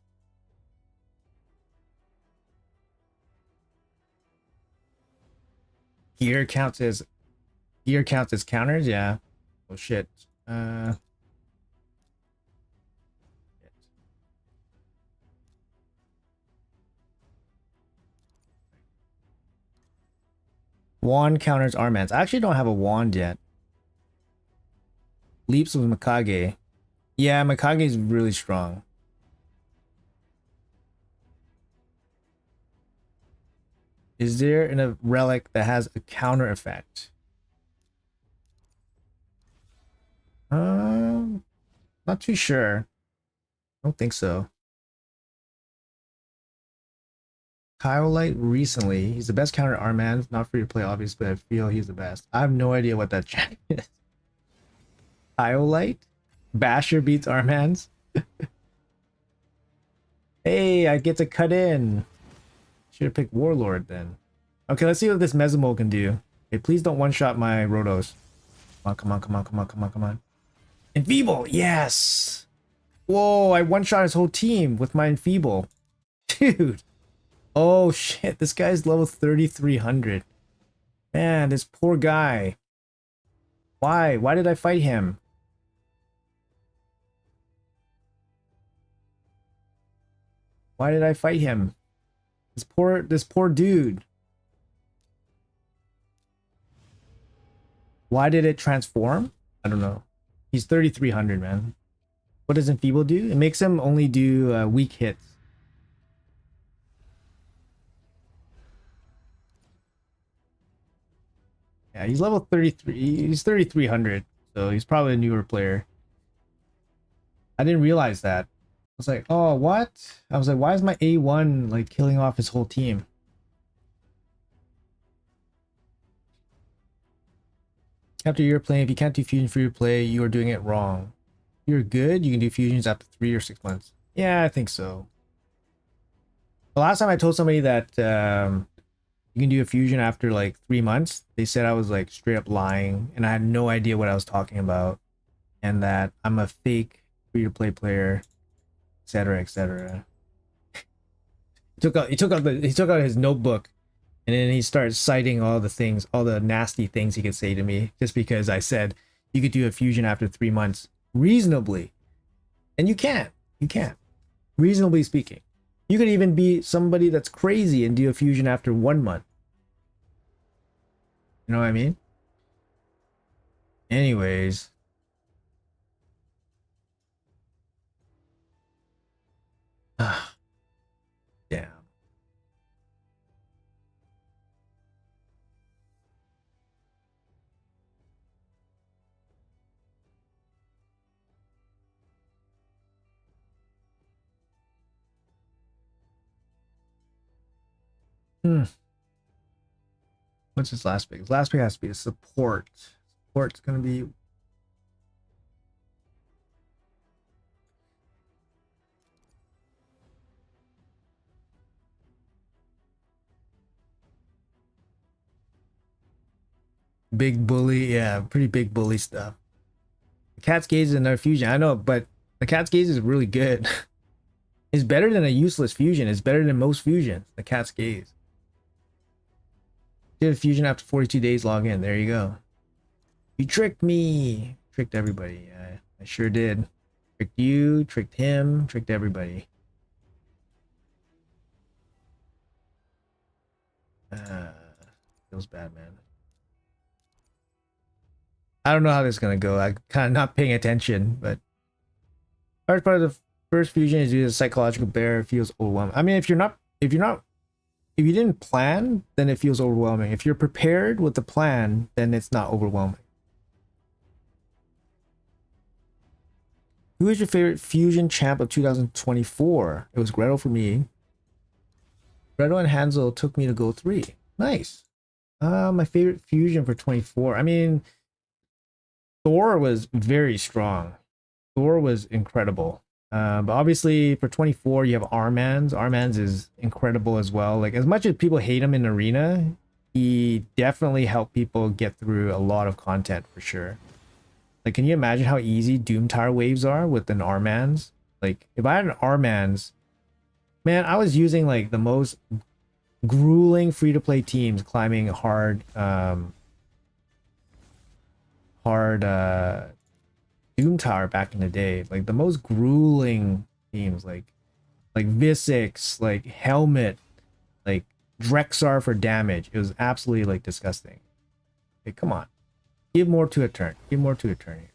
Gear counts as counters. Yeah. Oh shit. Wand counters Armans. I actually don't have a wand yet. Leaps with Mikage. Yeah, Mikage is really strong. Is there a relic that has a counter effect? Not too sure. I don't think so. Kyolite recently. He's the best counter Armand. Not free to play, obviously, but I feel he's the best. I have no idea what that champion is. Kyolite? Basher beats Armands? Hey, I get to cut in. Should have picked Warlord then. Okay, let's see what this Mesmo can do. Hey, please don't one-shot my Rotos. Come on, come on, come on, come on, come on, come on. Enfeeble, yes! Whoa, I one-shot his whole team with my Enfeeble. Dude. Oh shit, this guy's level 3,300. Man, this poor guy. Why? Why did I fight him? Why did I fight him? This poor dude. Why did it transform? I don't know. He's 3,300, man. What does Enfeeble do? It makes him only do weak hits. Yeah, he's level 33. He's 3,300. So he's probably a newer player. I didn't realize that. I was like, oh, what? I was like, why is my A1 like killing off his whole team? After you're playing, if you can't do fusion for your play, you are doing it wrong. You're good, you can do fusions after 3 or 6 months. Yeah, I think so. The last time I told somebody that you can do a fusion after like 3 months, they said I was like straight up lying and I had no idea what I was talking about and that I'm a fake free-to-play player, etc., etc. He took out his notebook and then he starts citing all the things, all the nasty things he could say to me just because I said you could do a fusion after 3 months reasonably. And you can't. You can't. Reasonably speaking. You could even be somebody that's crazy and do a fusion after 1 month. You know what I mean? Anyways. Damn. What's his last pick? His last pick has to be a support. Support's gonna be big bully. Yeah, pretty big bully stuff. The Cat's Gaze is another fusion. I know, but the Cat's Gaze is really good. It's better than a useless fusion. It's better than most fusions. The Cat's Gaze. Did a fusion after 42 days, log in. There you go. You tricked me. Tricked everybody. I sure did. Tricked you, tricked him, tricked everybody. Feels bad, man. I don't know how this is gonna go. I'm kind of not paying attention, but hard part of the first fusion is a psychological bear. It feels overwhelming. I mean, if you didn't plan, then it feels overwhelming. If you're prepared with the plan, then it's not overwhelming. Who is your favorite fusion champ of 2024? It was Gretel for me. Gretel and Hansel took me to go 3. Nice. My favorite fusion for 24. I mean, Thor was very strong. Thor was incredible. But obviously for 24 you have Armans. Armans is incredible as well. Like, as much as people hate him in arena, he definitely helped people get through a lot of content for sure. Like, can you imagine how easy Doom Tower waves are with an Armans? Like, if I had an Armans, man, I was using like the most grueling free-to-play teams climbing hard Doom Tower back in the day. Like the most grueling teams, like Visix, like Helmet, like Drexar for damage. It was absolutely like disgusting. Okay, come on. Give more to a turn. Give more to a turn here.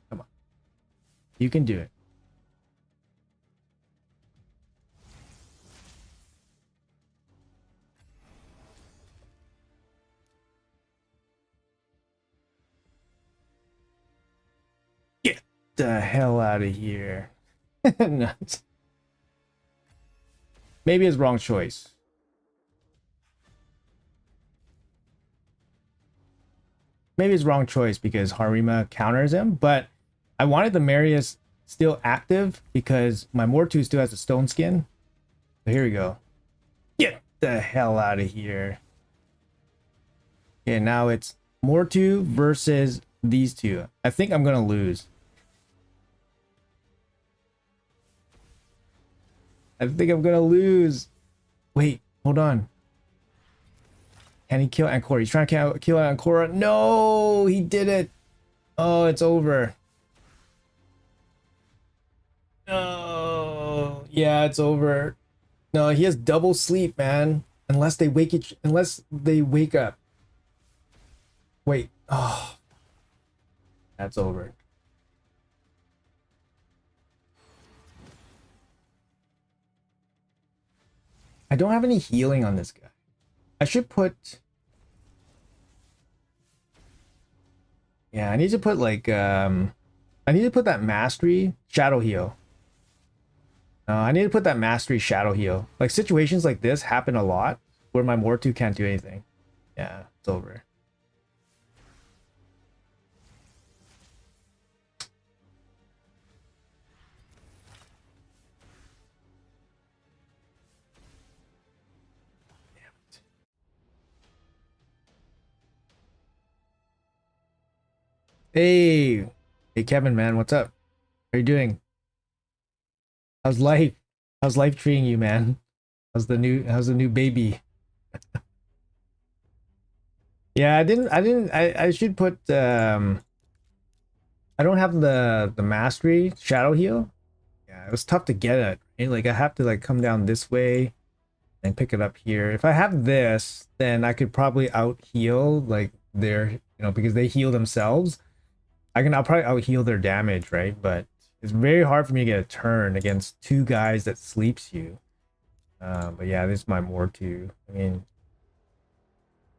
Come on. You can do it. Get the hell out of here. Nuts. Maybe it's wrong choice. Maybe it's wrong choice because Harima counters him, but I wanted the Marius still active because my Mortu still has a stone skin. So here we go. Get the hell out of here. Okay, now it's Mortu versus these two. I think I'm gonna lose. I think I'm gonna lose. Wait, hold on. Can he kill Ancora? He's trying to kill Ancora. No, he did it. Oh, it's over. No. Yeah, it's over. No, he has double sleep, man. Unless they wake up. Wait. Oh, that's over. I don't have any healing on this guy. I should put. Yeah, I need to put like I need to put that mastery shadow heal. I need to put that mastery shadow heal. Like situations like this happen a lot where my Mortu can't do anything. Yeah, it's over. Hey, hey Kevin, man, what's up? How you doing? How's life? How's life treating you, man? How's the new baby? Yeah, I should put I don't have the mastery shadow heal. Yeah, it was tough to get it. Right? Like I have to like come down this way and pick it up here. If I have this, then I could probably out heal like because they heal themselves. I'll probably out heal their damage, right? But it's very hard for me to get a turn against two guys that sleeps you. But yeah, this is my more too. I mean,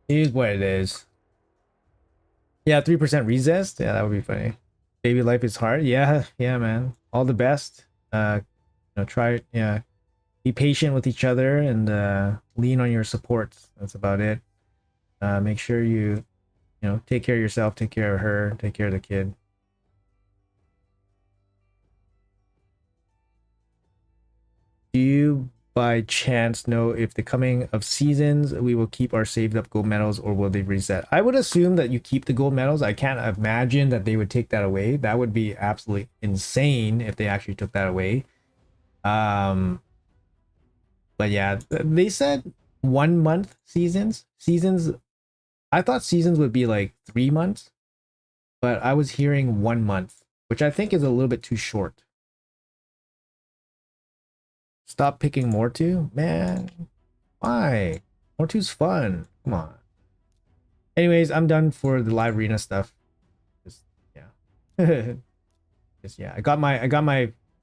it is what it is. Yeah, 3% resist. Yeah, that would be funny. Baby life is hard. Yeah, yeah, man. All the best. Try it. Yeah, be patient with each other and lean on your supports. That's about it. Make sure you take care of yourself, take care of her, take care of the kid. Do you by chance know if the coming of seasons we will keep our saved up gold medals or will they reset? I would assume that you keep the gold medals. I can't imagine that they would take that away. That would be absolutely insane if they actually took that away. But yeah, they said 1 month seasons. Seasons, I thought seasons would be like 3 months, but I was hearing 1 month, which I think is a little bit too short. Stop picking Mortu? Man, why? Mortu's fun. Come on. Anyways, I'm done for the live arena stuff. Just yeah. Just yeah. I got my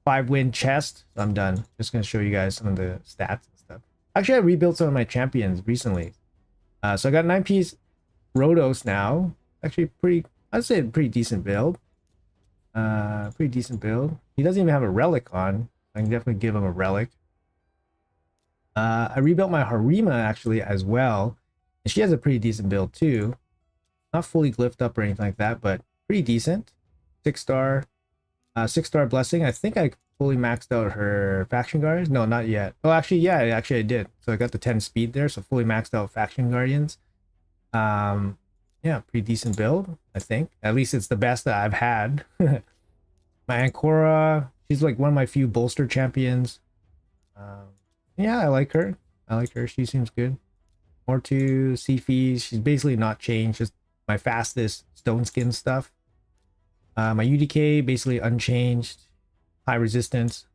5-win chest. So I'm done. Just gonna show you guys some of the stats and stuff. Actually, I rebuilt some of my champions recently. So I got 9-piece Rhodos now. Actually I'd say a pretty decent build. Pretty decent build. He doesn't even have a relic on. I can definitely give him a relic. I rebuilt my Harima actually as well. And she has a pretty decent build too. Not fully glyphed up or anything like that, but pretty decent. 6-star. 6-star blessing. I think I fully maxed out her faction guards. No, not yet. Oh, actually, yeah, actually I did. So I got the 10 speed there, so fully maxed out faction guardians. Yeah, pretty decent build, I think. At least it's the best that I've had. My Ancora, she's like one of my few bolster champions. Yeah, I like her. I like her. She seems good. More to Cfees. She's basically not changed. Just my fastest stone skin stuff. My UDK basically unchanged. High resistance.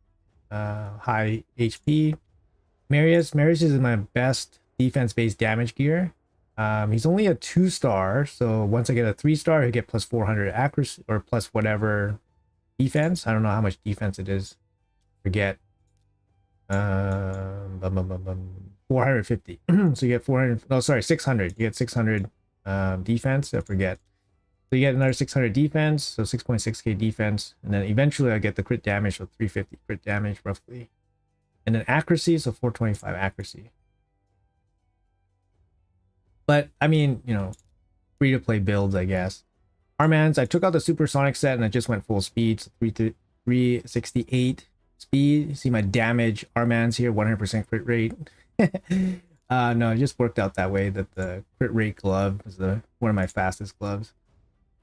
High HP. Marius is my best defense-based damage gear. He's only a 2-star, so once I get a 3-star, I get plus 400 accuracy or plus whatever defense. I don't know how much defense it is. Forget. 450. So you get 400. Oh, sorry, 600. You get 600 defense. I forget. So you get another 600 defense, so 6.6k defense, and then eventually I get the crit damage, so 350 crit damage roughly, and then accuracy, so 425 accuracy. But I mean, free to play builds, I guess. Armans, I took out the supersonic set and I just went full speed, so 368 speed. See my damage Armans here, 100% crit rate. No, it just worked out that way that the crit rate glove is one of my fastest gloves.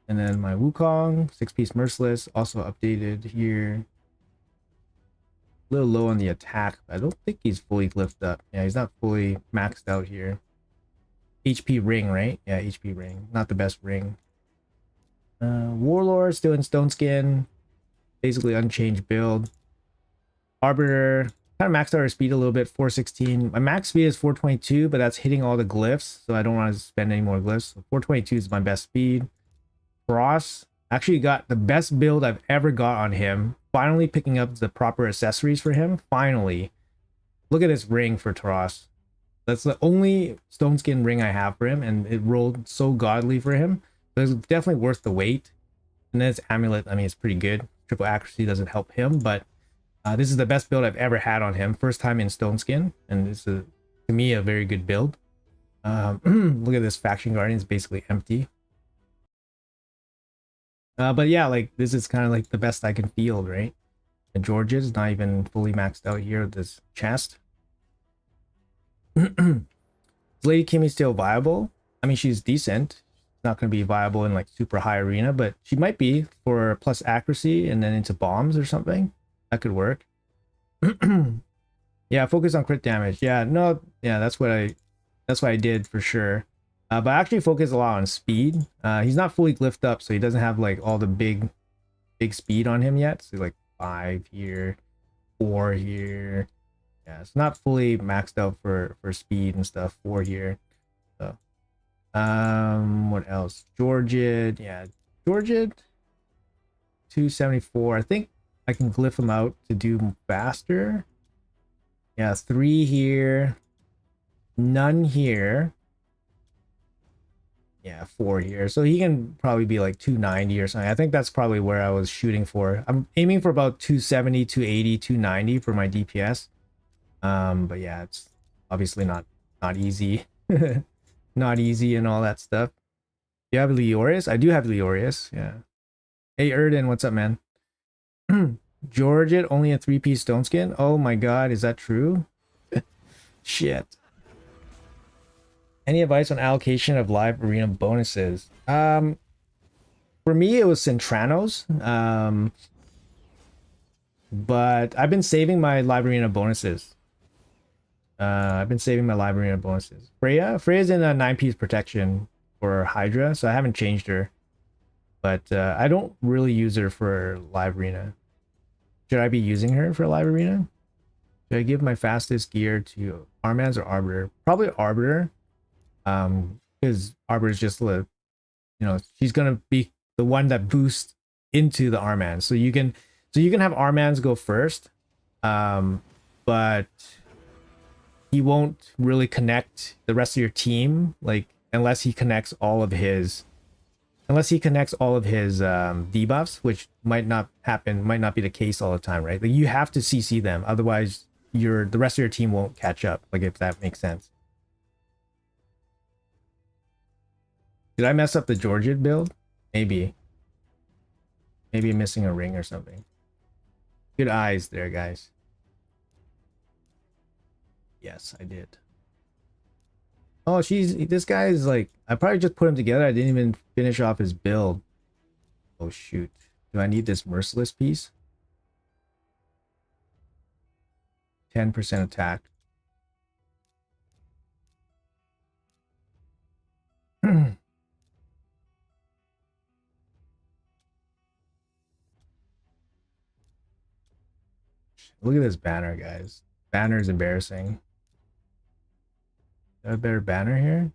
And then my Wukong, 6-piece merciless, also updated here. A little low on the attack, but I don't think he's fully glyphed up. Yeah, he's not fully maxed out here. HP ring, right? Yeah, HP ring. Not the best ring. Warlord still in stone skin. Basically unchanged build. Arbiter, kind of maxed out our speed a little bit, 416. My max speed is 422, but that's hitting all the glyphs, so I don't want to spend any more glyphs. So 422 is my best speed. Cross actually got the best build I've ever got on him. Finally picking up the proper accessories for him. Finally. Look at this ring for Taras. That's the only stone skin ring I have for him, and it rolled so godly for him. So it's definitely worth the wait. And then his amulet, I mean, it's pretty good. Triple accuracy doesn't help him, but this is the best build I've ever had on him. First time in stone skin, and this is, to me, a very good build. Look at this faction guardian, it's basically empty. But yeah, like this is kind of like the best I can field, right? And George's not even fully maxed out here with this chest. Lady Kimmy's still viable. I mean, she's decent. Not going to be viable in like super high arena, but she might be for plus accuracy and then into bombs or something. That could work. Yeah, focus on crit damage. Yeah, no, yeah, that's what I did for sure. But I actually focus a lot on speed. He's not fully glyphed up, so he doesn't have like all the big speed on him yet. So like 5 here, 4 here. Yeah, it's not fully maxed out for speed and stuff. 4 here. So what else? Georgid, yeah, Georgid 274. I think I can glyph him out to do faster. Yeah, 3 here, none here. Yeah, 4 here. So he can probably be like 290 or something. I think that's probably where I was shooting for. I'm aiming for about 270, 280, 290 for my DPS. But yeah, it's obviously not easy. Not easy and all that stuff. Do you have Leorius? I do have Leorius, yeah. Hey Erden, what's up, man? Georgid, only a 3-piece stone skin? Oh my god, is that true? Shit. Any advice on allocation of live arena bonuses? For me, it was Centranos. But I've been saving my live arena bonuses. Freya's in a 9-piece protection for Hydra, so I haven't changed her. But I don't really use her for live arena. Should I be using her for live arena? Should I give my fastest gear to Armans or Arbiter? Probably Arbiter. Because Arbiter is just you know, she's gonna be the one that boosts into the Armans. So you can have Armans go first, but he won't really connect the rest of your team, like unless he connects all of his debuffs, which might not happen, might not be the case all the time, right? Like you have to CC them, otherwise the rest of your team won't catch up, like if that makes sense. Did I mess up the Georgid build? Maybe I'm missing a ring or something. Good eyes there, guys. Yes, I did. Oh, this guy is like, I probably just put him together. I didn't even finish off his build. Oh shoot. Do I need this merciless piece? 10% attack. Look at this banner, guys. Banner is embarrassing. Is there a better banner here?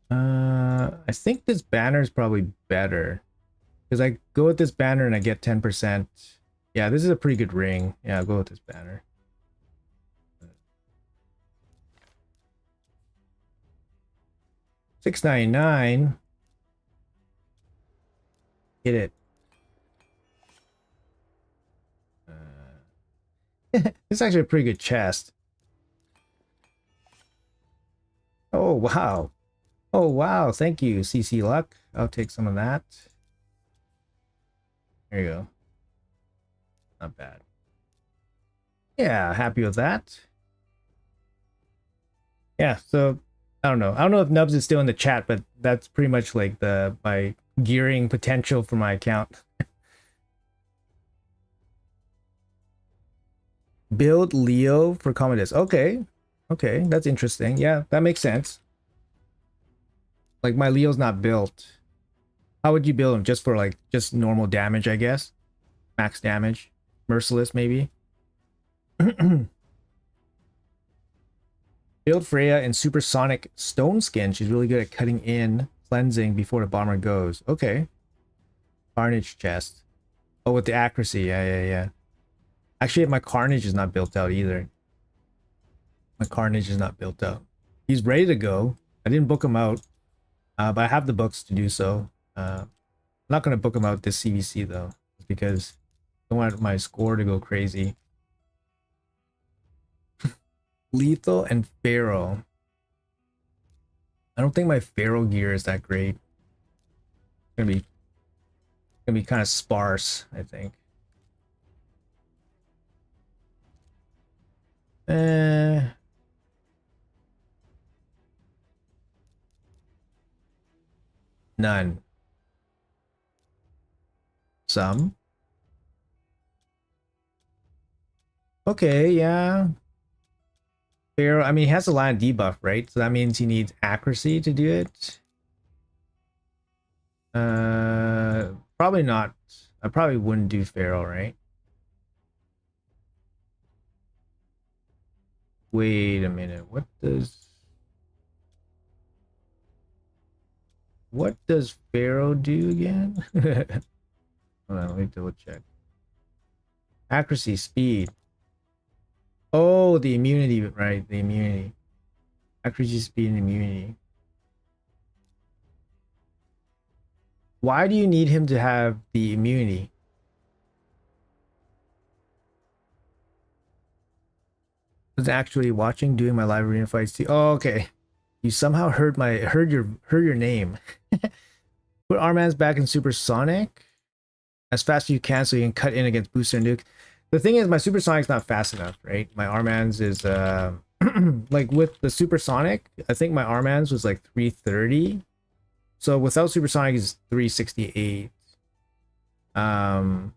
I think this banner is probably better. Because I go with this banner and I get 10%. Yeah, this is a pretty good ring. Yeah, I'll go with this banner. $6.99. Get it. It's actually a pretty good chest. Oh, wow. Oh, wow. Thank you, CC Luck. I'll take some of that. There you go. Not bad. Yeah, happy with that. Yeah, so I don't know. I don't know if Nubs is still in the chat, but that's pretty much like my gearing potential for my account. Build Leo for Commodus. Okay. Okay, that's interesting. Yeah, that makes sense. Like my Leo's not built. How would you build him? Just for like just normal damage, I guess. Max damage. Merciless, maybe. Build Freya in Supersonic Stone Skin. She's really good at cutting in, cleansing before the bomber goes. Okay. Carnage chest. Oh, with the accuracy. Yeah. Actually, my Carnage is not built out either. My Carnage is not built out. He's ready to go. I didn't book him out, but I have the books to do so. I'm not going to book him out this CVC though, because I don't want my score to go crazy. Lethal and Pharaoh. I don't think my Pharaoh gear is that great. It's gonna be kind of sparse, I think. None. Some. Okay, yeah. Pharaoh, I mean, he has a line debuff, right? So that means he needs accuracy to do it. Probably not. I probably wouldn't do Pharaoh, right? Wait a minute. What does Pharaoh do again? Hold on, let me double check. Accuracy, speed. Oh, the immunity, right? The immunity. Accuracy, speed, and immunity. Why do you need him to have the immunity? I was actually watching doing my live arena fights too. Oh, okay. You somehow heard your name. Put Arman's back in Supersonic as fast as you can so you can cut in against Booster and Nuke. The thing is, my Supersonic's not fast enough, right? My Arman's is like with the Supersonic, I think my Arman's was like 330. So without Supersonic is 368. Yeah,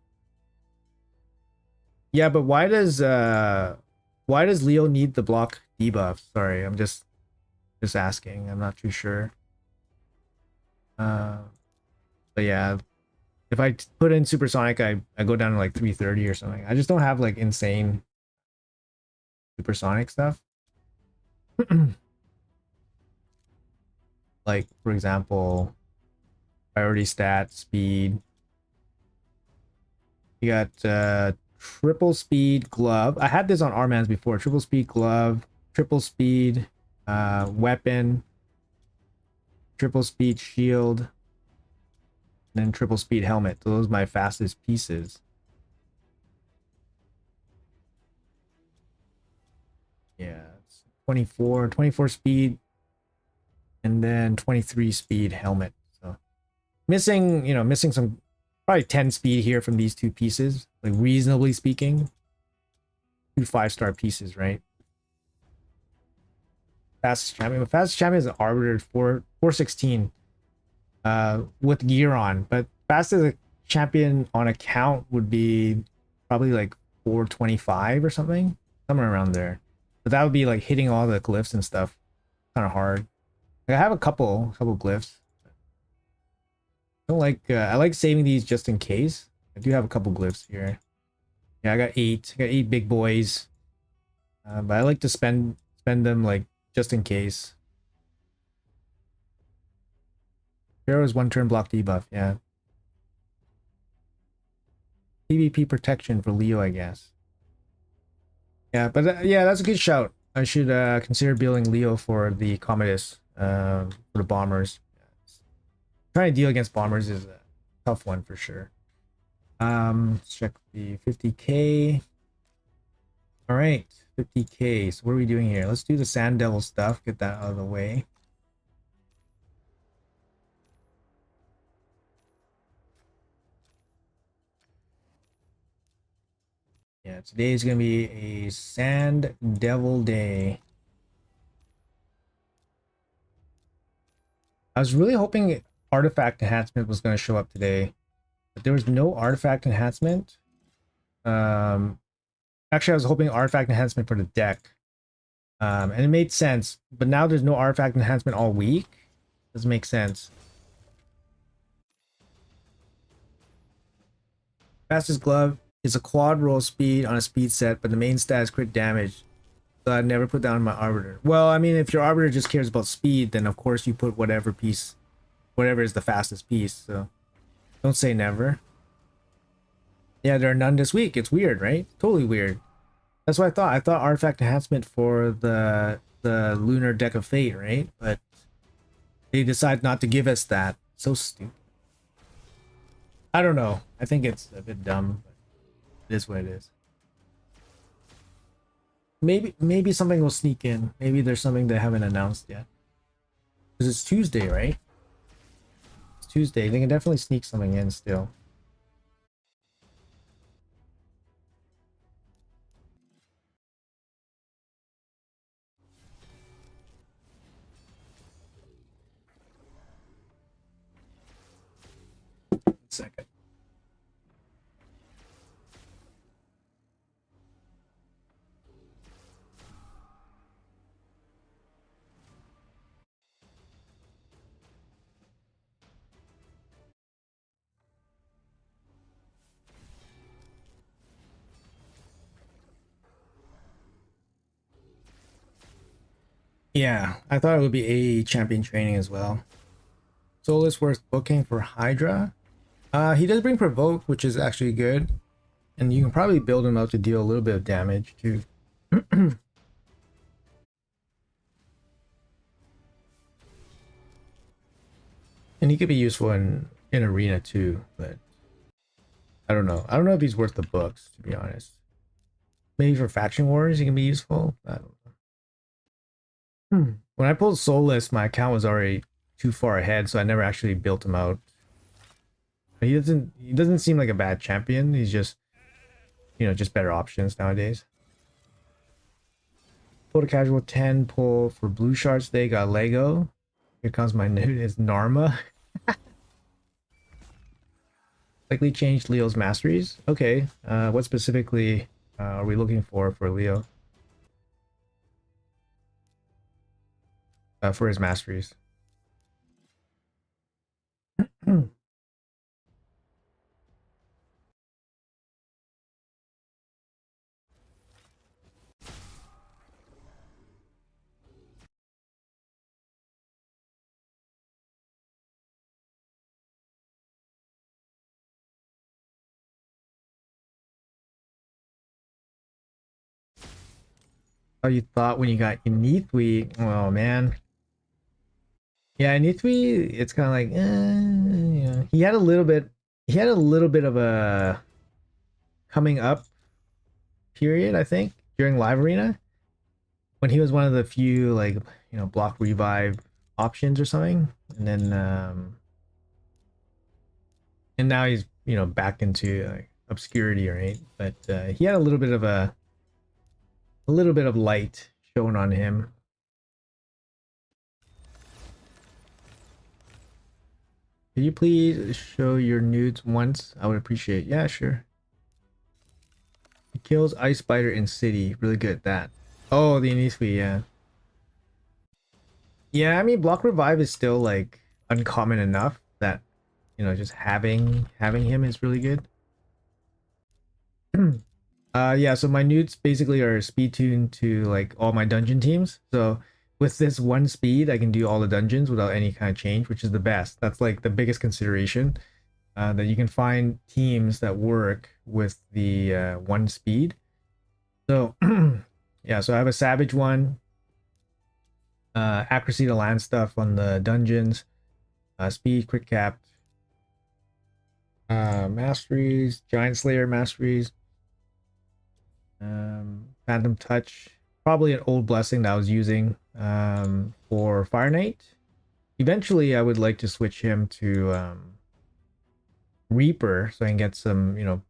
but why does Leo need the block debuff? Sorry, I'm just asking. I'm not too sure. But yeah, if I put in Supersonic, I go down to like 330 or something. I just don't have like insane Supersonic stuff. Like, for example, priority stat, speed. You got triple speed glove. I had this on Armans before. Triple speed glove, triple speed weapon, triple speed shield, and then triple speed helmet. Those are my fastest pieces. Yeah, it's 24 speed, and then 23 speed helmet. So missing some, probably 10 speed here from these two pieces, like reasonably speaking. 2 5-star pieces, right? Fastest champion. The fastest champion is an arbiter 416 with gear on, but fastest champion on account would be probably like 425 or something, somewhere around there. But that would be like hitting all the glyphs and stuff. Kind of hard. Like, I have a couple glyphs. I like saving these just in case. I do have a couple glyphs here. Yeah, I got eight big boys. But I like to spend them like just in case. Pharaoh's 1-turn block debuff, yeah. PvP protection for Leo, I guess. Yeah, but yeah, that's a good shout. I should consider building Leo for the Commodus, for the bombers. Trying to deal against bombers is a tough one for sure. Let's check the 50k. All right, 50k. So what are we doing here? Let's do the Sand Devil stuff. Get that out of the way. Yeah, today is gonna be a Sand Devil day. I was really hoping artifact enhancement was going to show up today, but there was no artifact enhancement. Actually, I was hoping artifact enhancement for the deck, and it made sense. But now there's no artifact enhancement all week. Doesn't make sense. Fastest glove is a quad roll speed on a speed set, but the main stat is crit damage. So I'd never put down my arbiter. Well, I mean, if your arbiter just cares about speed, then of course you put whatever piece, whatever is the fastest piece. So don't say never. Yeah, there are none this week. It's weird, right? Totally weird. That's what I thought. I thought artifact enhancement for the lunar deck of fate, right? But they decide not to give us that. So stupid. I don't know. I think it's a bit dumb, but it is what it is. Maybe something will sneak in. Maybe there's something they haven't announced yet. Because it's Tuesday, right? It's Tuesday. They can definitely sneak something in still. Second. Yeah, I thought it would be a champion training as well. Soulless worth booking for Hydra. He does bring provoke, which is actually good. And you can probably build him up to deal a little bit of damage too. And he could be useful in arena too, but I don't know. I don't know if he's worth the books, to be honest. Maybe for faction wars he can be useful. I don't know. When I pulled Soulless, my account was already too far ahead, so I never actually built him out. But he doesn't seem like a bad champion. He's just, just better options nowadays. Pulled a casual 10 pull for blue shards today, got Lego. Here comes my nude is Narma. Likely changed Leo's masteries. Okay. What specifically are we looking for Leo? For his masteries. How you thought when you got Inithwi? Oh man. Yeah, Inithwi, it's kind of like, yeah. He had a little bit of a coming up period, I think, during live arena when he was one of the few like, block revive options or something. And now he's, back into like obscurity, right? But he had a little bit of light shown on him. Could you please show your nudes once? I would appreciate. Yeah, sure. He kills Ice Spider in City. Really good at that. Oh, the Inisui, yeah. Yeah, I mean block revive is still like uncommon enough that just having him is really good. Yeah, so my nudes basically are speed tuned to like all my dungeon teams. So with this one speed, I can do all the dungeons without any kind of change, which is the best. That's like the biggest consideration. That you can find teams that work with the one speed. So yeah, so I have a savage one, accuracy to land stuff on the dungeons, speed, quick cap, masteries, giant slayer masteries, phantom touch, probably an old blessing that I was using for Fire Knight. Eventually, I would like to switch him to Reaper so I can get some,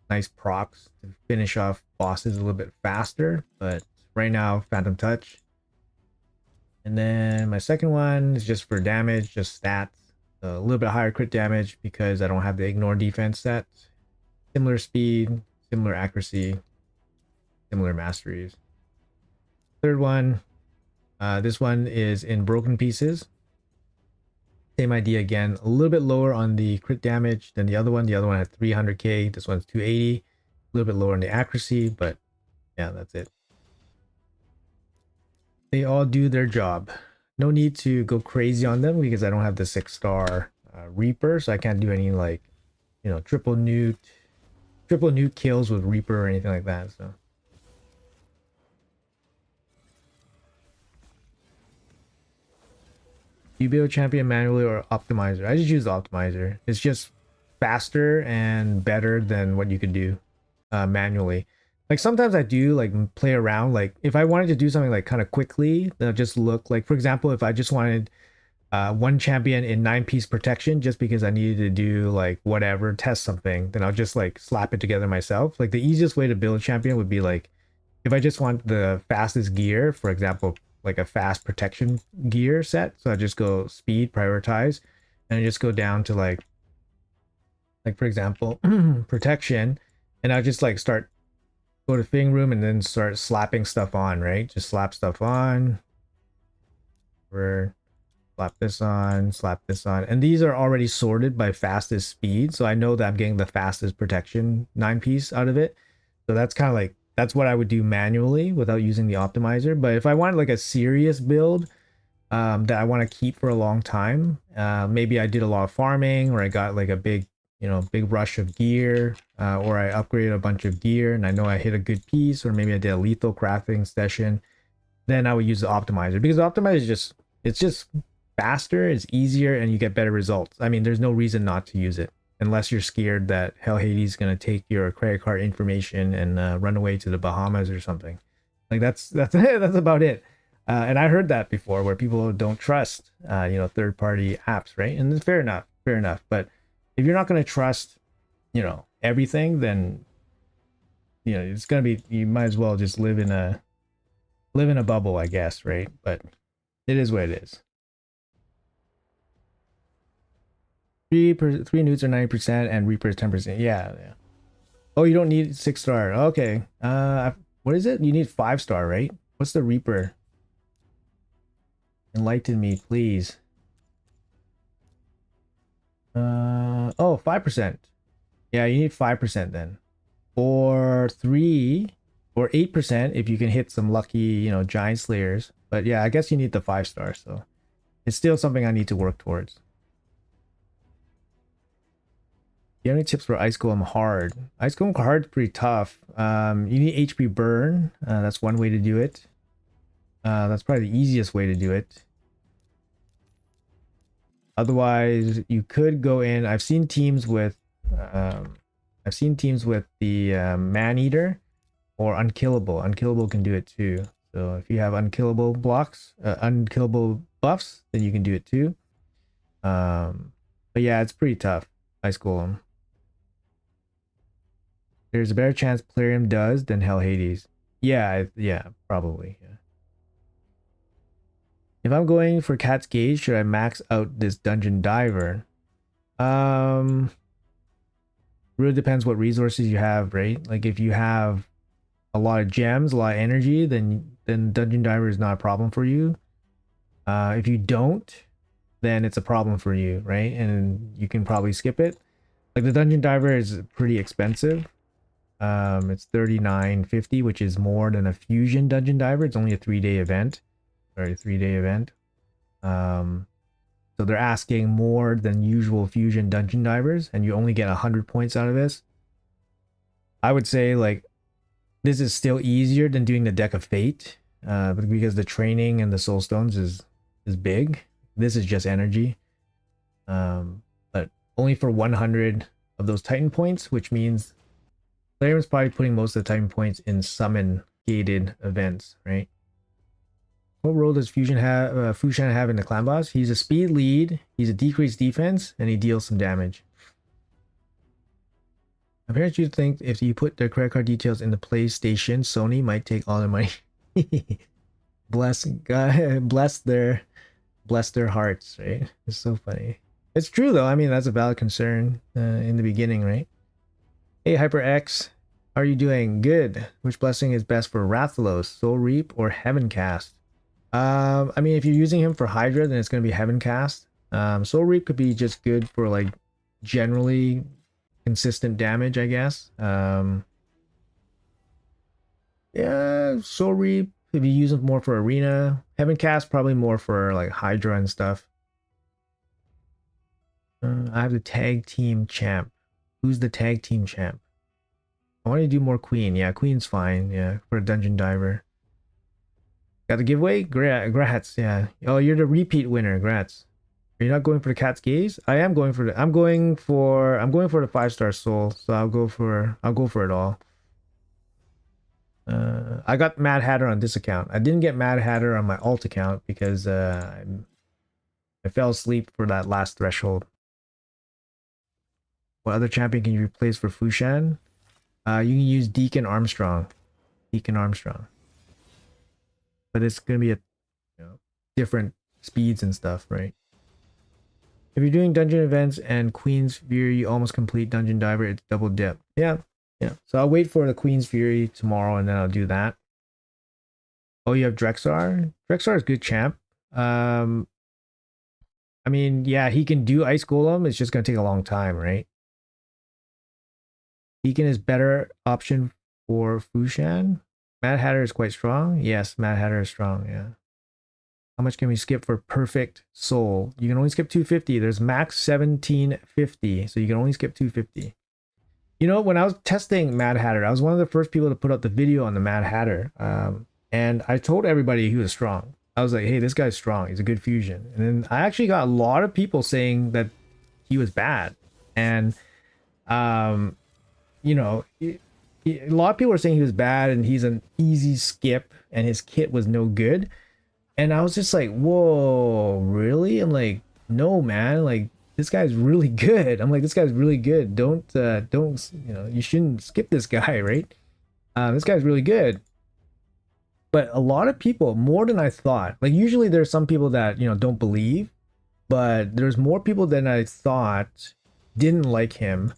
nice procs to finish off bosses a little bit faster. But right now, Phantom Touch. And then my second one is just for damage, just stats. A little bit higher crit damage because I don't have the ignore defense set. Similar speed, similar accuracy, similar masteries. Third one, this one is in broken pieces. Same idea again, a little bit lower on the crit damage than the other one. The other one had 300k, this one's 280. A little bit lower on the accuracy, but yeah, that's it. They all do their job. No need to go crazy on them because I don't have the 6-star Reaper, so I can't do any like, you know, triple nuke kills with Reaper or anything like that. So you build champion manually or optimizer? I just use the optimizer. It's just faster and better than what you could do manually. Like sometimes I do like play around. Like if I wanted to do something like kind of quickly, they'll just look like, for example, if I just wanted one champion in 9-piece protection just because I needed to do like whatever, test something, then I'll just like slap it together myself. Like the easiest way to build a champion would be like if I just want the fastest gear, for example, like a fast protection gear set. So I just go speed, prioritize, and I just go down to like for example, protection, and I just like go to fitting room and then start slapping stuff on, right? Just slap stuff on. Slap this on. And these are already sorted by fastest speed. So I know that I'm getting the fastest protection 9-piece out of it. So that's kind of like, that's what I would do manually without using the optimizer. But if I wanted like a serious build that I want to keep for a long time, maybe I did a lot of farming or I got like a big rush of gear, or I upgraded a bunch of gear and I know I hit a good piece, or maybe I did a lethal crafting session, then I would use the optimizer because the optimizer is just faster, it's easier, and you get better results. I mean, there's no reason not to use it unless you're scared that Hell Hades is going to take your credit card information and run away to the Bahamas or something. Like that's that's about it. And I heard that before where people don't trust third-party apps, right? And it's fair enough. But if you're not going to trust everything, then it's going to be, you might as well just live in a bubble, I guess, right? But it is what it is. Three newts are 90% and Reaper is 10%. Yeah. Oh, you don't need 6-star. Okay. What is it? You need 5-star, right? What's the Reaper? Enlighten me, please. 5%. Yeah, you need 5% then. Or 3 or 8% if you can hit some lucky, giant slayers. But yeah, I guess you need the 5-star, so it's still something I need to work towards. Do you have any tips for Ice Golem hard? Ice Golem hard is pretty tough. You need HP burn. That's one way to do it. That's probably the easiest way to do it. Otherwise, you could go in. I've seen teams with the Man Eater or Unkillable. Unkillable can do it too. So if you have unkillable blocks, unkillable buffs, then you can do it too. But yeah, it's pretty tough. Ice Golem. There's a better chance Plarium does than Hell Hades. Yeah, probably. Yeah. If I'm going for Cat's Gauge, should I max out this Dungeon Diver? Really depends what resources you have, right? Like if you have a lot of gems, a lot of energy, then Dungeon Diver is not a problem for you. If you don't, then it's a problem for you, right? And you can probably skip it. Like the Dungeon Diver is pretty expensive. It's $39.50, which is more than a Fusion Dungeon Diver. It's only a 3-day event. Sorry, 3-day event. So they're asking more than usual Fusion Dungeon Divers, and you only get 100 points out of this. I would say like this is still easier than doing the Deck of Fate, because the training and the Soul Stones is big. This is just energy, but only for 100 of those Titan points, which means Plarium's probably putting most of the Titan points in summon gated events, right? What role does Fushan have in the clan boss? He's a speed lead, he's a decreased defense, and he deals some damage. Apparently, you think if you put their credit card details in the PlayStation, Sony might take all their money. bless their hearts, right? It's so funny. It's true though. I mean, that's a valid concern in the beginning, right? Hey, HyperX, how are you doing? Good. Which blessing is best for Rathalos, Soul Reap, or Heaven Cast? I mean, if you're using him for Hydra, then it's going to be Heaven Cast. Soul Reap could be just good for like generally consistent damage, I guess. Yeah, Soul Reap if you use it more for arena. Heaven Cast probably more for like Hydra and stuff. I have the tag team champ. Who's the tag team champ? I want to do more Queen. Yeah, Queen's fine. Yeah, for a dungeon diver. Got the giveaway? Grats. Yeah. Oh, you're the repeat winner. Grats. Are you not going for the cat's gaze? I am going for the. I'm going for the 5-star soul. So I'll go for it all. I got Mad Hatter on this account. I didn't get Mad Hatter on my alt account because I fell asleep for that last threshold. What other champion can you replace for Fushan? You can use Deacon Armstrong. Deacon Armstrong. But it's gonna be a different speeds and stuff, right? If you're doing dungeon events and Queen's Fury, you almost complete Dungeon Diver, it's double dip. Yeah. So I'll wait for the Queen's Fury tomorrow and then I'll do that. Oh, you have Drexar? Drexar is good champ. I mean, yeah, he can do Ice Golem. It's just gonna take a long time, right? Deacon is better option for Fushan. Mad Hatter is quite strong. Yes, Mad Hatter is strong, yeah. How much can we skip for perfect soul? You can only skip 250. There's max 1750, so you can only skip 250. You know, when I was testing Mad Hatter, I was one of the first people to put out the video on the Mad Hatter. And I told everybody he was strong. I was like, hey, this guy's strong. He's a good fusion. And then I actually got a lot of people saying that he was bad. And, you know, a lot of people were saying he was bad and he's an easy skip and his kit was no good. And I was just like, whoa, really? I'm like, no, man, like this guy's really good. I'm like, this guy's really good. Don't, you shouldn't skip this guy, right? This guy's really good. But a lot of people, more than I thought, like usually there's some people that, don't believe, but there's more people than I thought didn't like him.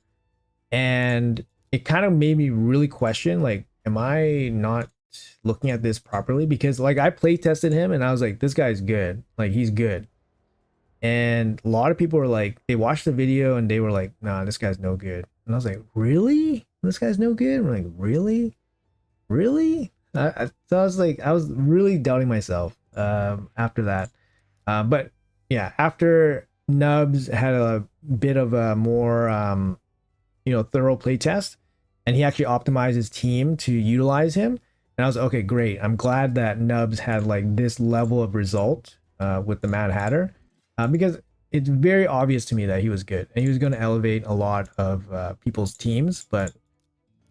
And it kind of made me really question, like, am I not looking at this properly? Because like I play tested him and I was like, this guy's good, like he's good. And a lot of people were like, they watched the video and they were like, nah, this guy's no good. And I was like, really, this guy's no good? I'm like, really so I was like, I was really doubting myself after that. But yeah, after Nubs had a bit of a more thorough play test and he actually optimized his team to utilize him. And I was okay, great. I'm glad that Nubs had like this level of result with the Mad Hatter because it's very obvious to me that he was good and he was going to elevate a lot of people's teams. But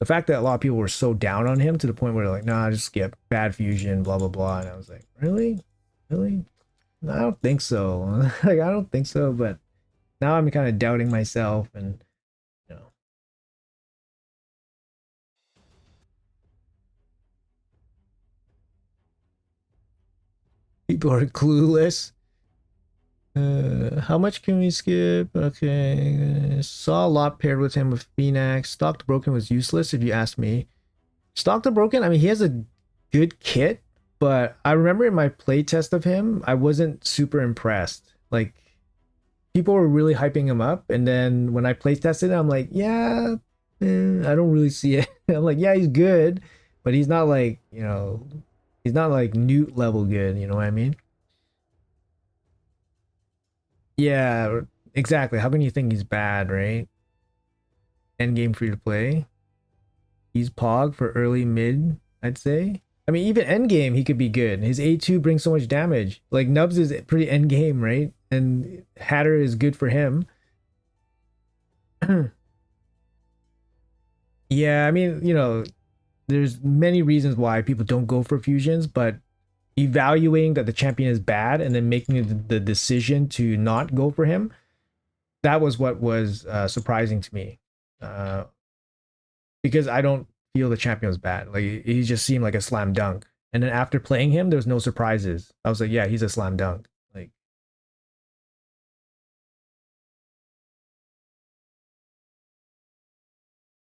the fact that a lot of people were so down on him to the point where they're like, nah, just skip, bad fusion, blah, blah, blah. And I was like, really? I don't think so. Like, I don't think so. But now I'm kind of doubting myself and, people are clueless. How much can we skip? Okay. Saw a lot paired with him with Phoenix. Stock to Broken was useless if you ask me. Stock to Broken, I mean, he has a good kit, but I remember in my playtest of him, I wasn't super impressed. Like, people were really hyping him up, and then when I playtested it, I'm like, yeah, I don't really see it. I'm like, yeah, he's good, but he's not like, he's not like Newt level good, you know what I mean? Yeah, exactly. How can you think he's bad, right? Endgame free to play. He's Pog for early mid, I'd say. I mean, even endgame, he could be good. His A2 brings so much damage. Like, Nubs is pretty endgame, right? And Hatter is good for him. Yeah, I mean, there's many reasons why people don't go for fusions, but evaluating that the champion is bad and then making the decision to not go for him, that was what was surprising to me. Because I don't feel the champion was bad. Like, he just seemed like a slam dunk. And then after playing him, there was no surprises. I was like, yeah, he's a slam dunk. Like,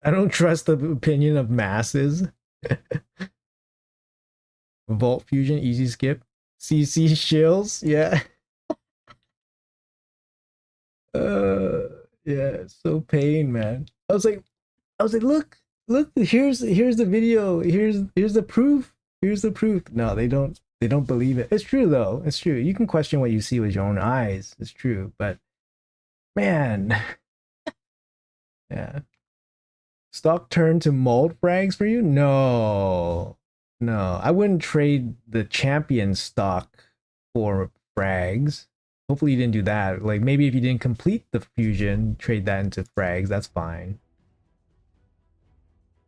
I don't trust the opinion of masses. Vault fusion, easy skip. CC shills, yeah. Uh, yeah, so pain, man. I was like, look, here's the video. Here's the proof. Here's the proof. No, they don't believe it. It's true though. It's true. You can question what you see with your own eyes. It's true, but man, yeah. Stock turn to mold frags for you? No. No. I wouldn't trade the champion stock for frags. Hopefully you didn't do that. Like maybe if you didn't complete the fusion, trade that into frags. That's fine.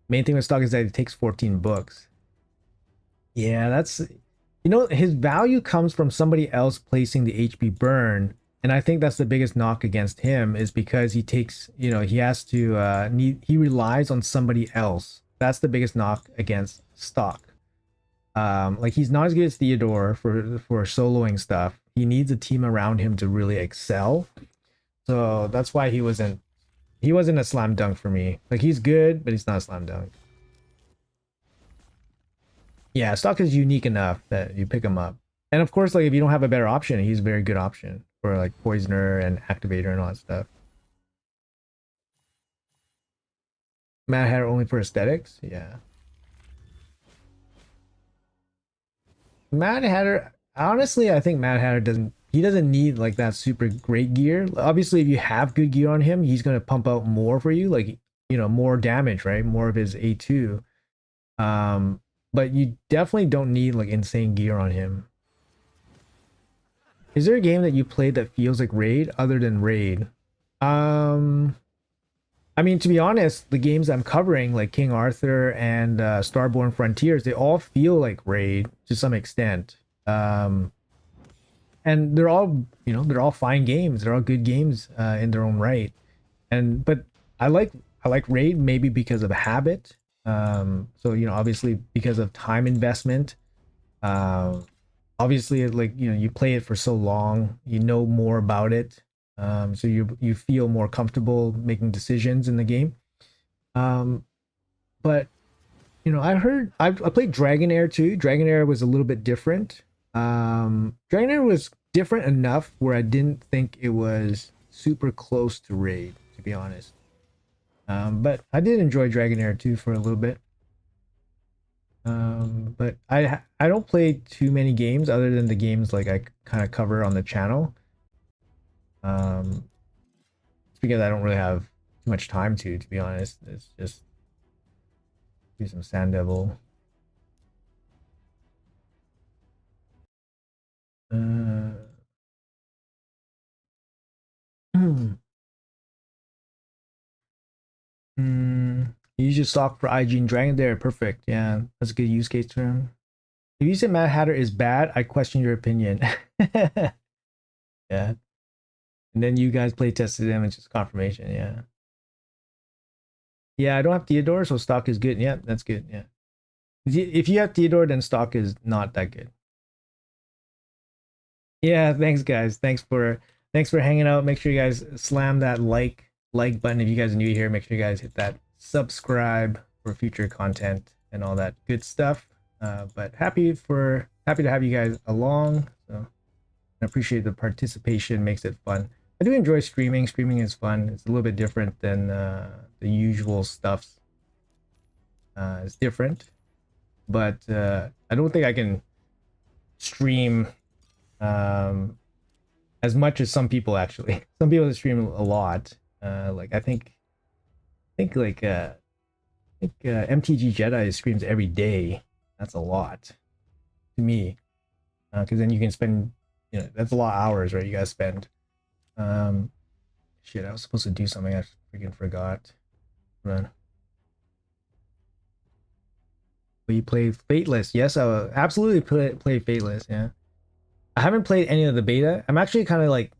Main thing with stock is that it takes 14 books. Yeah, that's his value comes from somebody else placing the HP burn. And I think that's the biggest knock against him is because he takes, he has to he relies on somebody else. That's the biggest knock against stock. Like he's not as good as Theodore for soloing stuff. He needs a team around him to really excel. So that's why he wasn't a slam dunk for me. Like he's good, but he's not a slam dunk. Yeah, stock is unique enough that you pick him up. And of course, like if you don't have a better option, he's a very good option for like poisoner and activator and all that stuff. Mad Hatter only for aesthetics? Yeah. Mad Hatter, honestly, I think Mad Hatter doesn't need like that super great gear. Obviously, if you have good gear on him, he's gonna pump out more for you, like more damage, right? More of his A2. But you definitely don't need like insane gear on him. Is there a game that you played that feels like Raid other than Raid? Um, I mean, to be honest, the games I'm covering, like King Arthur and Starborn Frontiers, they all feel like Raid to some extent. And they're all fine games. They're all good games in their own right. But I like Raid maybe because of habit. So obviously because of time investment. Obviously, like you play it for so long, you know more about it. So you feel more comfortable making decisions in the game. Um, but I played Dragonair too. Dragonair was a little bit different. Dragonair was different enough where I didn't think it was super close to Raid, to be honest. But I did enjoy Dragonair too for a little bit. But I don't play too many games other than the games like I kind of cover on the channel. It's because I don't really have too much time to be honest. It's just do some Sand Devil. Uh, use your stock for IG and Dragon there. Perfect. Yeah, that's a good use case term. If you say Mad Hatter is bad, I question your opinion. Yeah. And then you guys play tested him, it's just confirmation. Yeah. Yeah, I don't have Theodore, so stock is good. Yeah, that's good. Yeah. If you have Theodore, then stock is not that good. Yeah, thanks guys. Thanks for hanging out. Make sure you guys slam that like button if you guys are new here. Make sure you guys hit that subscribe for future content and all that good stuff. But happy to have you guys along. So I appreciate the participation, makes it fun. I do enjoy streaming. Streaming is fun. It's a little bit different than the usual stuffs. It's different, but I don't think I can stream as much as some people actually. Some people stream a lot. Like MTG Jedi streams every day. That's a lot to me, because then you can spend, that's a lot of hours, right? You guys spend. Shit, I was supposed to do something. I freaking forgot. Run. Will you play Fateless? Yes, I will absolutely play Fateless. Yeah, I haven't played any of the beta. I'm actually kind of like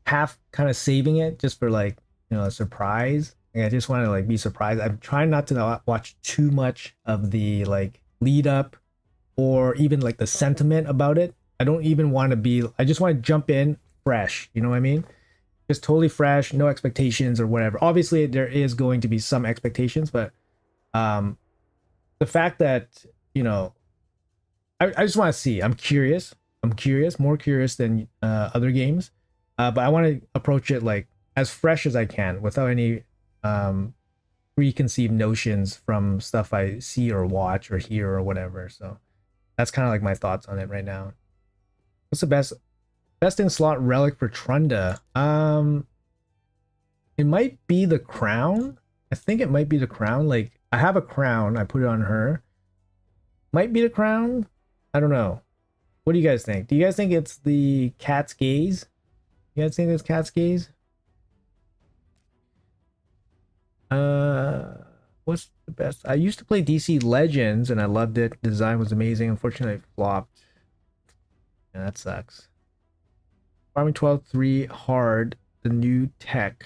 half kind of saving it just for like a surprise. Like, I just want to like be surprised. I'm trying not to watch too much of the like lead up or even like the sentiment about it. I don't even want to be. I just want to jump in fresh. You know what I mean? Just totally fresh, no expectations or whatever. Obviously, there is going to be some expectations, but um, the fact that I just want to see. I'm curious. I'm curious, more curious than other games. But I want to approach it like as fresh as I can without any preconceived notions from stuff I see or watch or hear or whatever. So that's kind of like my thoughts on it right now. What's the best in slot relic for Trunda? It might be the crown. I think it might be the crown. Like I have a crown, I put it on her. Might be the crown. I don't know. What do you guys think? Do you guys think it's the cat's gaze? You guys think it's cat's gaze? What's the best? I used to play DC Legends and I loved it. Design was amazing. Unfortunately, it flopped. Yeah, that sucks. Farming 12-3 hard, the new tech.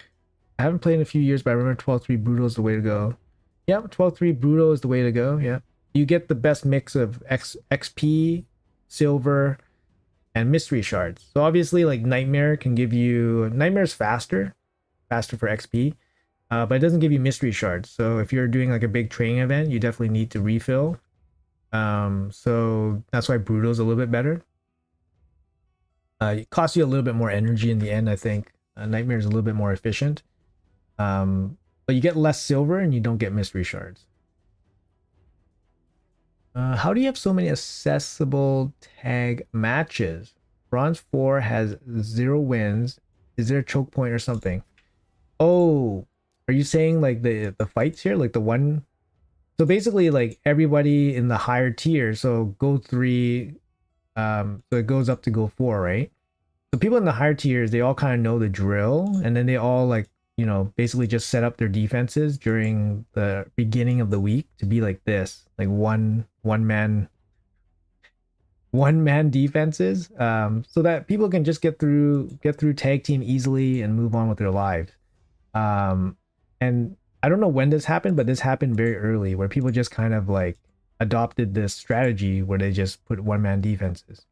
I haven't played in a few years, but I remember 12-3 brutal is the way to go. Yep, 12-3 brutal is the way to go. Yeah. You get the best mix of XP, silver, and mystery shards. So obviously, like Nightmare can give you Nightmare's faster for XP, but it doesn't give you mystery shards. So if you're doing like a big training event, you definitely need to refill. So that's why brutal is a little bit better. It costs you a little bit more energy in the end, I think. Nightmare is a little bit more efficient. But you get less silver and you don't get mystery shards. How do you have so many accessible tag matches? Bronze 4 has 0 wins. Is there a choke point or something? Oh, are you saying like the fights here? Like the one... So basically like everybody in the higher tier, so Gold 3, so it goes up to Gold 4, right? So people in the higher tiers, they all kind of know the drill, and then they all like, you know, basically just set up their defenses during the beginning of the week to be like this, like one man defenses, so that people can just get through tag team easily and move on with their lives. And I don't know when this happened, but this happened very early where people just kind of like adopted this strategy where they just put one man defenses.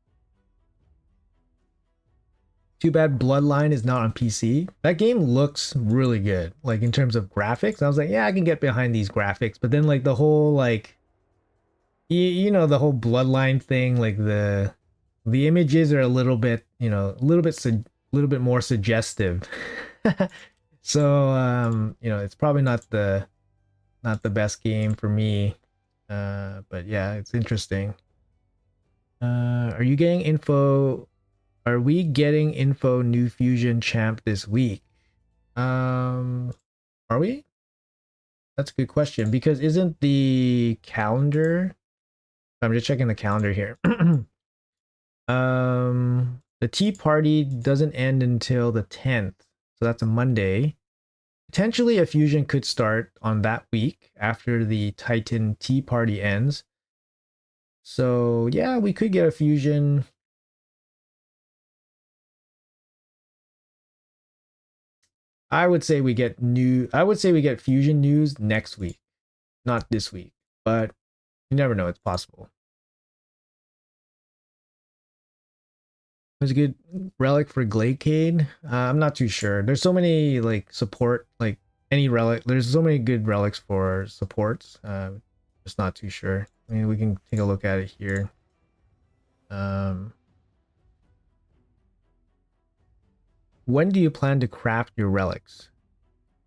Too bad Bloodline is not on PC. That game looks really good, like in terms of graphics. I was like, yeah, I can get behind these graphics. But then like the whole like, you know, the whole Bloodline thing, like the images are a little bit, you know, a little bit more suggestive. So you know, it's probably not the best game for me. But yeah, it's interesting. Are you getting info? Are we getting info new fusion champ this week? Are we? That's a good question, because isn't the calendar... I'm just checking the calendar here. The tea party doesn't end until the 10th, so that's a Monday. Potentially a fusion could start on that week after the Titan tea party ends. So yeah, we could get a fusion. I would say we get fusion news next week, not this week, but you never know, it's possible. There's a good relic for Glacade. I'm not too sure. There's so many like support, like any relic. There's so many good relics for supports. Just not too sure. I mean, we can take a look at it here. When do you plan to craft your relics?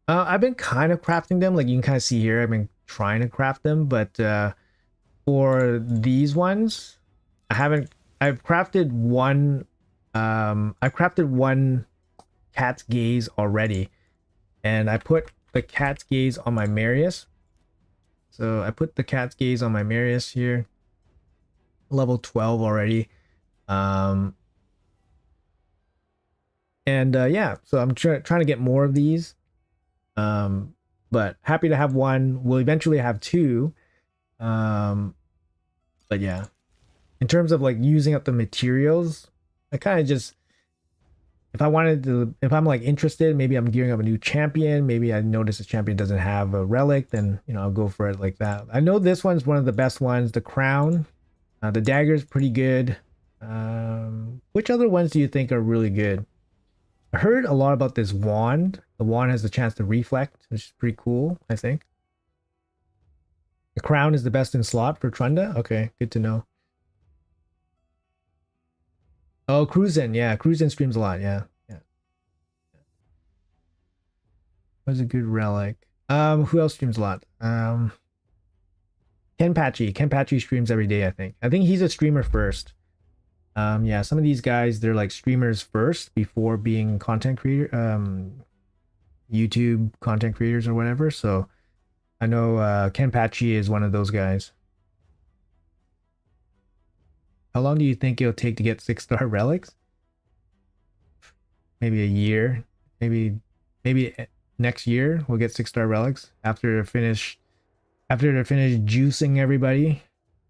I've been kind of crafting them. Like you can kind of see here, I've been trying to craft them, but for these ones, I've crafted one. I've crafted one cat's gaze already, and I put the cat's gaze on my Marius. So I put the cat's gaze on my Marius here, level 12 already. And yeah, so I'm trying to get more of these. But happy to have one. We'll eventually have two. But yeah, in terms of like using up the materials, I kind of just, if I'm like interested, maybe I'm gearing up a new champion, maybe I notice a champion doesn't have a relic, then, you know, I'll go for it like that. I know this one's one of the best ones, the crown. The dagger is pretty good. Which other ones do you think are really good? I heard a lot about this wand. The wand has the chance to reflect, which is pretty cool, I think. The crown is the best in slot for Trunda. Okay, good to know. Oh, Cruisin', yeah. Cruisin' streams a lot, yeah. Yeah. What's a good relic? Who else streams a lot? Ken Patchy. Ken Patchy streams every day, I think. I think he's a streamer first. Yeah, some of these guys, they're like streamers first before being content creator, YouTube content creators or whatever. So I know Ken Patchy is one of those guys. How long do you think it'll take to get 6-star relics? Maybe a year. Maybe next year we'll get 6-star relics after they're finished juicing everybody.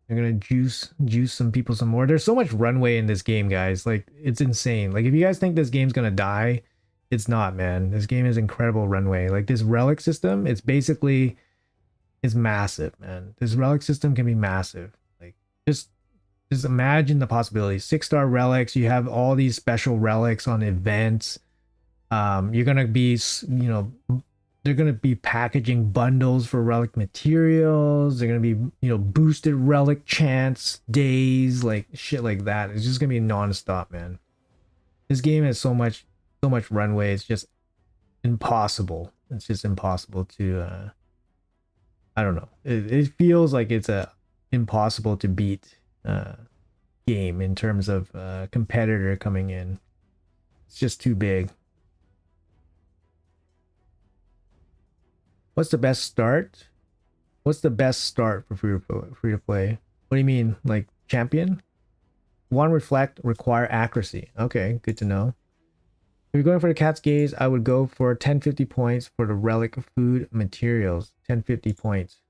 They're gonna juice some people some more. There's so much runway in this game, guys. Like, it's insane. Like, if you guys think this game's gonna die, it's not, man. This game is incredible runway. Like, this relic system, it's massive, man. This relic system can be massive. Like, just imagine the possibilities. 6-star relics, you have all these special relics on events. You're gonna be, they're going to be packaging bundles for relic materials. They're going to be, boosted relic chance days, like shit like that. It's just going to be nonstop, man. This game has so much runway. It's just impossible. It's just impossible to, I don't know. It feels like it's a impossible to beat game in terms of competitor coming in. It's just too big. What's the best start? What's the best start for free to play? What do you mean, like champion? One, reflect, require accuracy. Okay, good to know. If you're going for the cat's gaze, I would go for 1050 points for the relic food materials. 1050 points.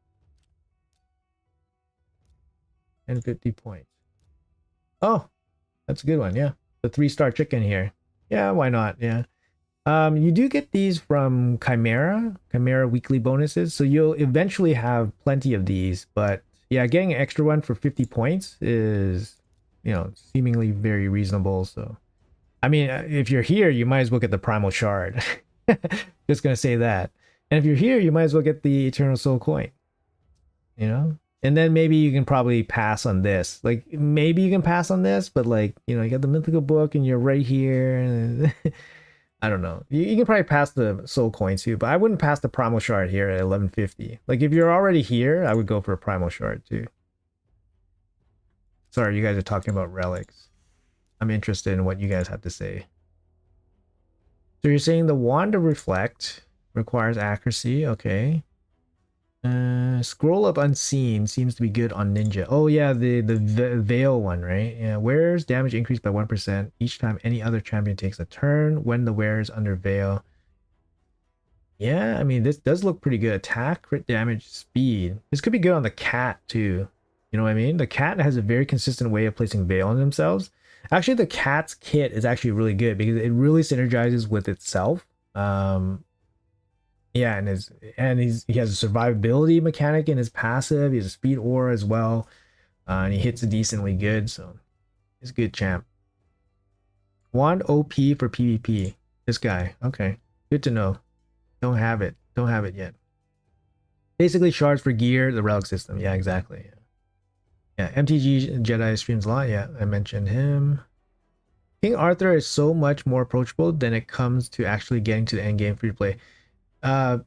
1050 points. Oh, that's a good one. Yeah, the 3-star chicken here. Yeah, why not? Yeah. You do get these from Chimera weekly bonuses, so you'll eventually have plenty of these. But yeah, getting an extra one for 50 points is, seemingly very reasonable. So, I mean, if you're here, you might as well get the Primal Shard. Just gonna say that. And if you're here, you might as well get the Eternal Soul Coin. And then maybe you can probably pass on this. Like, maybe you can pass on this, but like, you got the Mythical Book and you're right here. I don't know. You can probably pass the soul coin too, but I wouldn't pass the primal shard here at 1150. Like, if you're already here, I would go for a primal shard too. Sorry, you guys are talking about relics. I'm interested in what you guys have to say. So you're saying the wand of reflect requires accuracy. Okay. Scroll of unseen seems to be good on ninja. Oh yeah, the veil one, right? Yeah, wears damage increased by 1% each time any other champion takes a turn when the wearer is under veil. Yeah, I mean, this does look pretty good. Attack, crit damage, speed. This could be good on the cat too. You know what I mean? The cat has a very consistent way of placing veil on themselves. Actually, the cat's kit is actually really good because it really synergizes with itself. Yeah, and he has a survivability mechanic in his passive. He has a speed aura as well, and he hits decently good. So he's a good champ. Wand OP for PvP. This guy. Okay, good to know. Don't have it yet. Basically, shards for gear, the relic system. Yeah, exactly. Yeah, MTG Jedi streams a lot. Yeah, I mentioned him. King Arthur is so much more approachable than it comes to actually getting to the end game free to play.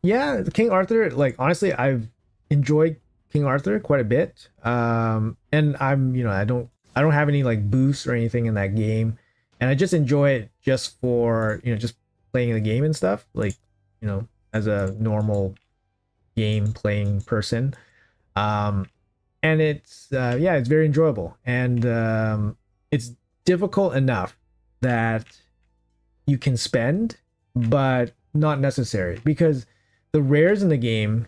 Yeah, King Arthur, like, honestly, I've enjoyed King Arthur quite a bit. And I'm, I don't have any like boosts or anything in that game, and I just enjoy it just for, just playing the game and stuff, like, as a normal game playing person. And it's yeah, it's very enjoyable, and it's difficult enough that you can spend, but not necessary, because the rares in the game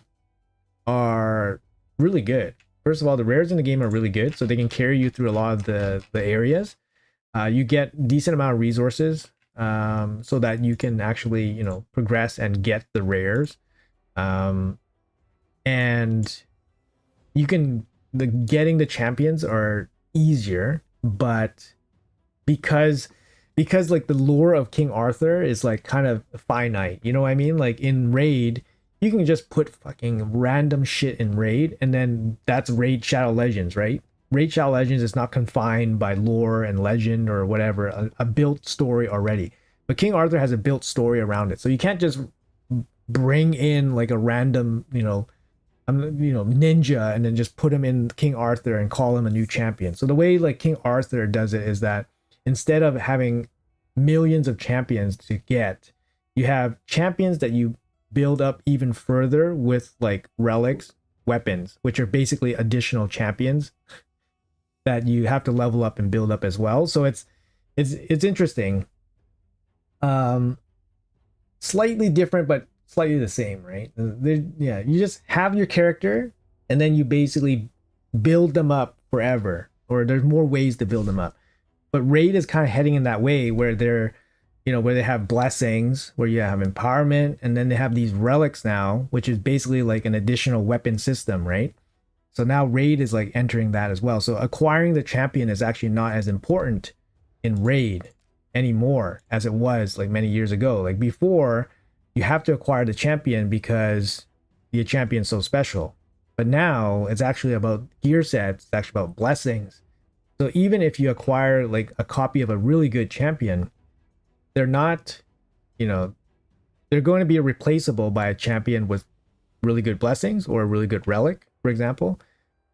are really good. First of all, the rares in the game are really good, so they can carry you through a lot of the areas. You get decent amount of resources, so that you can actually, progress and get the rares. And you can, getting the champions are easier, but because like the lore of King Arthur is like kind of finite, you know what I mean? Like in raid, you can just put fucking random shit in raid, and then that's raid Shadow Legends, right? Raid Shadow Legends is not confined by lore and legend or whatever, a built story already. But King Arthur has a built story around it, so you can't just bring in like a random, ninja and then just put him in King Arthur and call him a new champion. So the way like King Arthur does it is that instead of having millions of champions to get, you have champions that you build up even further with like relics, weapons, which are basically additional champions that you have to level up and build up as well. So it's interesting. Slightly different, but slightly the same, right? Yeah, you just have your character and then you basically build them up forever, or there's more ways to build them up. But Raid is kind of heading in that way where they're, where they have blessings, where you have empowerment, and then they have these relics now, which is basically like an additional weapon system, right? So now Raid is like entering that as well. So acquiring the champion is actually not as important in Raid anymore as it was like many years ago. Like before, you have to acquire the champion because the champion's so special. But now it's actually about gear sets, it's actually about blessings. So even if you acquire like a copy of a really good champion, they're not, they're going to be replaceable by a champion with really good blessings or a really good relic, for example.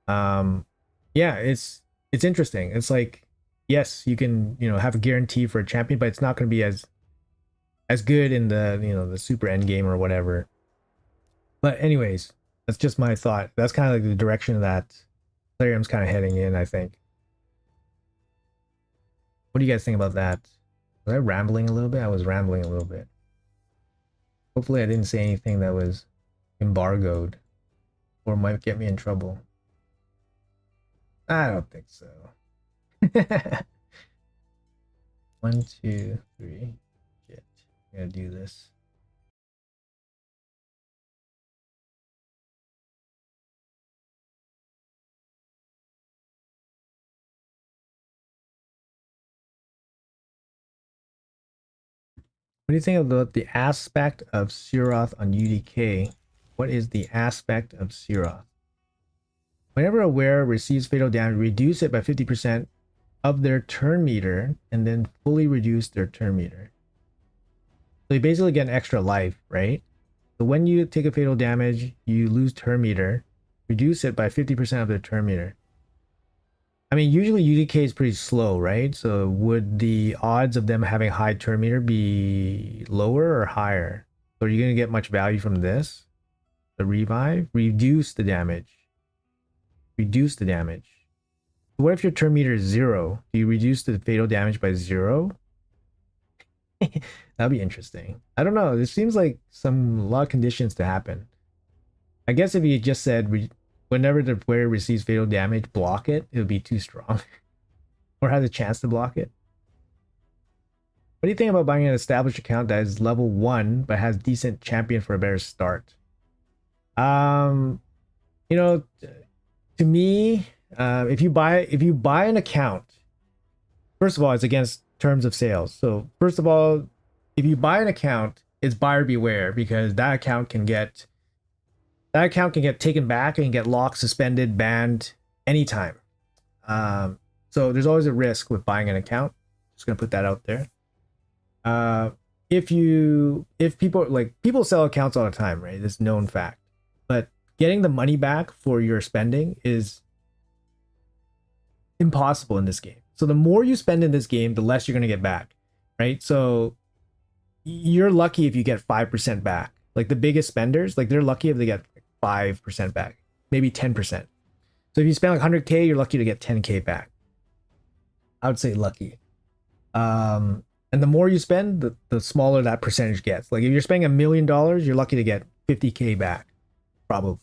Yeah, it's interesting. It's like, yes, you can, have a guarantee for a champion, but it's not going to be as good in the, the super end game or whatever. But anyways, that's just my thought. That's kind of like the direction that Ethereum's kind of heading in, I think. What do you guys think about that? Was I rambling a little bit? I was rambling a little bit. Hopefully I didn't say anything that was embargoed or might get me in trouble. I don't think so. 1, 2, 3. Shit. I'm gonna do this. What do you think about the aspect of Siroth on UDK? What is the aspect of Siroth? Whenever a wearer receives fatal damage, reduce it by 50% of their turn meter and then fully reduce their turn meter. So you basically get an extra life, right? So when you take a fatal damage, you lose turn meter, reduce it by 50% of their turn meter. I mean, usually UDK is pretty slow, right? So would the odds of them having high turn meter be lower or higher? So are you going to get much value from this? The revive? Reduce the damage. Reduce the damage. What if your turn meter is 0? Do you reduce the fatal damage by 0? That'd be interesting. I don't know. This seems like a lot of conditions to happen. I guess if you just said whenever the player receives fatal damage, block it, it would be too strong. Or has a chance to block it. What do you think about buying an established account that is level 1 but has decent champion for a better start? To me, if you buy an account, first of all, it's against terms of sales. So first of all, if you buy an account, it's buyer beware, because that account can get taken back and get locked, suspended, banned anytime. So there's always a risk with buying an account. Just gonna put that out there. If people sell accounts all the time, right? It's known fact. But getting the money back for your spending is impossible in this game. So the more you spend in this game, the less you're going to get back, right? So you're lucky if you get 5% back. Like the biggest spenders, like they're lucky if they get 5% back, maybe 10%. So if you spend like 100K, you're lucky to get 10K back. I would say lucky. And the more you spend, the smaller that percentage gets. Like if you're spending $1 million, you're lucky to get 50K back, probably.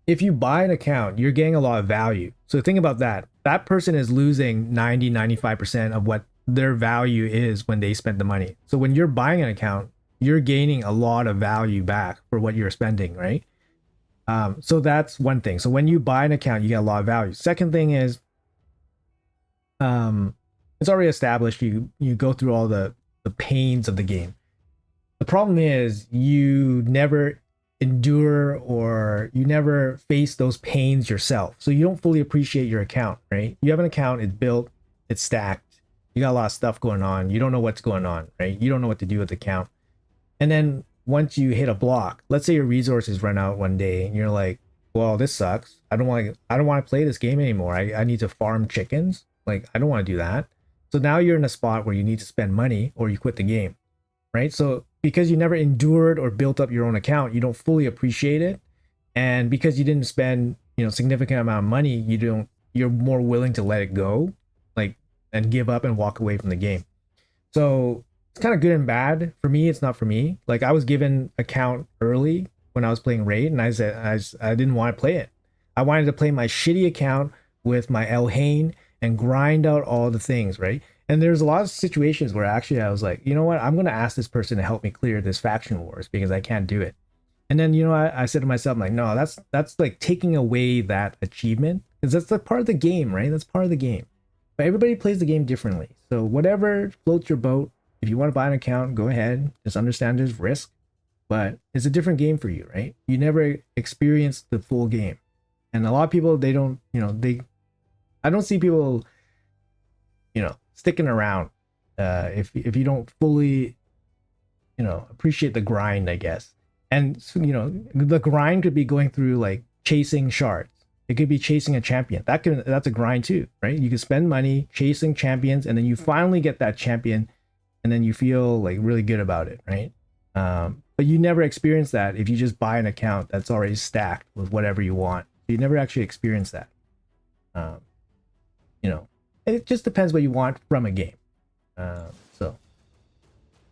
If you buy an account, you're getting a lot of value. So think about that. That person is losing 90-95% of what their value is when they spend the money. So when you're buying an account, you're gaining a lot of value back for what you're spending, right? So that's one thing. So when you buy an account, you get a lot of value. Second thing is, it's already established. You go through all the pains of the game. The problem is you never endure, or you never face those pains yourself. So you don't fully appreciate your account, right? You have an account, it's built, it's stacked, You got a lot of stuff going on. You don't know what's going on, right? You don't know what to do with the account. And then once you hit a block, let's say your resources run out one day and you're like, well, this sucks. I don't want to play this game anymore. I need to farm chickens. Like, I don't want to do that. So now you're in a spot where you need to spend money or you quit the game, right? So because you never endured or built up your own account, you don't fully appreciate it. And because you didn't spend, significant amount of money, you're more willing to let it go, like, and give up and walk away from the game. So it's kind of good and bad. For me, it's not for me. Like, I was given account early when I was playing Raid, and I said I didn't want to play it. I wanted to play my shitty account with my Elhain and grind out all the things, right? And there's a lot of situations where actually I was like, you know what? I'm going to ask this person to help me clear this faction wars because I can't do it. And then, I said to myself, like, no, that's like taking away that achievement, because that's the part of the game, right? That's part of the game. But everybody plays the game differently. So whatever floats your boat, if you want to buy an account, go ahead. Just understand there's risk, but it's a different game for you, right? You never experienced the full game. And a lot of people, they don't, I don't see people, sticking around if you don't fully, appreciate the grind, I guess. And, the grind could be going through like chasing shards. It could be chasing a champion. That's a grind too, right? You can spend money chasing champions, and then you finally get that champion, and then you feel like really good about it, right? But you never experience that if you just buy an account that's already stacked with whatever you want. You never actually experience that. It just depends what you want from a game. So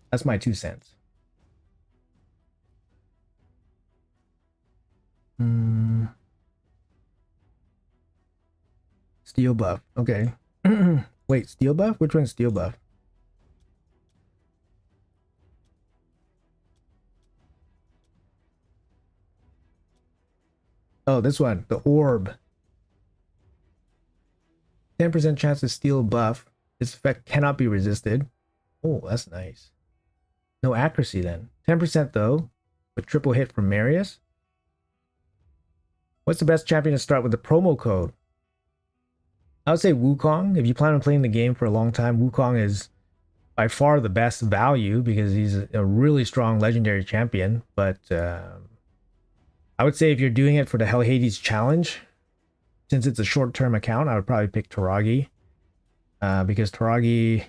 that's my 2 cents. Steel buff. Okay. Wait, steel buff? Which one's steel buff? Oh, this one. The orb. 10% chance to steal buff. This effect cannot be resisted. Oh, that's nice. No accuracy then. 10% though. With triple hit from Marius. What's the best champion to start with the promo code? I would say Wukong. If you plan on playing the game for a long time, Wukong is by far the best value because he's a really strong legendary champion. But I would say if you're doing it for the Hell Hades challenge, since it's a short-term account, I would probably pick Taragi. Because Taragi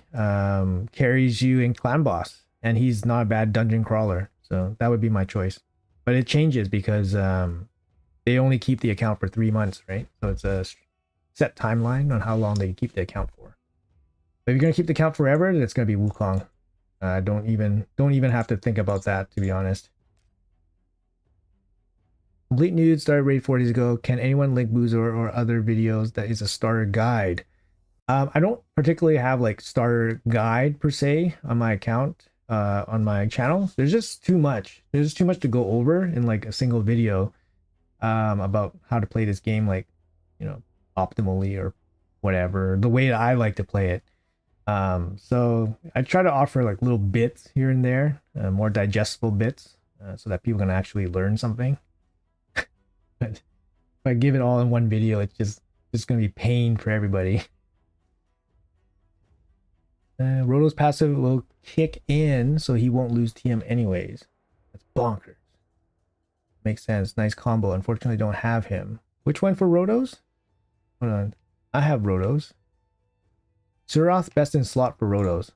carries you in Clan Boss, and he's not a bad dungeon crawler. So that would be my choice. But it changes because they only keep the account for 3 months, right? So it's a set timeline on how long they keep the account for. But if you're gonna keep the account forever, then it's gonna be Wukong. Don't even have to think about that, to be honest. Complete Nude started raid 4 days ago. Can anyone link Boozer or other videos that is a starter guide? I don't particularly have like starter guide per se on my account, on my channel. There's just too much. There's too much to go over in like a single video about how to play this game, like, optimally or whatever, the way that I like to play it. So I try to offer like little bits here and there, more digestible bits, so that people can actually learn something. But if I give it all in one video, it's just going to be pain for everybody. Roto's passive will kick in, so he won't lose TM anyways. That's bonkers. Makes sense. Nice combo. Unfortunately, don't have him. Which one for Rotos? Hold on. I have Rotos. Suroth best in slot for Rotos.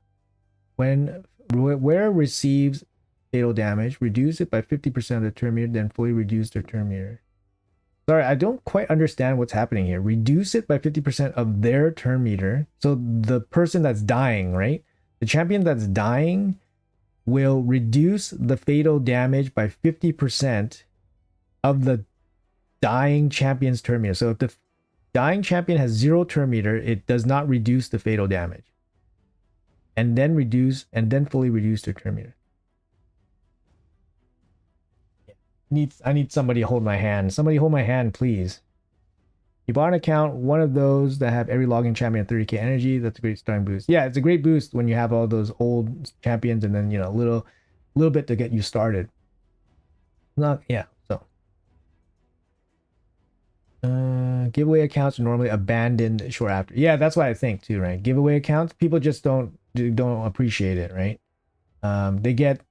Where receives fatal damage, reduce it by 50% of the turn meter, then fully reduce their turn meter. Sorry, I don't quite understand what's happening here. Reduce it by 50% of their turn meter. So the person that's dying, right? The champion that's dying will reduce the fatal damage by 50% of the dying champion's turn meter. So if the dying champion has 0 turn meter, it does not reduce the fatal damage. And then fully reduce their turn meter. I need somebody to hold my hand. Somebody hold my hand, please. You bought an account, one of those that have every login champion at 30k energy. That's a great starting boost. Yeah, it's a great boost when you have all those old champions and then, a little bit to get you started. Giveaway accounts are normally abandoned short after. Yeah, that's what I think too, right? Giveaway accounts, people just don't appreciate it, right? They get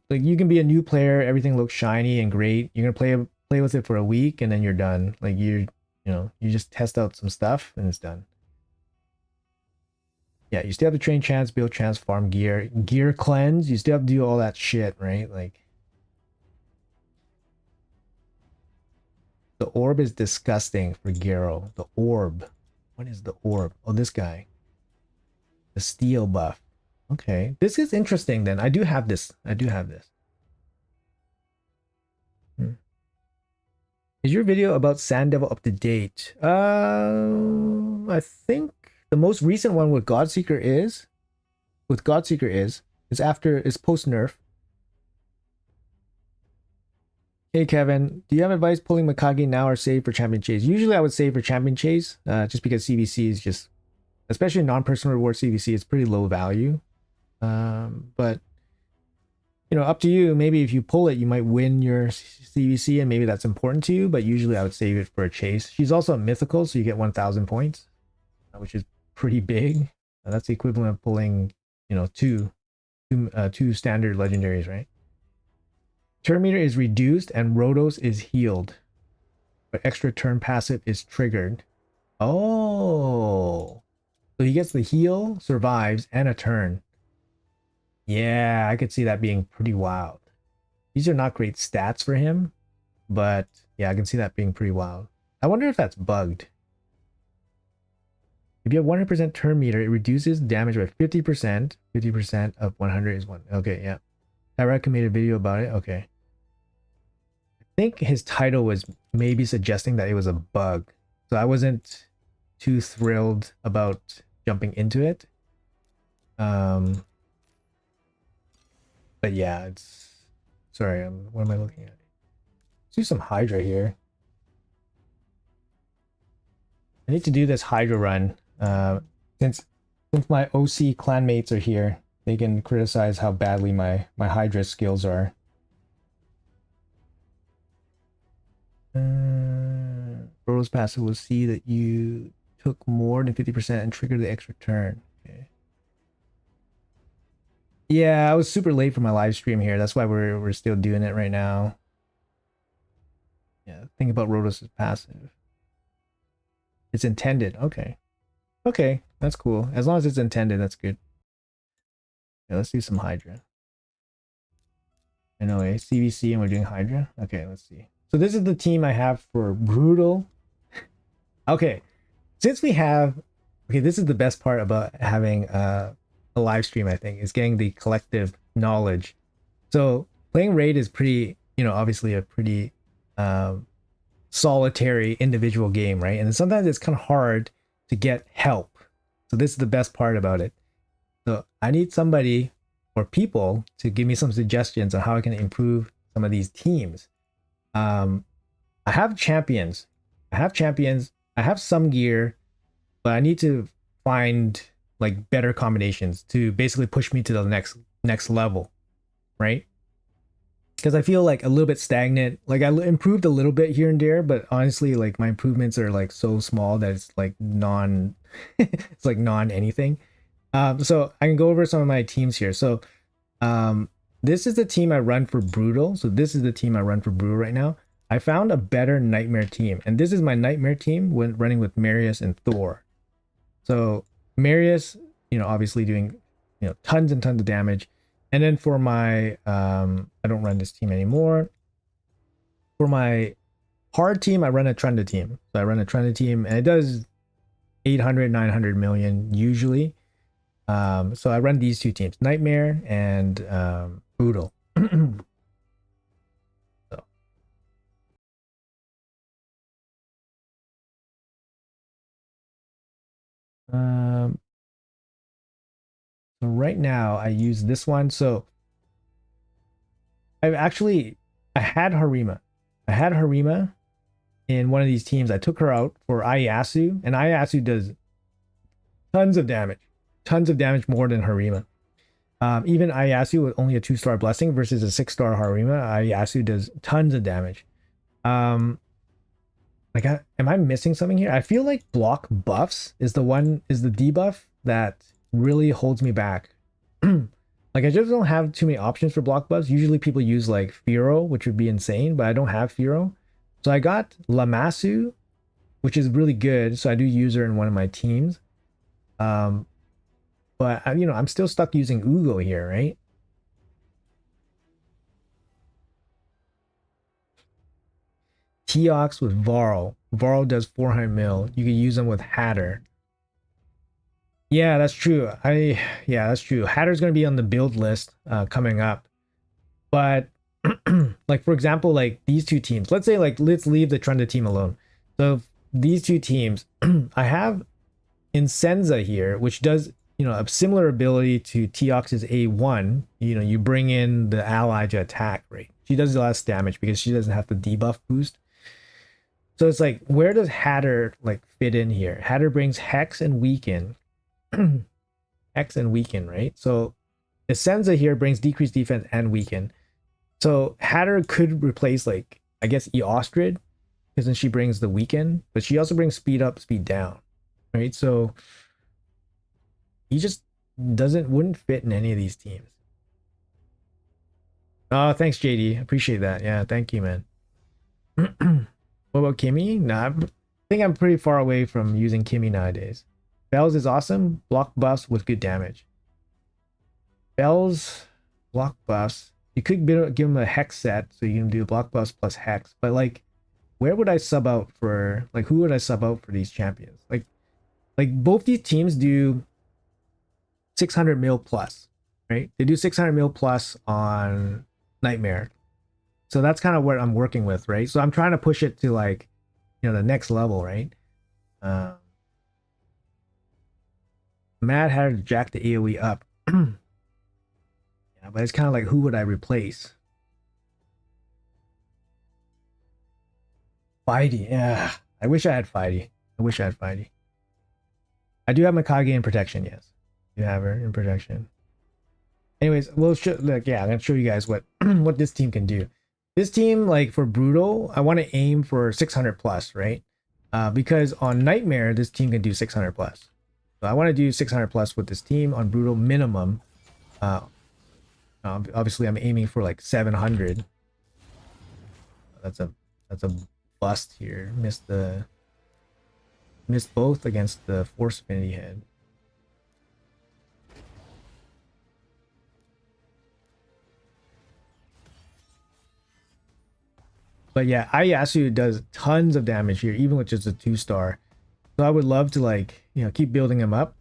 like, you can be a new player, everything looks shiny and great. You're gonna play with it for a week and then you're done. Like you just test out some stuff and it's done. Yeah, you still have to train chance, build chance, farm gear cleanse. You still have to do all that shit, right? Like, the orb is disgusting for Garo. The orb. What is the orb? Oh, this guy. The steel buff. Okay. This is interesting then. I do have this. Is your video about Sand Devil up to date? I think the most recent one with Godseeker is post nerf. Hey Kevin, do you have advice pulling Mikage now or save for champion chase? Usually I would save for champion chase, just because CVC is just, especially non-personal reward CVC, is pretty low value. But up to you. Maybe if you pull it, you might win your CVC, and maybe that's important to you. But usually I would save it for a chase. She's also a mythical, so you get 1,000 points, which is pretty big. That's the equivalent of pulling, two standard legendaries, right? Turn meter is reduced and Rhodos is healed, but extra turn passive is triggered. Oh, so he gets the heal, survives, and a turn. Yeah, I could see that being pretty wild. These are not great stats for him, but yeah, I can see that being pretty wild. I wonder if that's bugged. If you have 100% turn meter, it reduces damage by 50%. 50% of 100 is 1. Okay, yeah. Hydra made a video about it. Okay. I think his title was maybe suggesting that it was a bug. So I wasn't too thrilled about jumping into it. But yeah, it's... Sorry, what am I looking at? Let's do some Hydra here. I need to do this Hydra run. Since my OC clanmates are here, they can criticize how badly my Hydra skills are. Rose passive will see that you took more than 50% and trigger the extra turn. Okay. Yeah, I was super late for my live stream here. That's why we're still doing it right now. Yeah, think about Rhodos' passive. It's intended. Okay. Okay, that's cool. As long as it's intended, that's good. Yeah, let's do some Hydra. I know, CVC and we're doing Hydra. Okay, let's see. So this is the team I have for Brutal. Okay, since we have... Okay, this is the best part about having a live stream, I think, is getting the collective knowledge. So playing Raid is pretty, obviously a pretty solitary individual game, right? And sometimes it's kind of hard to get help. So this is the best part about it. So I need somebody or people to give me some suggestions on how I can improve some of these teams. I have champions. I have some gear, but I need to find like better combinations to basically push me to the next level, right? Because I feel like a little bit stagnant. Like I improved a little bit here and there, but honestly, like my improvements are like so small that it's like it's like non anything. So I can go over some of my teams here. So this is the team I run for Brutal. So this is the team I run for Brutal right now. I found a better Nightmare team, and this is my Nightmare team when running with Marius and Thor. So Marius, obviously doing tons and tons of damage. And then for my I don't run this team anymore. For my hard team, I run a Trunda team. So I run a Trunda team, and it does 800, 900 million usually. So I run these two teams, Nightmare and Brutal. So right now I use this one. So I had Harima. I had Harima in one of these teams. I took her out for Ieyasu, and Ieyasu does tons of damage more than Harima. Even Ieyasu with only a 2-star blessing versus a 6-star Harima, Ieyasu does tons of damage. I Like, am I missing something here? I feel like block buffs is the debuff that really holds me back. Like, I just don't have too many options for block buffs. Usually people use like Firo, which would be insane, but I don't have Firo. So I got Lamasu, which is really good. So I do use her in one of my teams. But I'm still stuck using Ugo here, right? Teox with Varl. Varl does 400 mil. You could use them with Hatter. Yeah, that's true. Yeah, that's true. Hatter's gonna be on the build list coming up. But like for example, like these two teams. Let's say like let's leave the Trunda team alone. So these two teams, I have Insenza here, which does a similar ability to Teox's A1. You bring in the ally to attack, right? She does less damage because she doesn't have the debuff boost. So it's like, where does Hatter like fit in here? Hatter brings Hex and Weaken. Hex and Weaken, right? So Essenza here brings decreased defense and Weaken. So Hatter could replace like, I guess, Eostrid, because then she brings the Weaken, but she also brings speed up, speed down, right? So he just wouldn't fit in any of these teams. Oh, thanks, JD. Appreciate that. Yeah, thank you, man. What about Kimmy? Nah, I think I'm pretty far away from using Kimmy nowadays. Bells is awesome. Block buffs with good damage. Bells, block buffs. You could give him a hex set, so you can do block buffs plus hex. But like, where would I sub out for? Like, who would I sub out for these champions? Like both these teams do 600 mil plus, right? They do 600 mil plus on Nightmare. So that's kind of what I'm working with, right? So I'm trying to push it to like, the next level, right? Mad Hatter to jack the AoE up. Yeah, but it's kind of like, who would I replace? Fighty, yeah. I wish I had Fighty. I do have Mikage in protection, yes. You have her in protection. Anyways, I'm gonna show you guys what what this team can do. This team, like for Brutal, I want to aim for 600 plus, right? Because on Nightmare, this team can do 600 plus. So I want to do 600 plus with this team on Brutal minimum. Obviously, I'm aiming for like 700. That's a bust here. Missed both against the Force Affinity head. But yeah, Ayasu does tons of damage here, even with just a 2-star. So I would love to like, keep building him up.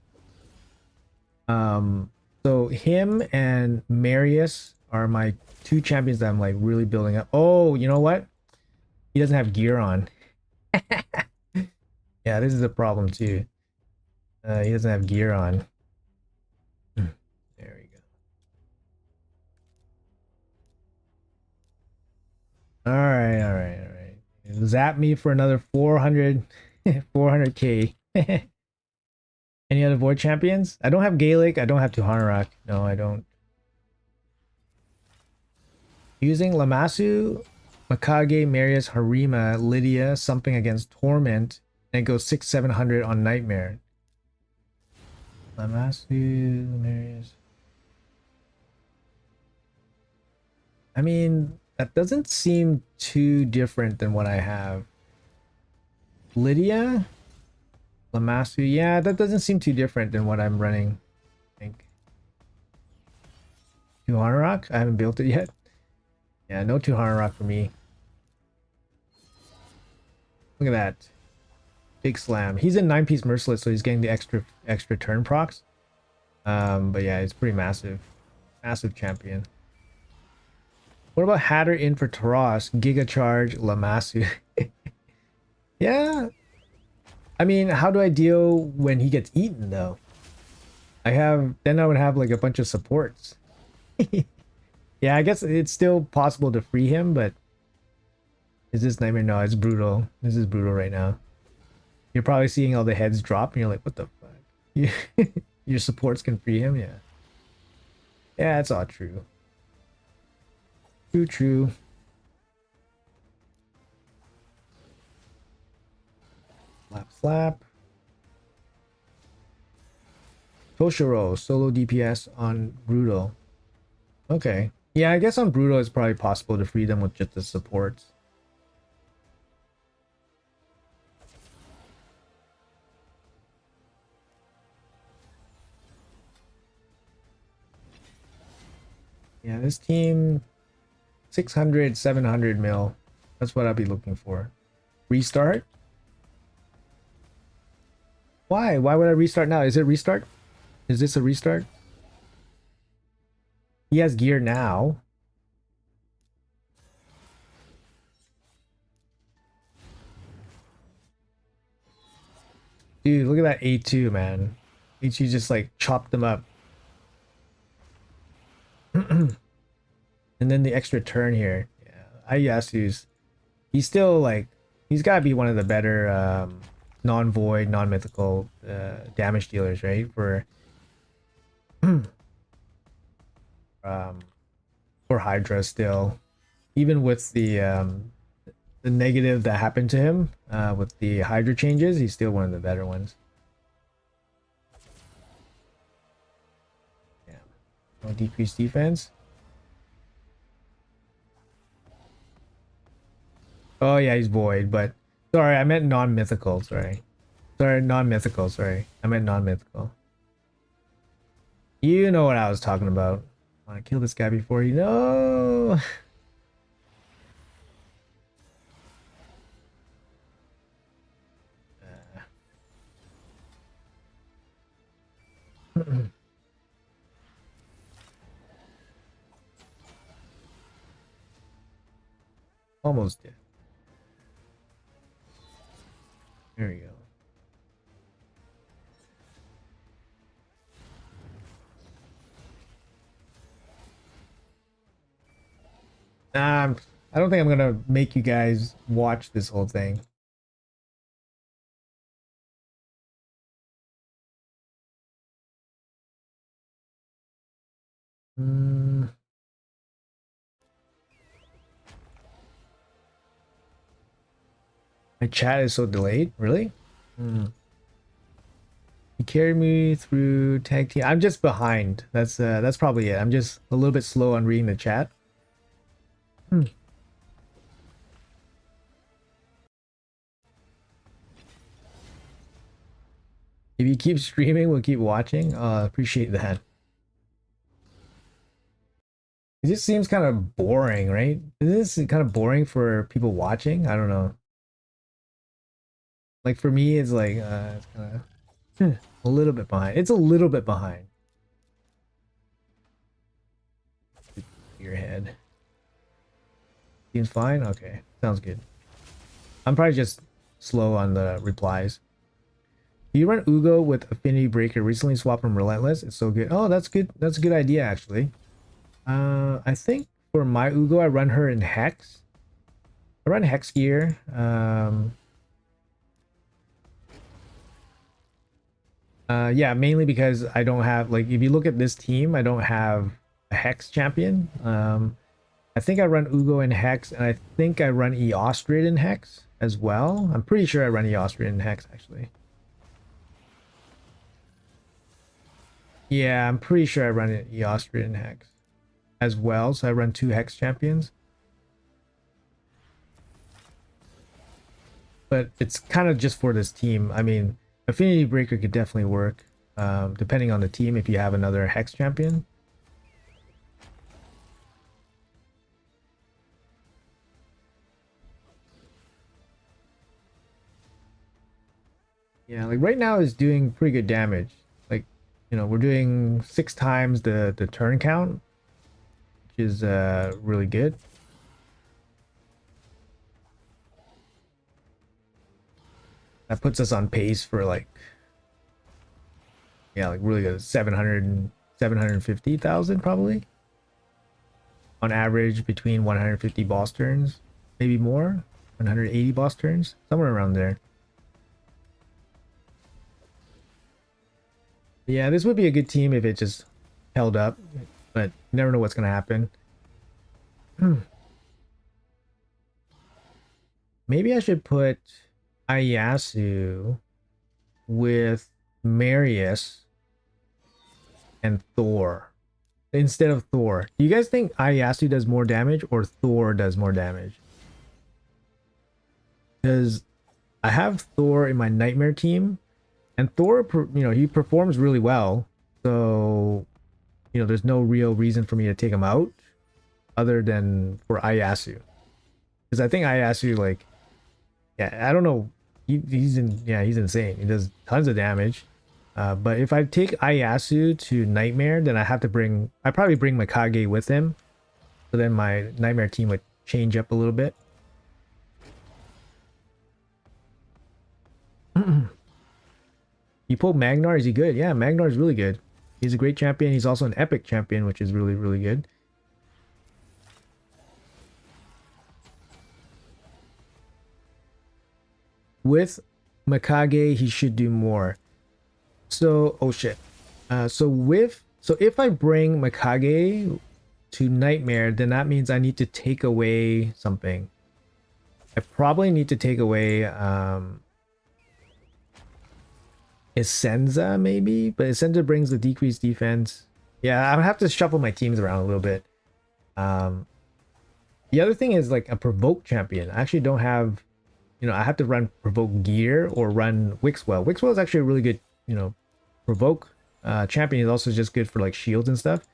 So him and Marius are my two champions that I'm like really building up. Oh, you know what? He doesn't have gear on. Yeah, this is a problem too. He doesn't have gear on. There we go. All right. Zap me for another 400k. Any other void champions? I don't have Gaelic. I don't have Tuhanarok. No, I don't. Using Lamasu, Mikage, Marius, Harima, Lydia, something against Torment, and it goes 600-700 on Nightmare. Lamasu, Marius. I mean, that doesn't seem too different than what I have. Lydia? Lamasu, yeah, that doesn't seem too different than what I'm running, I think. Tuhanarok? I haven't built it yet. Yeah, no Tuhanarok for me. Look at that. Big slam. He's in 9-piece merciless, so he's getting the extra turn procs. But yeah, it's pretty massive. Massive champion. What about Hatter in for Taras? Giga Charge, Lamasu. Yeah. I mean, how do I deal when he gets eaten though? Then I would have like a bunch of supports. Yeah, I guess it's still possible to free him, but is this Nightmare? No, it's Brutal. This is Brutal right now. You're probably seeing all the heads drop and you're like, what the fuck? Your supports can free him? Yeah. Yeah, it's all true. True. flap. Toshiro, solo DPS on Brutal. Okay. Yeah, I guess on Brutal it's probably possible to free them with just the supports. Yeah, this team 600, 700 mil. That's what I'll be looking for. Restart? Why? Why would I restart now? Is it restart? Is this a restart? He has gear now. Dude, look at that A2, man. A2 just like chopped them up. And then the extra turn here. Yeah, Ayasu's he's still like he's gotta be one of the better non-void, non-mythical damage dealers, right? For Hydra still. Even with the negative that happened to him with the Hydra changes, he's still one of the better ones. Yeah. No decreased defense. Oh yeah, he's void, but sorry, I meant non-mythical, sorry. Sorry, non-mythical, sorry. I meant non-mythical. You know what I was talking about. I want to kill this guy before he no. Almost did. There we go. I don't think I'm gonna make you guys watch this whole thing. Mm. My chat is so delayed, really? Mm. You carried me through tag team. I'm just behind. That's probably it. I'm just a little bit slow on reading the chat. Hmm. If you keep streaming, we'll keep watching. Appreciate that. It just seems kind of boring, right? Is this kind of boring for people watching? I don't know. Like for me, it's like it's kind of a little bit behind. It's a little bit behind. Your head. Seems fine. Okay, sounds good. I'm probably just slow on the replies. Do you run Ugo with Affinity Breaker? Recently swapped from Relentless. It's so good. Oh, that's good. That's a good idea, actually. I think for my Ugo, I run her in Hex. I run Hex gear. Yeah, mainly because I don't have, like, if you look at this team, I don't have a Hex champion. I think I run Ugo in Hex, and I think I run Eostrid in Hex as well. I'm pretty sure I run Eostrid in Hex, actually. Yeah, I'm pretty sure I run Eostrid in Hex as well, so I run 2 Hex champions. But it's kind of just for this team. I mean, Affinity Breaker could definitely work, depending on the team, if you have another Hex champion. Yeah, like right now is doing pretty good damage. Like, you know, we're doing 6 times the turn count, which is really good. That puts us on pace for like, yeah, like really good 750,000 probably on average, between 150 boss turns, maybe more, 180 boss turns, somewhere around there. Yeah, this would be a good team if it just held up, but you never know what's gonna happen. Maybe I should put Ayasu with Marius and Thor instead of Thor. Do you guys think Ieyasu does more damage or Thor does more damage? Because I have Thor in my Nightmare team, and Thor, you know, he performs really well. So, you know, there's no real reason for me to take him out other than for Ieyasu. Because I think Ieyasu, like, yeah, I don't know. He's insane. He does tons of damage. But if I take Ieyasu to Nightmare, then I probably bring Mikage with him. So then my Nightmare team would change up a little bit. You pull Magnar, is he good? Yeah, Magnar is really good. He's a great champion. He's also an epic champion, which is really, really good. With Mikage, he should do more. So, oh shit. So if I bring Mikage to Nightmare, then that means I need to take away something. I probably need to take away Essenza maybe, but Essenza brings the decreased defense. Yeah, I would have to shuffle my teams around a little bit. The other thing is like a provoke champion. I actually don't have, you know, I have to run provoke gear or run Wixwell. Wixwell is actually a really good, you know, provoke champion. Is also just good for like shields and stuff.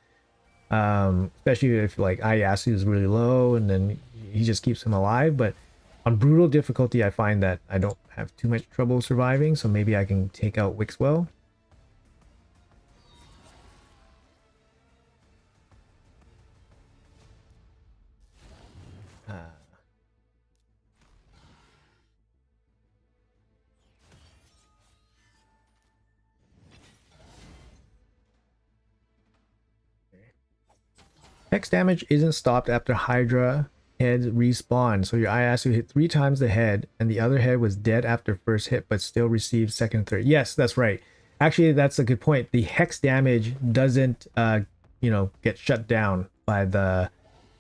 Especially if like Ieyasu is really low and then he just keeps him alive. But on brutal difficulty, I find that I don't have too much trouble surviving, so maybe I can take out Wixwell. Hex damage isn't stopped after Hydra heads respawn, so your Ieyasu hit 3 times the head, and the other head was dead after first hit, but still received second, third. Yes, that's right. Actually, that's a good point. The hex damage doesn't, you know, get shut down by the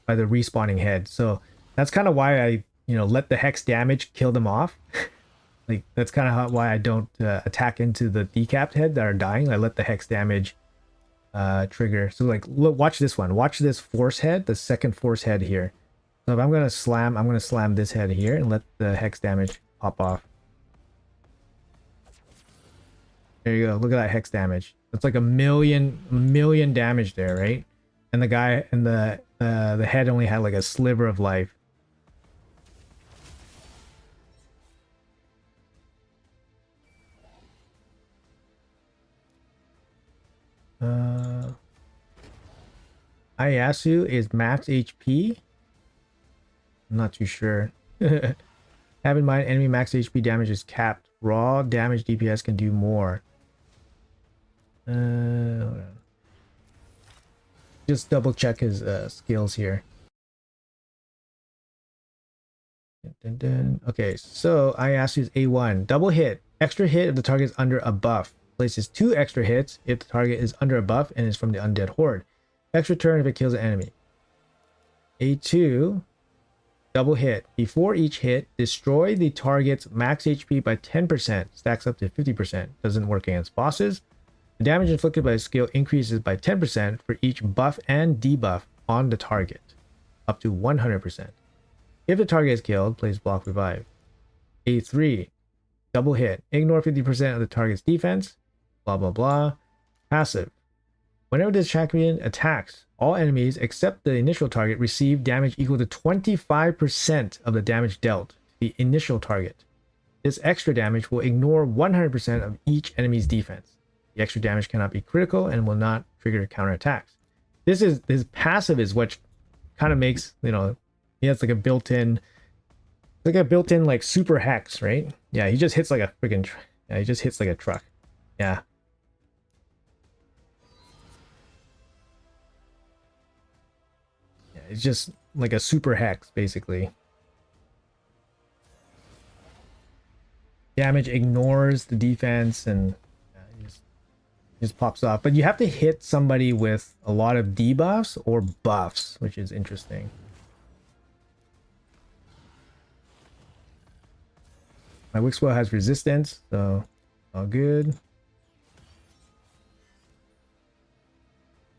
respawning head. So that's kind of why I, you know, let the hex damage kill them off. Like that's kind of why I don't attack into the decapped head that are dying. I let the hex damage trigger. So like, look, watch this one. Watch this force head, the second force head here. So if I'm gonna slam this head here and let the hex damage pop off. There you go. Look at that hex damage. It's like a million damage there, right? And the guy and the head only had like a sliver of life. Ieyasu is max HP. I'm not too sure. Have in mind, enemy max HP damage is capped. Raw damage DPS can do more. Hold on. Just double check his skills here. Okay, so Ieyasu is A1. Double hit. Extra hit if the target is under a buff. Places 2 extra hits if the target is under a buff and is from the undead horde. Extra turn if it kills an enemy. A2. Double hit. Before each hit, destroy the target's max HP by 10%. Stacks up to 50%. Doesn't work against bosses. The damage inflicted by the skill increases by 10% for each buff and debuff on the target. Up to 100%. If the target is killed, place block revive. A3. Double hit. Ignore 50% of the target's defense. Blah blah blah. Passive. Whenever this champion attacks, all enemies except the initial target receive damage equal to 25% of the damage dealt to the initial target. This extra damage will ignore 100% of each enemy's defense. The extra damage cannot be critical and will not trigger counterattacks. This passive is what kind of makes, you know, he has like a built-in like super hex, right? Yeah, he just hits like a freaking yeah, he just hits like a truck. Yeah. It's just like a super hex, basically. Damage ignores the defense and just pops off. But you have to hit somebody with a lot of debuffs or buffs, which is interesting. My Wixwell has resistance, so All good.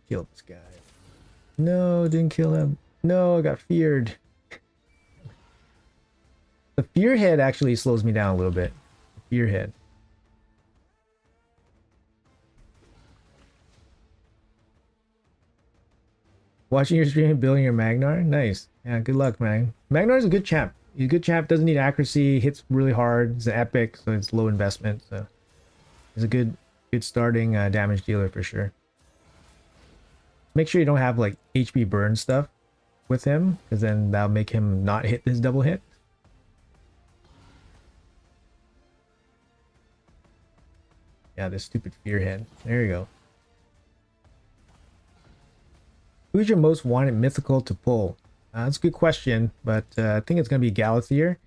Kill this guy. No, didn't kill him. No, I got feared. The fear head actually slows me down a little bit. Fear head. Watching your stream, building your Magnar. Nice. Yeah, good luck, man. Magnar's a good champ. He's a good champ. Doesn't need accuracy. Hits really hard. He's an epic, so it's low investment. So he's a good starting damage dealer for sure. Make sure you don't have like HP burn stuff with him, because then that'll make him not hit this double hit. Yeah, this stupid fear head. There you go. Who's your most wanted mythical to pull? That's a good question, but I think it's going to be Galathier.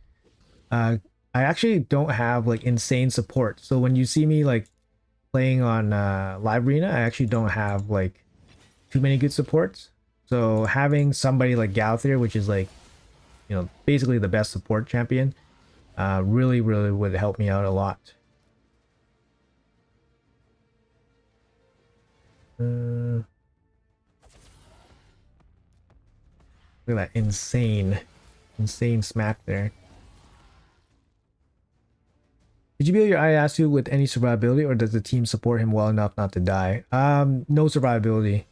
I actually don't have like insane support. So when you see me like playing on Live Arena, I actually don't have like too many good supports. So having somebody like Galathier, which is like, you know, basically the best support champion, really would help me out a lot. Look at that insane smack there. Did you build your Ieyasu with any survivability, or does the team support him well enough not to die? No survivability.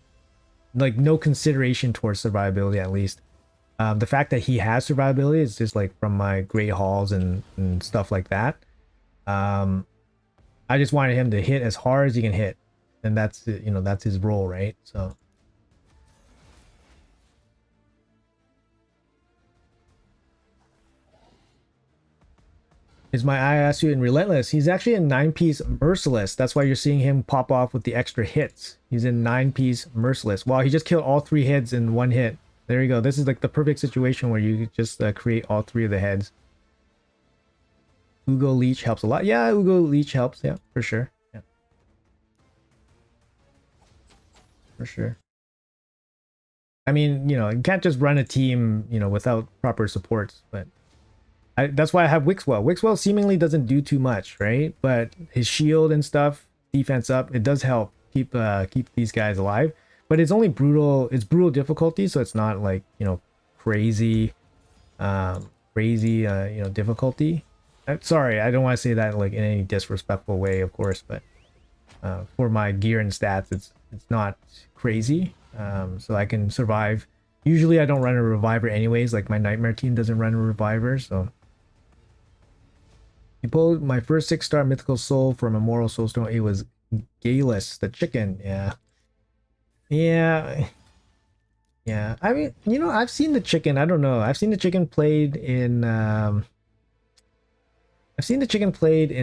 Like, no consideration towards survivability, at least. The fact that he has survivability is just like from my Great Halls and stuff like that. I just wanted him to hit as hard as he can hit. And that's, you know, that's his role, right? So... Is my Ieyasu in Relentless? He's actually in 9-piece Merciless. That's why you're seeing him pop off with the extra hits. He's in 9-piece Merciless. Wow, he just killed all 3 heads in 1 hit. There you go. This is like the perfect situation where you just create all 3 of the heads. Ugo Leech helps a lot. Yeah, Ugo Leech helps. Yeah, for sure. Yeah. For sure. I mean, you know, you can't just run a team, you know, without proper supports, but... that's why I have Wixwell. Wixwell seemingly doesn't do too much, right? But his shield and stuff, defense up, it does help keep these guys alive. But it's only brutal. It's brutal difficulty, so it's not like, you know, crazy, you know, difficulty. Sorry, I don't want to say that like in any disrespectful way, of course. But for my gear and stats, it's not crazy. So I can survive. Usually I don't run a reviver anyways. Like my nightmare team doesn't run a reviver, so. You pulled my first 6-star mythical soul from Immortal Soulstone. It was Galus, the chicken. Yeah. I mean, you know, I've seen the chicken. I don't know. I've seen the chicken played in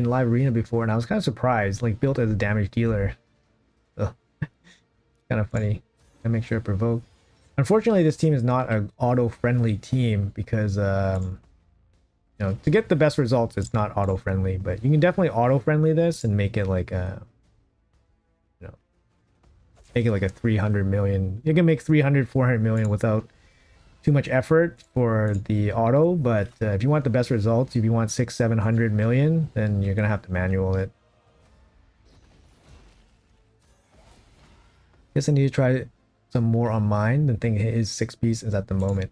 Live Arena before, and I was kind of surprised. Like built as a damage dealer. So, kind of funny. I make sure I provoke. Unfortunately, this team is not an auto-friendly team because you know, to get the best results, it's not auto-friendly, but you can definitely auto-friendly this and make it like a, you know, make it like a 300 million. You can make 300, 400 million without too much effort for the auto, but if you want the best results, if you want 600, 700 million, then you're gonna have to manual it. Guess I need to try some more on mine. The thing his 6-piece is at the moment.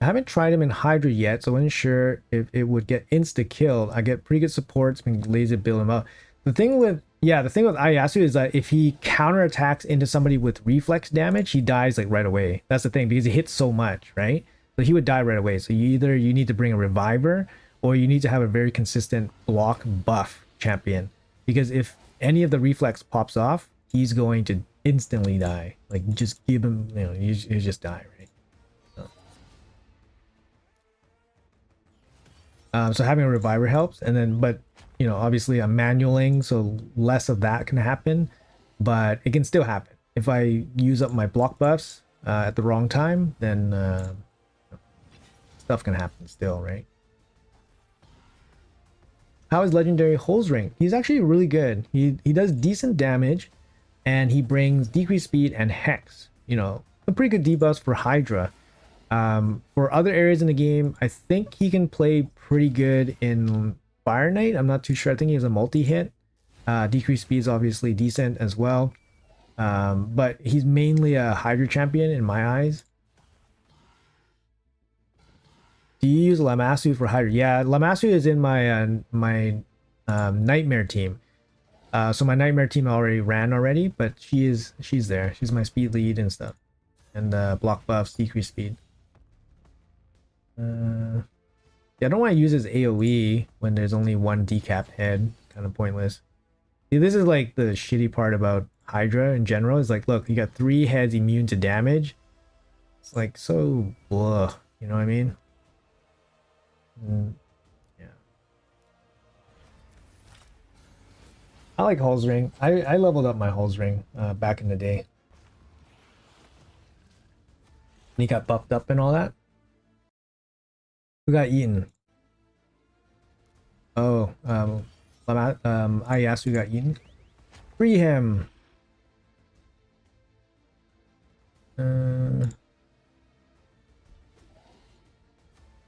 I haven't tried him in Hydra yet, so I wasn't sure if it would get insta-killed. I get pretty good supports, can laser build him up. The thing with Ieyasu is that if he counterattacks into somebody with reflex damage, he dies like right away. That's the thing, because he hits so much, right? So he would die right away. So you need to bring a reviver, or you need to have a very consistent block buff champion. Because if any of the reflex pops off, he's going to instantly die. Like, just give him, you know, you just die, right? So having a reviver helps, and then, but you know, obviously I'm manualing, so less of that can happen, but it can still happen. If I use up my block buffs at the wrong time, then stuff can happen still, right? How is legendary Holes Ring? He's actually really good. He does decent damage, and he brings decreased speed and hex. You know, a pretty good debuffs for Hydra. For other areas in the game, I think he can play pretty good in Fire Knight. I'm not too sure. I think he has a multi-hit. Decreased speed is obviously decent as well. But he's mainly a Hydra champion in my eyes. Do you use Lamassu for Hydra? Yeah, Lamassu is in my Nightmare team. So my Nightmare team already ran already, but she's there. She's my speed lead and stuff. And block buffs, decrease speed. Yeah, I don't want to use his AoE when there's only one decapped head. Kind of pointless. See, this is like the shitty part about Hydra in general. Is like, look, you got 3 heads immune to damage. It's like so blah. You know what I mean? Yeah. I like Hull's Ring. I leveled up my Hull's Ring back in the day. And he got buffed up and all that. Who got eaten? Oh, I asked who got eaten. Free him.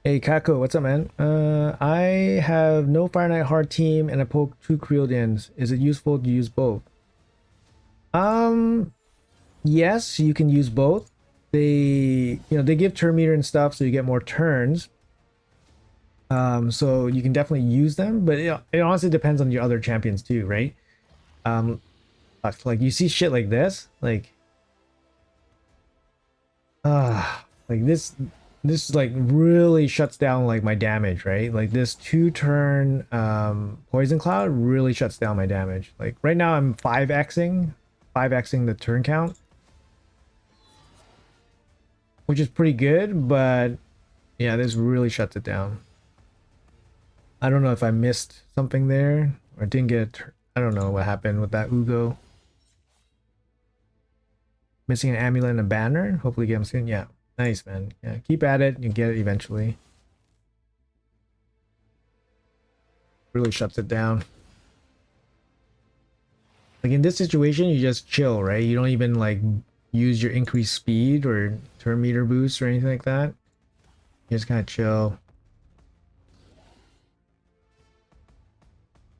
Hey Kako, what's up, man? I have no Fire Knight hard team and I poke 2 Creodins. Is it useful to use both? Yes, you can use both. They give turn meter and stuff, so you get more turns. So you can definitely use them, but it honestly depends on your other champions too, right? Like you see shit like this, like this like really shuts down like my damage, right? Like this 2-turn poison cloud really shuts down my damage. Like right now I'm 5xing the turn count, which is pretty good, but yeah, this really shuts it down. I don't know if I missed something there or didn't get I don't know what happened with that Ugo. Missing an amulet and a banner. Hopefully get them soon. Yeah, nice, man. Yeah, keep at it. You get it eventually. Really shuts it down. Like in this situation, you just chill, right? You don't even like use your increased speed or turn meter boost or anything like that. You just kind of chill.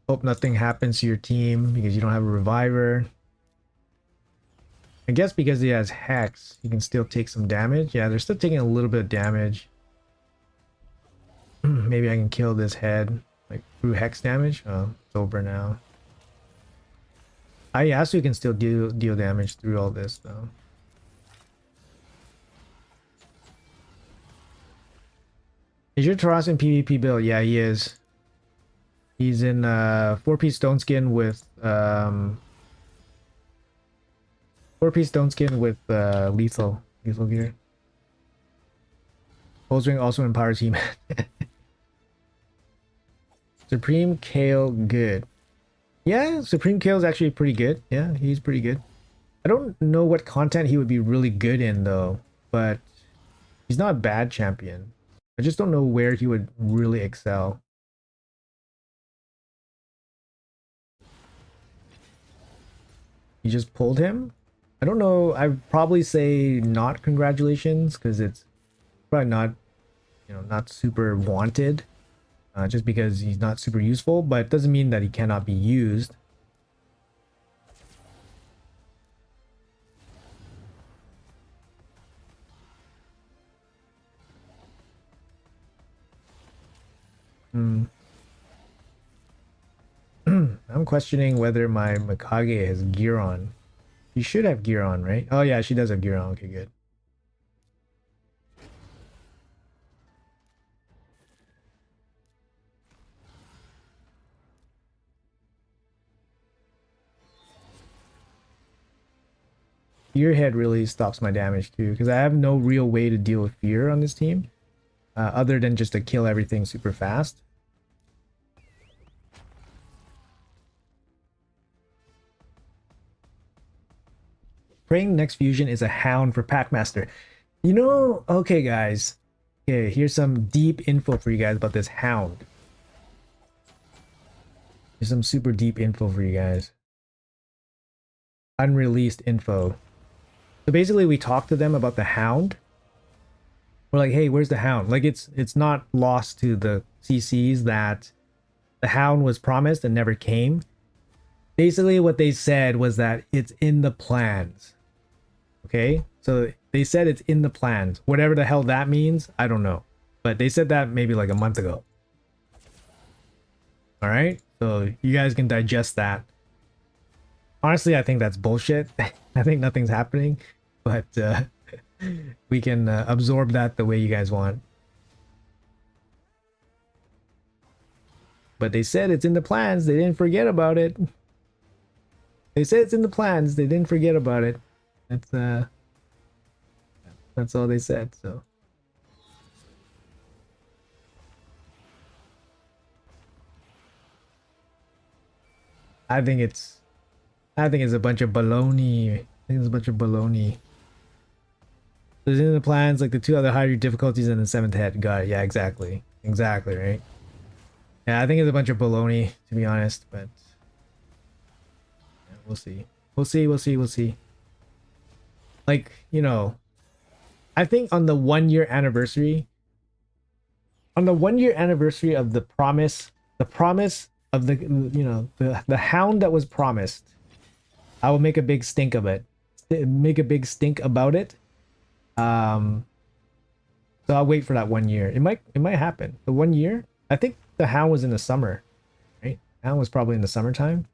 Hope nothing happens to your team because you don't have a reviver. I guess because he has Hex, you can still take some damage. Yeah, they're still taking a little bit of damage. Maybe I can kill this head like through Hex damage. Oh, it's over now. Ayasu can still deal damage through all this though. Is your Taras in PvP build? Yeah, he is. He's in 4-piece stone skin with 4-piece stone skin with lethal gear. Hull's Ring also empowers him. Supreme Kale good. Yeah, Supreme Kale is actually pretty good. Yeah, he's pretty good. I don't know what content he would be really good in though, but he's not a bad champion. I just don't know where he would really excel. You just pulled him? I don't know. I'd probably say not congratulations because it's probably not, not super wanted. Just because he's not super useful, but it doesn't mean that he cannot be used. I'm questioning whether my Mikage has gear on. She should have gear on, right? Oh yeah, she does have gear on. Okay, good. Fear head really stops my damage too, because I have no real way to deal with fear on this team, other than just to kill everything super fast. Praying next fusion is a hound for Packmaster. Okay guys. Okay, here's some deep info for you guys about this hound. Here's some super deep info for you guys. Unreleased info. So basically we talked to them about the hound. We're like, hey, where's the hound? Like it's not lost to the CCs that the hound was promised and never came. Basically, what they said was that it's in the plans. Okay, so they said it's in the plans. Whatever the hell that means, I don't know. But they said that maybe like a month ago. All right, so you guys can digest that. Honestly, I think that's bullshit. I think nothing's happening, but we can absorb that the way you guys want. But they said it's in the plans. They didn't forget about it. They said it's in the plans. They didn't forget about it. That's all they said. So I think it's a bunch of baloney. I think it's a bunch of baloney. There's in the plans like the 2 other Hydra difficulties and the 7th head. Got it. Yeah, exactly. Exactly, right? Yeah, I think it's a bunch of baloney, to be honest, but yeah, we'll see. We'll see, we'll see, we'll see. Like, you know, I think on the 1-year anniversary, of the promise of the, you know, the hound that was promised, I will make a big stink of it. Make a big stink about it. So I'll wait for that 1 year. It might happen. The 1 year? I think the hound was in the summer, right? The hound was probably in the summertime.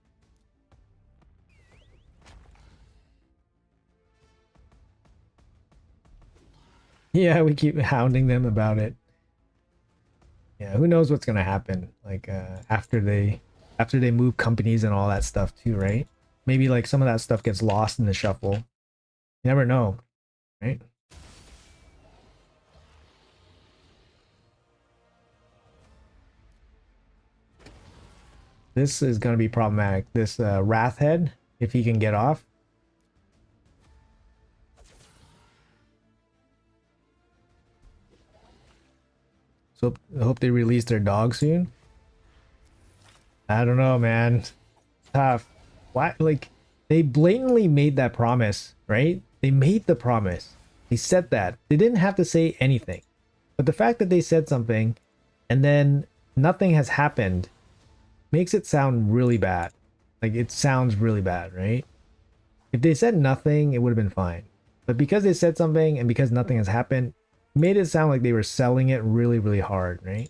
Yeah, we keep hounding them about it. Yeah, who knows what's gonna happen? Like after they move companies and all that stuff too, right? Maybe like some of that stuff gets lost in the shuffle. You never know, right? This is gonna be problematic. This Wrath Head, if he can get off. So I hope they release their dog soon. I don't know, man. Tough. Why? Like, they blatantly made that promise, right? They made the promise. They said that. They didn't have to say anything. But the fact that they said something and then nothing has happened makes it sound really bad. Like, it sounds really bad, right? If they said nothing, it would have been fine. But because they said something and because nothing has happened, made it sound like they were selling it really, really hard, right?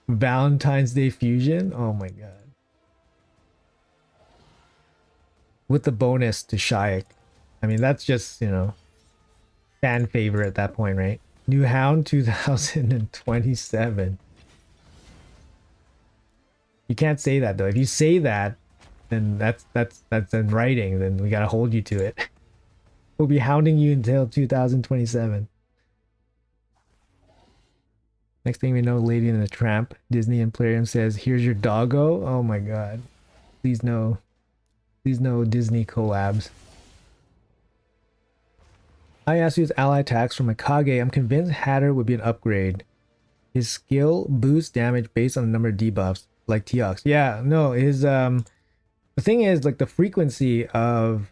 Valentine's Day fusion? Oh my god. With the bonus to Shayak. I mean, that's just, you know, fan favorite at that point, right? New Hound 2027. You can't say that though. If you say that, then that's in writing. Then we gotta hold you to it. We'll be hounding you until 2027. Next thing we know, Lady and the Tramp, Disney Emporium says, "Here's your doggo." Oh my god. Please no. Please no Disney collabs. I asked you his ally attacks from Mikage. I'm convinced Hatter would be an upgrade. His skill boosts damage based on the number of debuffs, like Teox. Yeah, no, his the thing is like the frequency of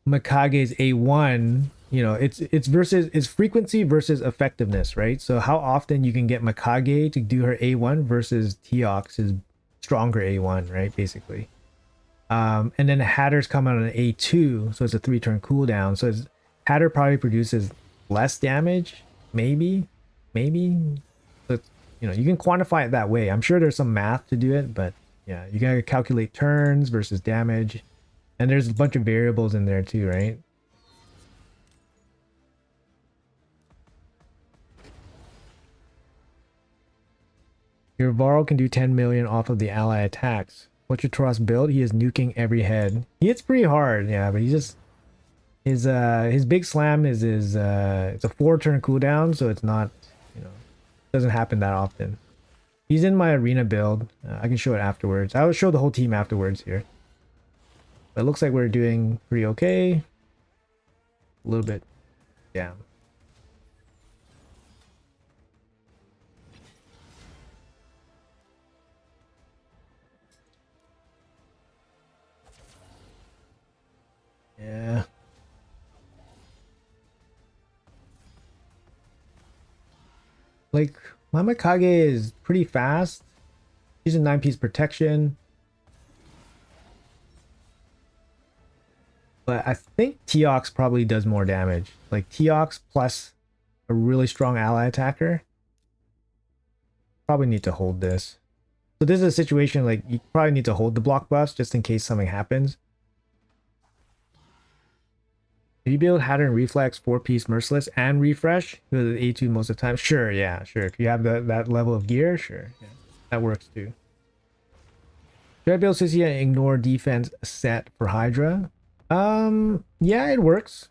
Mikage's A1, you know, it's frequency versus effectiveness, right? So how often you can get Mikage to do her A1 versus Teox's stronger A1, right? Basically. And then Hatter's come out on an A2, so it's a 3-turn cooldown. So Hatter probably produces less damage, maybe. But you know, you can quantify it that way. I'm sure there's some math to do it, but yeah, you gotta calculate turns versus damage. And there's a bunch of variables in there too, right? Your Varl can do 10 million off of the ally attacks. What's your Tross build? He is nuking every head. He hits pretty hard, yeah, but he just his big slam is it's a 4-turn cooldown, so it's not, you know, doesn't happen that often. He's in my arena build. I can show it afterwards. I will show the whole team afterwards here. But it looks like we're doing pretty okay. A little bit down. Yeah. Like, my Mikage is pretty fast. She's a 9-piece protection. But I think Teox probably does more damage. Like Teox plus a really strong ally attacker. Probably need to hold this. So this is a situation like you probably need to hold the block buffs just in case something happens. If you build Hydra and Reflex, 4-piece Merciless, and Refresh, with A2 most of the time, sure, yeah, sure. If you have that level of gear, sure, yeah, that works too. Should I build Sissy and ignore defense set for Hydra? Yeah, it works.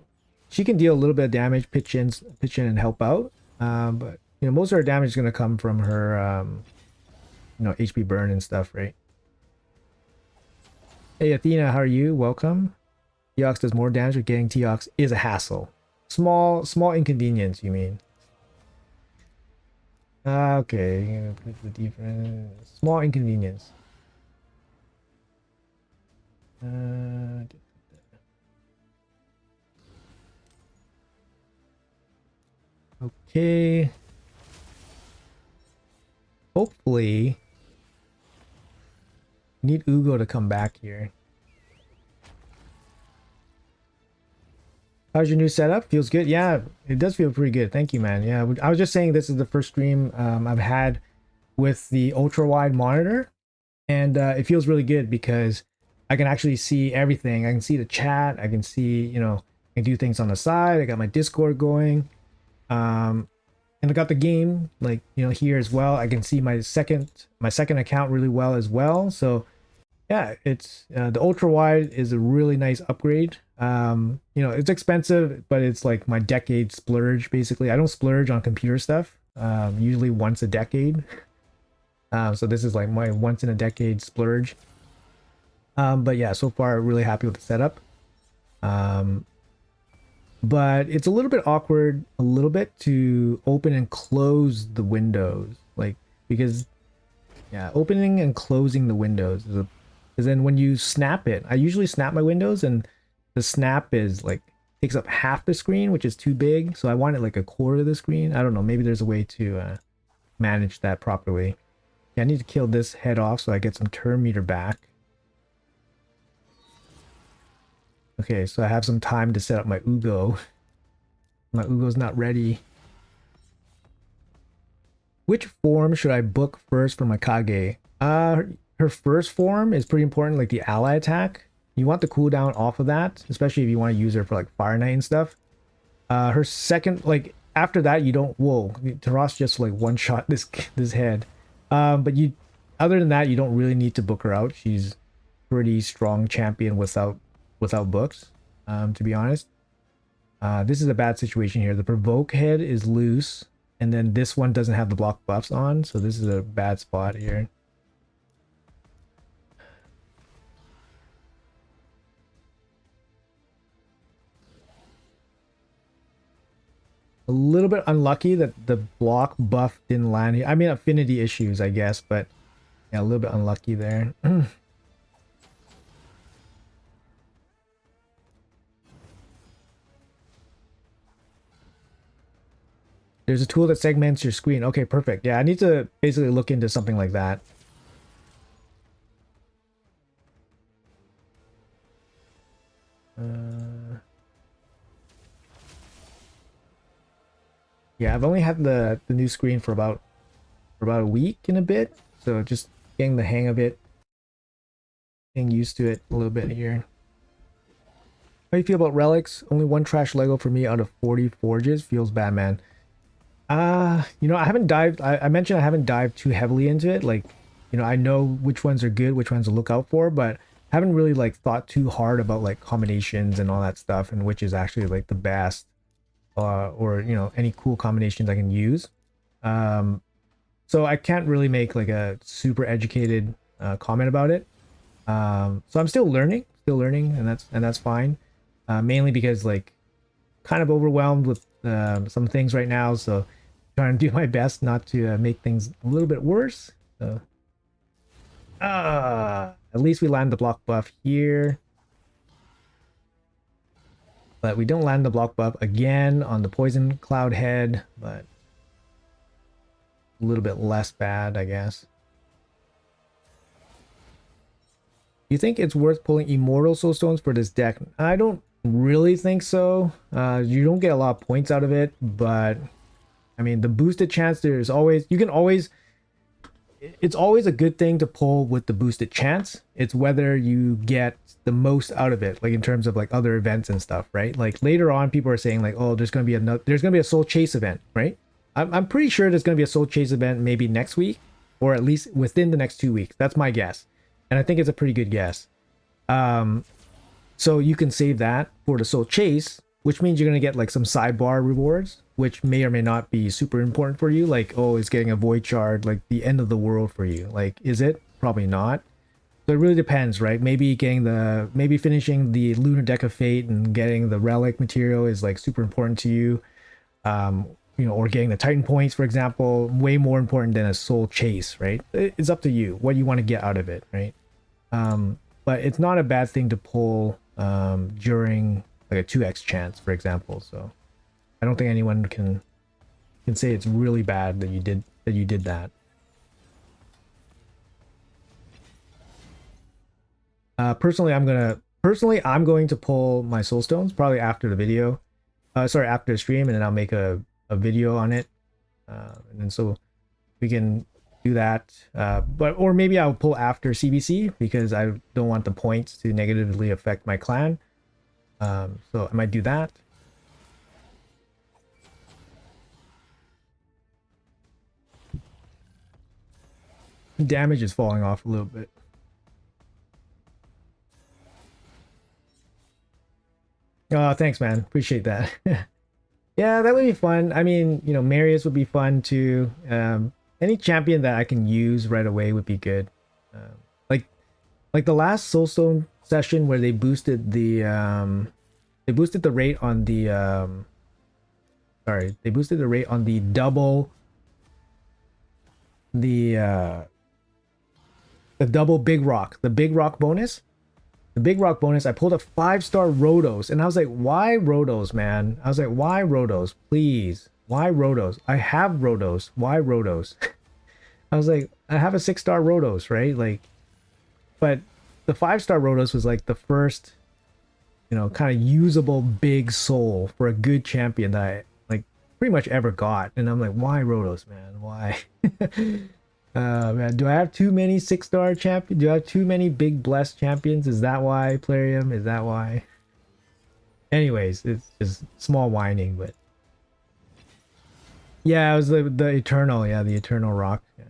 She can deal a little bit of damage, pitch in and help out. But you know, most of her damage is gonna come from her, you know, HP burn and stuff, right? Hey Athena, how are you? Welcome. Teox does more damage, but getting Teox is a hassle. Small inconvenience, you mean? Okay, the difference. Small inconvenience. Okay. Hopefully, need Ugo to come back here. How's your new setup? Feels good? Yeah, it does feel pretty good. Thank you, man. Yeah, I was just saying this is the first stream I've had with the ultra wide monitor, and it feels really good because I can actually see everything. I can see the chat. I can see, you know, I can do things on the side. I got my Discord going, and I got the game like, you know, here as well. I can see my second account really well as well. So yeah, it's the ultra wide is a really nice upgrade. You know, it's expensive, but it's like my decade splurge basically. I don't splurge on computer stuff, usually once a decade. So this is like my once in a decade splurge. But yeah, so far really happy with the setup. But it's a little bit awkward, a little bit to open and close the windows, like because yeah, opening and closing the windows is a, because then when you snap it, I usually snap my windows and the snap is like takes up half the screen, which is too big. So I want it like a quarter of the screen. I don't know. Maybe there's a way to manage that properly. Yeah, I need to kill this head off so I get some turn meter back. Okay, so I have some time to set up my Ugo. My Ugo's not ready. Which form should I book first for my Kage? Her first form is pretty important, like the ally attack. You want the cooldown off of that, especially if you want to use her for like Fire Knight and stuff. Her second, like after that, you don't. Whoa, Taras just like one shot this head. But you, other than that, you don't really need to book her out. She's pretty strong champion without books. To be honest, this is a bad situation here. The provoke head is loose, and then this one doesn't have the block buffs on, so this is a bad spot here. A little bit unlucky that the block buff didn't land here. I mean, affinity issues, I guess, but yeah, a little bit unlucky there. There's a tool that segments your screen. Okay, perfect. Yeah, I need to basically look into something like that. Yeah, I've only had the new screen for about a week and a bit, so just getting the hang of it, getting used to it a little bit here. How do you feel about relics? Only one trash Lego for me out of 40 forges. Feels bad, man. You know, I haven't dived. I mentioned I haven't dived too heavily into it. Like, you know, I know which ones are good, which ones to look out for, but I haven't really like thought too hard about like combinations and all that stuff, and which is actually like the best. Or you know, any cool combinations I can use. So I can't really make like a super educated comment about it. So I'm still learning, and that's fine. Mainly because like kind of overwhelmed with some things right now, so trying to do my best not to make things a little bit worse. So at least we land the block buff here. But we don't land the block buff again on the poison cloud head, but a little bit less bad, I guess. You think it's worth pulling immortal soulstones for this deck? I don't really think so. You don't get a lot of points out of it, but I mean the boosted chance, there's always, you can always, it's always a good thing to pull with the boosted chance. It's whether you get the most out of it, like in terms of like other events and stuff, right? Like later on people are saying like, oh, there's gonna be a soul chase event, right? I'm pretty sure there's gonna be a soul chase event maybe next week, or at least within the next 2 weeks. That's my guess, and I think it's a pretty good guess. So you can save that for the soul chase, which means you're going to get like some sidebar rewards, which may or may not be super important for you. Like, oh, it's getting a void shard, like the end of the world for you. Like, is it? Probably not. So it really depends, right? Maybe finishing the Lunar Deck of Fate and getting the relic material is like super important to you. You know, or getting the Titan points, for example, way more important than a soul chase, right? It's up to you what you want to get out of it, right? But it's not a bad thing to pull during like a 2x chance, for example. So I don't think anyone can say it's really bad that you did that. Personally, I'm going to pull my soulstones probably after the video. Sorry, after the stream, and then I'll make a video on it. And then so we can do that, or maybe I'll pull after CVC because I don't want the points to negatively affect my clan. So I might do that. Damage is falling off a little bit. Oh, thanks, man. Appreciate that. Yeah, that would be fun. I mean, you know, Marius would be fun too. Any champion that I can use right away would be good. Like the last Soulstone session where they boosted the rate on the they boosted the rate on the double the double big rock, the big rock bonus. The big rock bonus, I pulled a 5-star Rotos, and I was like, why Rotos, man? I was like, why Rotos? Please. Why Rotos? I have Rotos. Why Rotos? I was like, I have a 6-star Rotos, right? Like, but the 5-star Rotos was like the first, you know, kind of usable big soul for a good champion that I like pretty much ever got. And I'm like, why Rotos, man? Why? Man, do I have too many 6-star champions? Do I have too many big blessed champions? Is that why, Plarium? Is that why? Anyways, it's just small whining, but yeah, it was the eternal, yeah, the eternal rock. Yeah,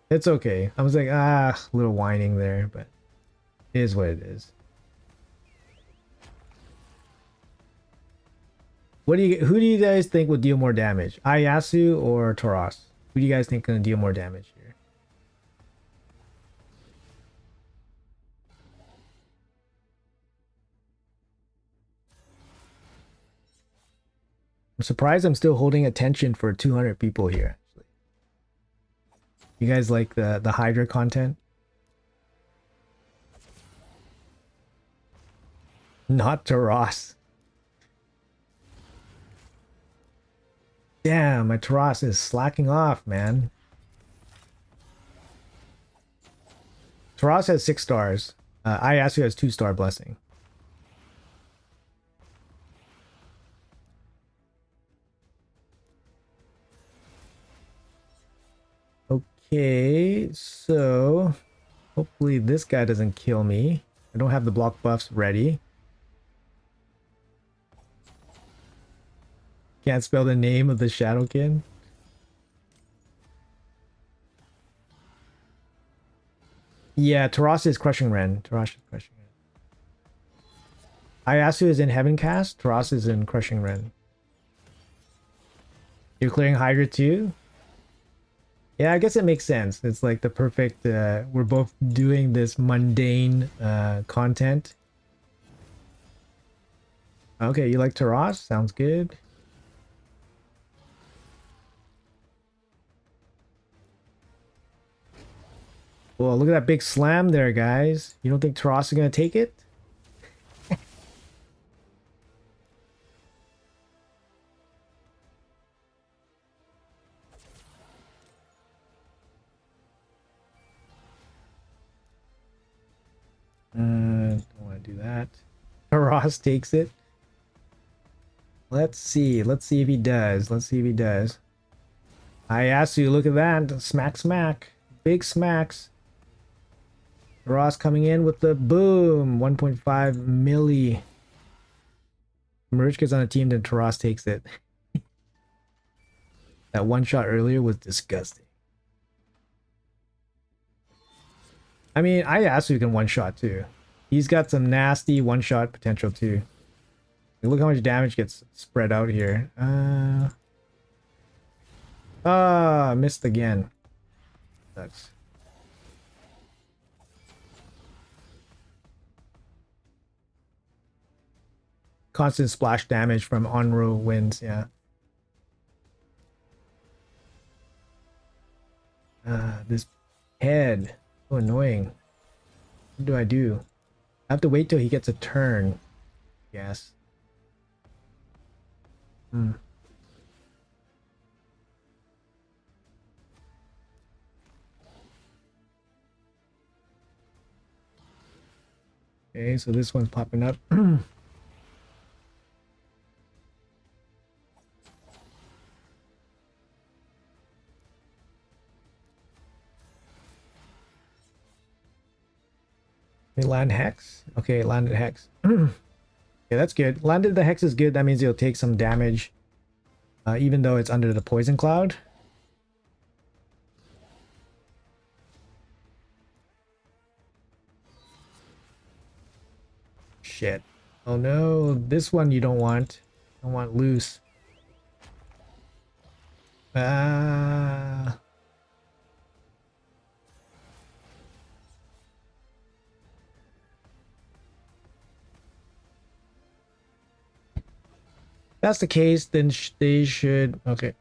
it's okay. I was like, a little whining there, but it is what it is. Who do you guys think will deal more damage, Ayasu or Tauros? Who do you guys think gonna deal more damage here? I'm surprised I'm still holding attention for 200 people here. Actually, you guys like the Hydra content? Not Tauros. Damn, my Tauros is slacking off, man. Tauros has 6 stars. Ayasu has 2-star blessing. Okay, so hopefully this guy doesn't kill me. I don't have the block buffs ready. Can't spell the name of the Shadowkin. Yeah, Tauros is Crushing Ren. Tauros is Crushing Ren. Ayasu is in Heaven Cast. Tauros is in Crushing Ren. You're clearing Hydra too? Yeah, I guess it makes sense. It's like the perfect, we're both doing this mundane content. Okay, you like Tauros? Sounds good. Well, look at that big slam there, guys. You don't think Tauros is going to take it? Ross takes it. Let's see. Let's see if he does. Let's see if he does. I asked you, look at that. Smack, smack. Big smacks. Ross coming in with the boom. 1.5 milli. Marichka's on a team, then Taras takes it. That one shot earlier was disgusting. I mean, I Ayasu can one shot too. He's got some nasty one shot potential too. Look how much damage gets spread out here. Missed again. Sucks. Constant splash damage from on-row wins, yeah. This head. So annoying. What do I do? I have to wait till he gets a turn. Yes. Okay, so this one's popping up. They land hex. Okay, landed hex. Okay, that's good. Landed the hex is good. That means he'll take some damage, even though it's under the poison cloud. Shit. Oh no, this one you don't want. You don't want loose. That's the case, then they should. Okay.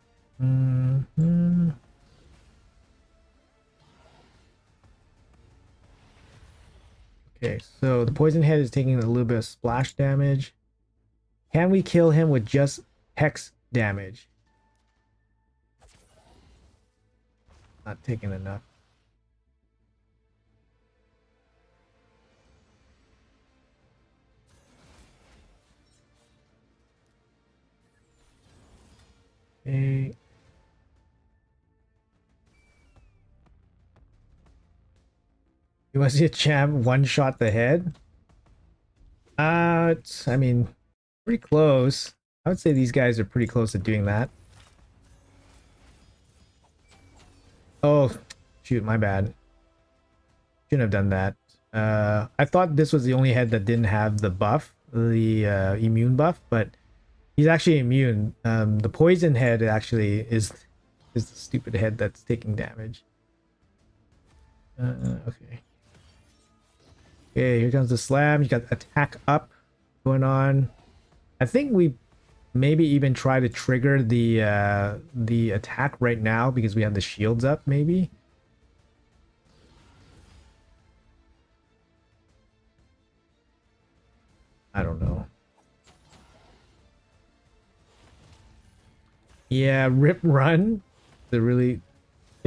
Okay, so the poison head is taking a little bit of splash damage. Can we kill him with just hex damage? Not taking enough. Okay. You want to see a champ one shot the head? I mean, pretty close. I would say these guys are pretty close to doing that. Oh, shoot, my bad. Shouldn't have done that. I thought this was the only head that didn't have the buff, the immune buff, but he's actually immune. The poison head actually is the stupid head that's taking damage. Okay. Okay, here comes the slam. You got attack up going on. I think we maybe even try to trigger the attack right now because we have the shields up, maybe. I don't know. Yeah, rip run. It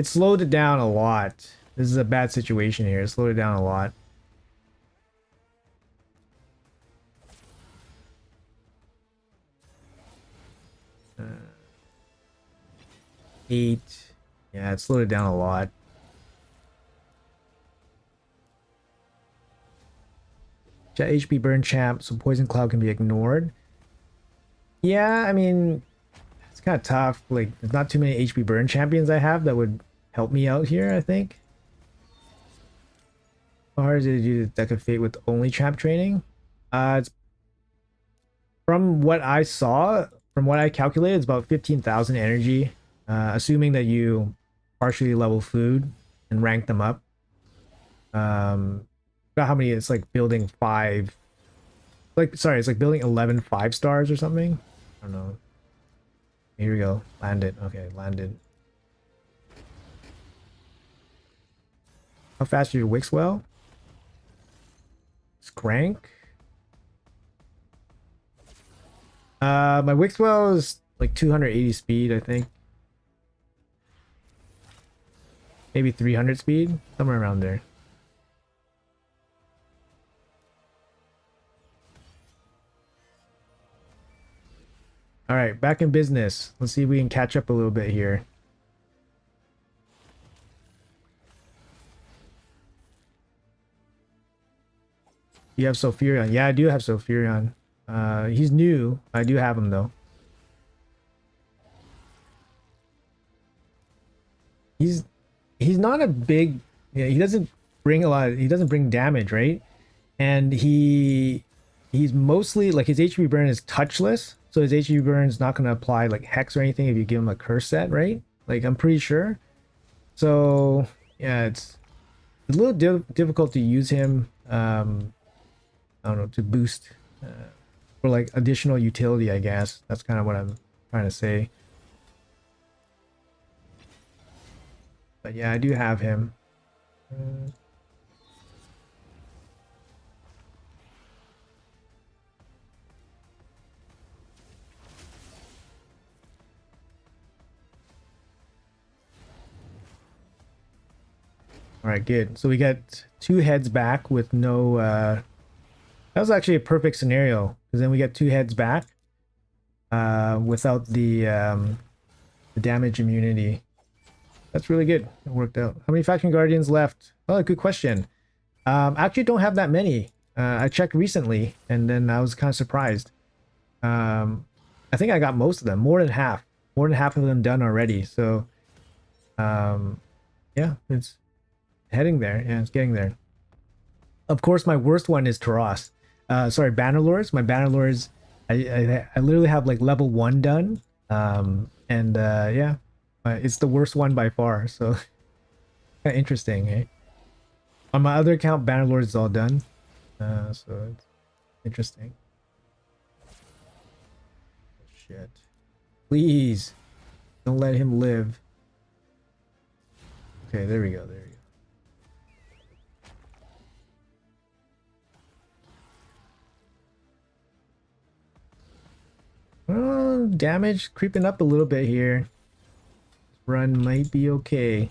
slowed it down a lot. This is a bad situation here. It slowed it down a lot. Eight. Yeah, it slowed it down a lot. HP burn champ, so poison cloud can be ignored. Yeah, I mean, it's kind of tough. Like, there's not too many HP burn champions I have that would help me out here, I think. How hard is it to do Deck of Fate with only champ training? It's from what I saw, from what I calculated, it's about 15,000 energy. Assuming that you partially level food and rank them up. About how many? It's like building 5. Sorry, it's like building 11 5-stars or something. I don't know. Here we go. Landed. Okay, landed. How fast are your Wixwell? Scrank. My Wixwell is like 280 speed, I think. Maybe 300 speed, somewhere around there. All right, back in business. Let's see if we can catch up a little bit here. You have Sulfurion. Yeah, I do have Sulfurion. He's new. I do have him though. He's not a big, yeah, he doesn't bring a lot, he doesn't bring damage, right? And he's mostly like his HP burn is touchless, so his HP burn is not going to apply like hex or anything if you give him a curse set, right? Like I'm pretty sure. So yeah, it's a little difficult to use him. I don't know, to boost for like additional utility, I guess. That's kind of what I'm trying to say. But yeah, I do have him. All right, good. So we got 2 heads back with no that was actually a perfect scenario because then we get 2 heads back without the damage immunity. That's really good. It worked out. How many faction guardians left? Oh, good question. I actually don't have that many. I checked recently and then I was kind of surprised. I think I got most of them, more than half of them done already. So yeah, it's heading there. Yeah, it's getting there. Of course, my worst one is Taras. Sorry, Bannerlords. My Bannerlords, I literally have like level 1 done. And yeah, it's the worst one by far. So kind of interesting, eh? On my other account, Bannerlords is all done. So it's interesting. Shit. Please don't let him live. Okay, there we go. There we go. Oh, damage creeping up a little bit here. Run might be okay.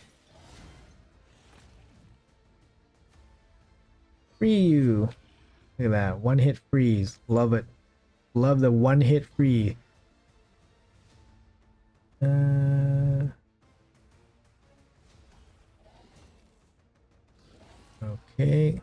Free you. Look at that. 1-hit freeze. Love it. Love the 1-hit free. Okay.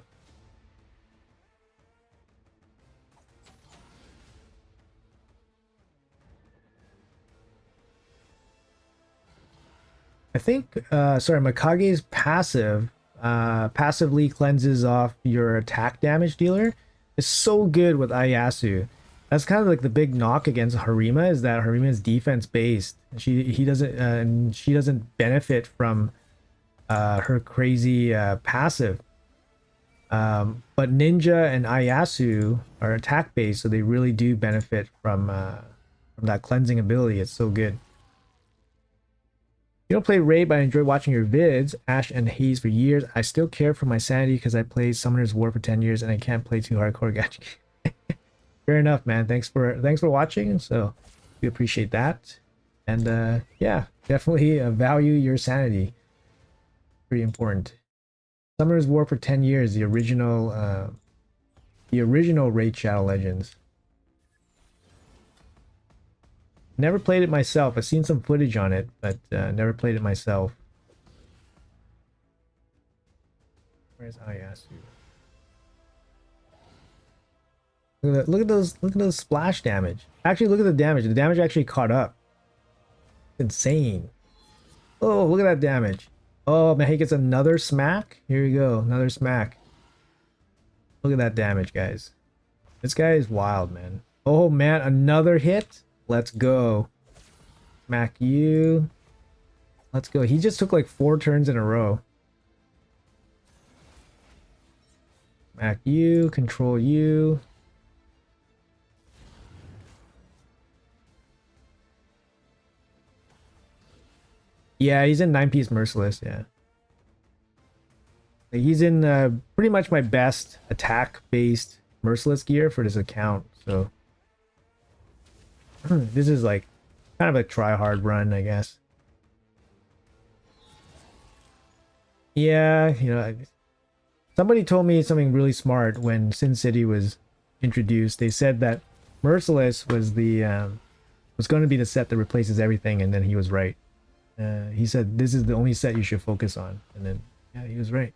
I think sorry, Mikage's passive passively cleanses off your attack damage dealer. It's so good with Ayasu. That's kind of like the big knock against Harima, is that Harima is defense based. She doesn't benefit from her crazy passive. But Ninja and Ayasu are attack based, so they really do benefit from that cleansing ability. It's so good. You don't play Raid, but I enjoy watching your vids, Ash and Haze, for years. I still care for my sanity because I played Summoner's War for 10 years and I can't play too hardcore gacha. Fair enough, man. Thanks for watching. So we appreciate that. And yeah, definitely value your sanity. Pretty important. Summoner's War for 10 years, the original Raid Shadow Legends. Never played it myself. I've seen some footage on it, but never played it myself. Where's Ayasu? Look at those splash damage. Actually, look at the damage. The damage actually caught up. Insane. Oh, look at that damage. Oh man, he gets another smack. Here we go, another smack. Look at that damage, guys. This guy is wild, man. Oh man, another hit. Let's go. Smack you. Let's go. He just took like 4 turns in a row. Smack you. Control you. Yeah, he's in 9-piece Merciless, yeah. He's in pretty much my best attack-based Merciless gear for this account, so... this is like kind of a try-hard run, I guess. Yeah, you know, somebody told me something really smart when Sin City was introduced. They said that Merciless was the was going to be the set that replaces everything, and then he was right. He said this is the only set you should focus on, and then yeah, he was right.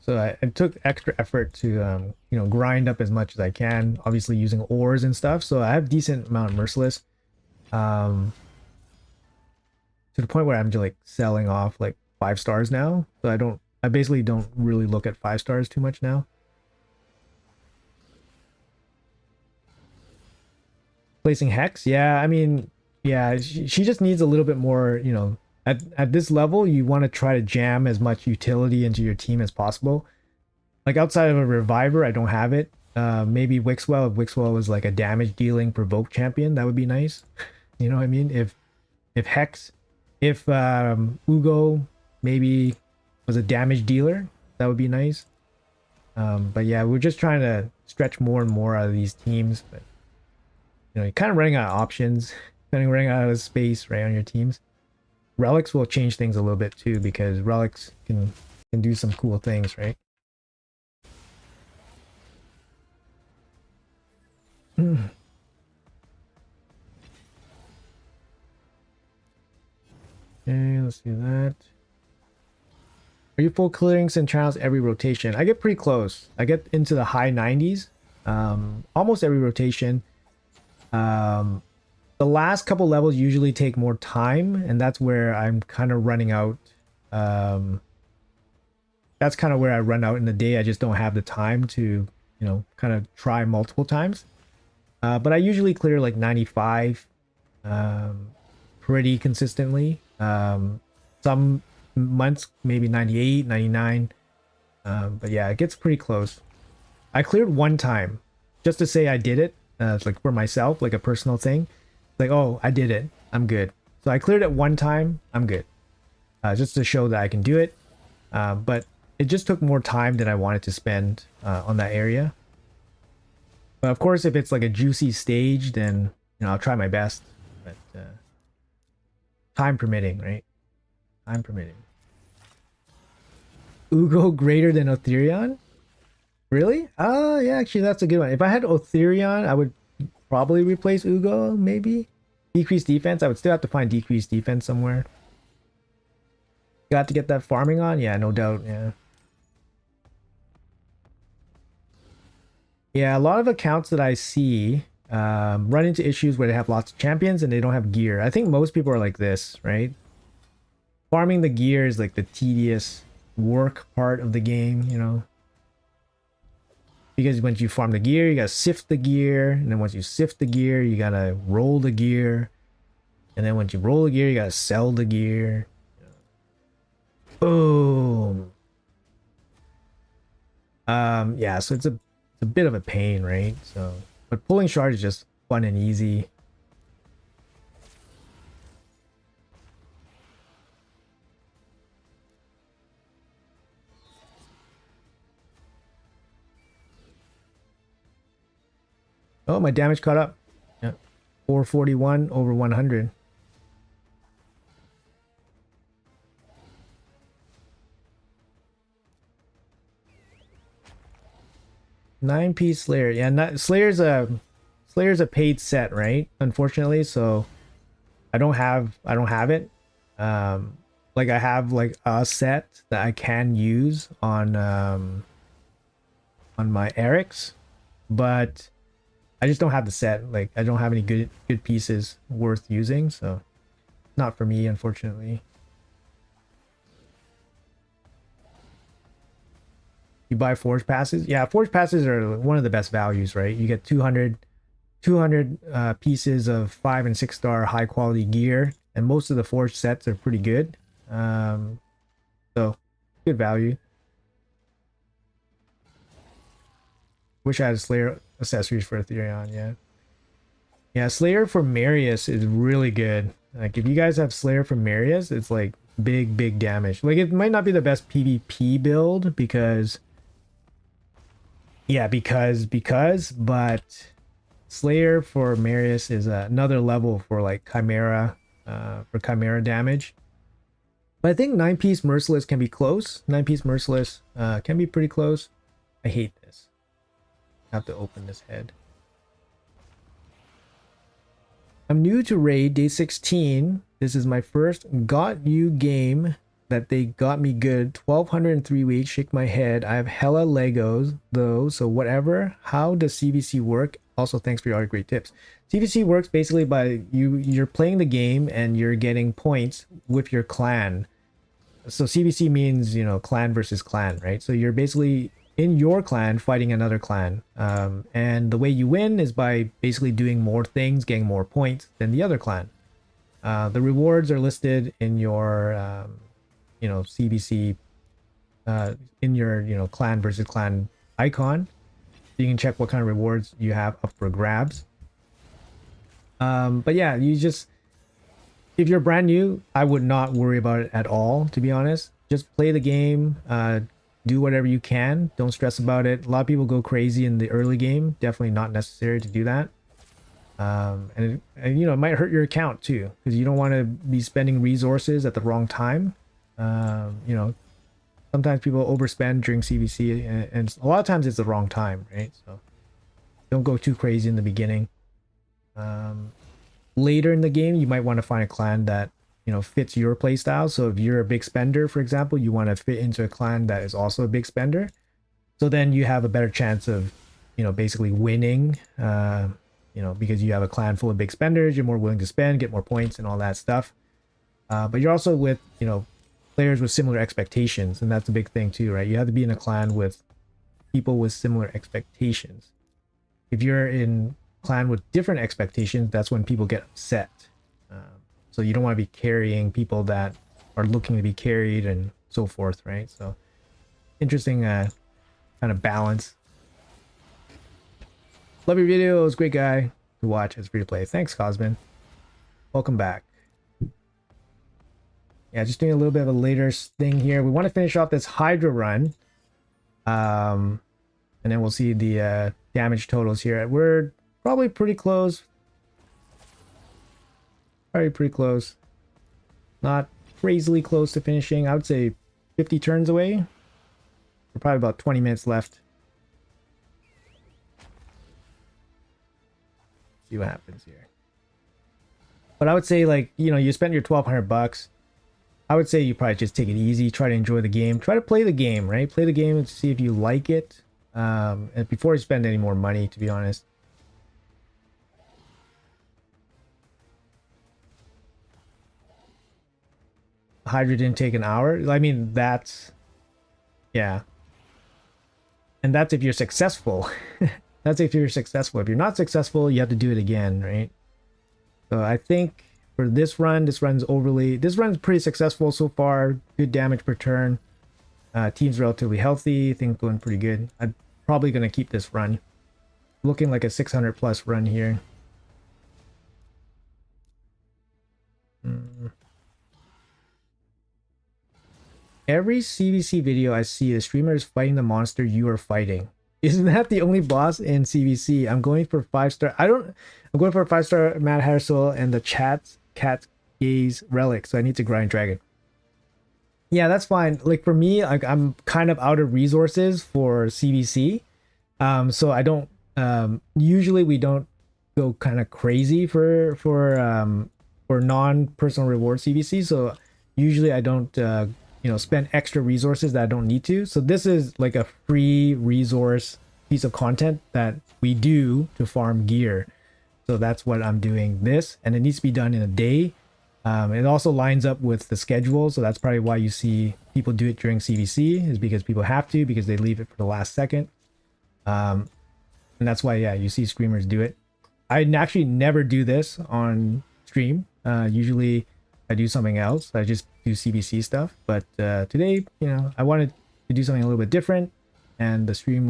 So I took extra effort to you know, grind up as much as I can, obviously using ores and stuff. So I have decent amount of merciless, to the point where I'm just like selling off like 5 stars now. So I basically don't really look at 5 stars too much now. Placing Hex, yeah, I mean, yeah, she just needs a little bit more, you know, at this level, you want to try to jam as much utility into your team as possible. Like outside of a Reviver, I don't have it. Maybe Wixwell, if Wixwell was like a damage dealing provoke champion, that would be nice. You know what I mean? If Hex, if Ugo maybe was a damage dealer, that would be nice. But yeah, we're just trying to stretch more and more out of these teams. But you know, you're kind of running out of options, kind of running out of space, right, on your teams. Relics will change things a little bit too, because relics can do some cool things, right? Okay, let's do that. Are you full clearings and channels every rotation? I get pretty close. I get into the high 90s almost every rotation. The last couple levels usually take more time, and that's where I'm kind of running out. That's kind of where I run out in the day. I just don't have the time to, you know, kind of try multiple times. But I usually clear like 95 pretty consistently. Some months maybe 98, 99. But yeah, it gets pretty close. I cleared one time just to say I did it. It's like for myself, like a personal thing. Like, oh, I did it, I'm good. So I cleared it one time, I'm good. Just to show that I can do it. But it just took more time than I wanted to spend on that area. But of course, if it's like a juicy stage, then you know, I'll try my best. But time permitting, right? Time permitting. Ugo greater than Otherion? Really? Oh, yeah, actually, that's a good one. If I had Otherion, I would probably replace Ugo, maybe. Decreased defense, I would still have to find decreased defense somewhere. Got to get that farming on? Yeah, no doubt, yeah. Yeah, a lot of accounts that I see run into issues where they have lots of champions and they don't have gear. I think most people are like this, right? Farming the gear is like the tedious work part of the game, you know? Because once you farm the gear, you gotta sift the gear, and then once you sift the gear, you gotta roll the gear, and then once you roll the gear, you gotta sell the gear. Boom. Yeah, so it's a bit of a pain, right? So, but pulling shards is just fun and easy. Oh, my damage caught up. Yeah, 441 over 100. Nine-piece Slayer. Yeah, not, Slayer's a paid set, right? Unfortunately, so I don't have it. Like I have like a set that I can use on my Eric's, but I just don't have the set. Like I don't have any good pieces worth using, so not for me, unfortunately. You buy forge passes? Yeah, forge passes are one of the best values, right? You get 200 pieces of 5 and 6 star high quality gear, and most of the forge sets are pretty good. So good value. Wish I had Slayer accessories for Ethereum. Yeah, Slayer for Marius is really good. Like if you guys have Slayer for Marius, it's like big damage. Like it might not be the best PvP build because but Slayer for Marius is another level for like Chimera, for Chimera damage. But I think 9-piece Merciless can be close. 9-piece Merciless can be pretty close. I hate this. I have to open this head. I'm new to raid day 16. This is my first got you game that they got me good. 1203 weeks. Shake my head. I have hella Legos though, so whatever. How does CVC work? Also, thanks for all your great tips. CVC works basically by you're playing the game and you're getting points with your clan. So CVC means, you know, clan versus clan, right? So you're basically in your clan fighting another clan, and the way you win is by basically doing more things, getting more points than the other clan. The rewards are listed in your you know, CVC in your, you know, clan versus clan icon. So you can check what kind of rewards you have up for grabs. But yeah, you just, if you're brand new, I would not worry about it at all, to be honest. Just play the game, do whatever you can. Don't stress about it. A lot of people go crazy in the early game. Definitely not necessary to do that. And you know, it might hurt your account too, because you don't want to be spending resources at the wrong time. You know, sometimes people overspend during CVC, and a lot of times it's the wrong time, right? So don't go too crazy in the beginning. Later in the game, you might want to find a clan that, you know, fits your playstyle. So if you're a big spender, for example, you want to fit into a clan that is also a big spender. So then you have a better chance of, you know, basically winning, you know, because you have a clan full of big spenders, you're more willing to spend, get more points and all that stuff. But you're also with, you know, players with similar expectations, and that's a big thing too, right? You have to be in a clan with people with similar expectations. If you're in clan with different expectations, that's when people get upset. So you don't want to be carrying people that are looking to be carried and so forth, right? So interesting kind of balance. Love your videos, great guy to watch. It's free to play. Thanks, Cosmin. Welcome back. Yeah, just doing a little bit of a later thing here. We want to finish off this Hydra run, and then we'll see the damage totals here. We're probably pretty close. Probably pretty close. Not crazily close to finishing. I would say 50 turns away. We're probably about 20 minutes left. See what happens here. But I would say, like, you know, you spent your 1,200 bucks. I would say you probably just take it easy. Try to enjoy the game. Try to play the game, right? Play the game and see if you like it. And before you spend any more money, to be honest. Hydra didn't take an hour. I mean, that's, yeah. And that's if you're successful. That's if you're successful. If you're not successful, you have to do it again, right? So I think for this run, this run's pretty successful so far. Good damage per turn. Team's relatively healthy. Things going pretty good. I'm probably going to keep this run. Looking like a 600 plus run here. Every CVC video I see, the streamer is fighting the monster you are fighting. Isn't that the only boss in CVC? I'm going for 5-star. I'm going for a 5-star Mad Hairsoul and the cat gaze relic. So I need to grind dragon. Yeah, that's fine. Like for me, like I'm kind of out of resources for CVC. So I don't. Usually we don't go kind of crazy for non-personal reward CVC. So usually I don't. You know, spend extra resources that I don't need to. So this is like a free resource piece of content that we do to farm gear. So that's what I'm doing this, and it needs to be done in a day. It also lines up with the schedule. So that's probably why you see people do it during CVC, is because people have to, because they leave it for the last second. And that's why, yeah, you see streamers do it. I actually never do this on stream. Usually I do something else. I just do CBC stuff, but today, you know, I wanted to do something a little bit different, and the stream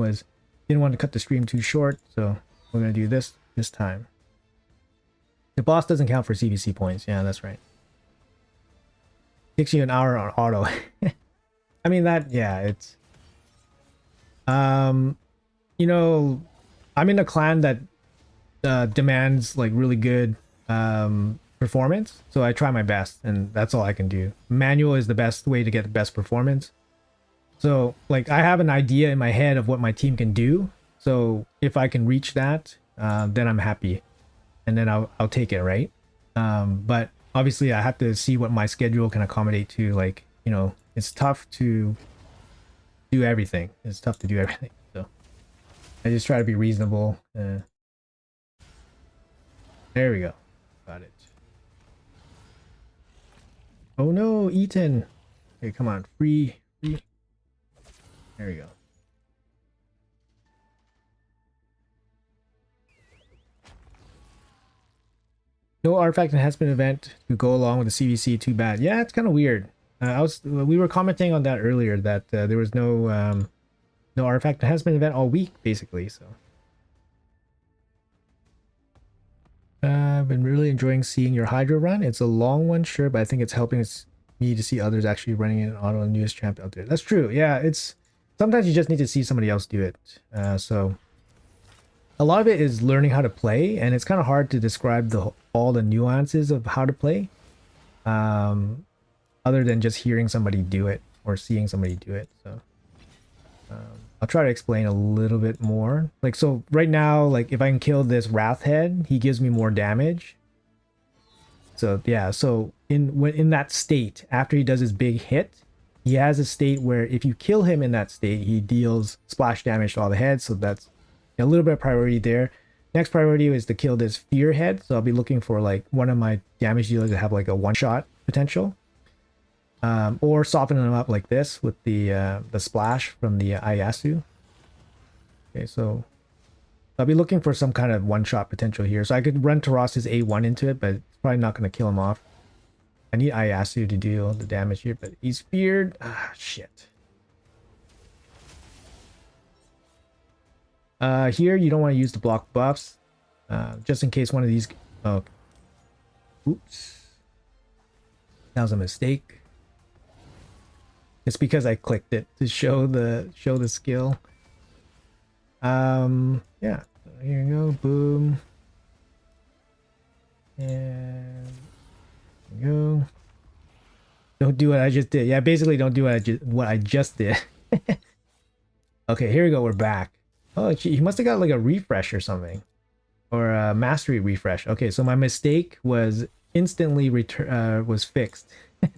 didn't want to cut the stream too short, so we're gonna do this time. The boss doesn't count for CBC points. Yeah, that's right. Takes you an hour on auto. I mean that, yeah, it's you know, I'm in a clan that demands like really good performance, so I try my best, and that's all I can do. Manual is the best way to get the best performance. So like I have an idea in my head of what my team can do, So if I can reach that, then I'm happy, and then I'll take it, right? But obviously I have to see what my schedule can accommodate to. Like, you know, it's tough to do everything. It's tough to do everything. So I just try to be reasonable. There we go. Got it. Oh no, Ethan. Okay, come on. Free. There we go. No artifact enhancement event to go along with the CVC. Too bad. Yeah, it's kind of weird. We were commenting on that earlier that there was no artifact enhancement event all week basically. So I've been really enjoying seeing your Hydra run. It's a long one, sure, but I think it's helping me to see others actually running an auto and newest champ out there. That's true. Yeah, it's sometimes you just need to see somebody else do it. So a lot of it is learning how to play, and it's kind of hard to describe all the nuances of how to play, other than just hearing somebody do it or seeing somebody do it. So I'll try to explain a little bit more. Like, so right now, like if I can kill this Wrath Head, he gives me more damage. So yeah, so in that state, after he does his big hit, he has a state where if you kill him in that state, he deals splash damage to all the heads. So that's a little bit of priority there. Next priority is to kill this Fear Head. So I'll be looking for like one of my damage dealers to have like a one-shot potential. Or soften them up like this with the splash from the Ayasu. Okay, so I'll be looking for some kind of one-shot potential here. So I could run Taras's A1 into it, but it's probably not going to kill him off. I need Ayasu to deal the damage here, but he's feared. Ah, shit. Here you don't want to use the block buffs, just in case one of these. Oh, oops, that was a mistake. It's because I clicked it to show the skill. Yeah. So here you go. Boom. And there you go. Don't do what I just did. Yeah, basically don't do what I just did. Okay, here we go. We're back. Oh, he must have got like a refresh or something, or a mastery refresh. Okay, so my mistake was instantly was fixed. So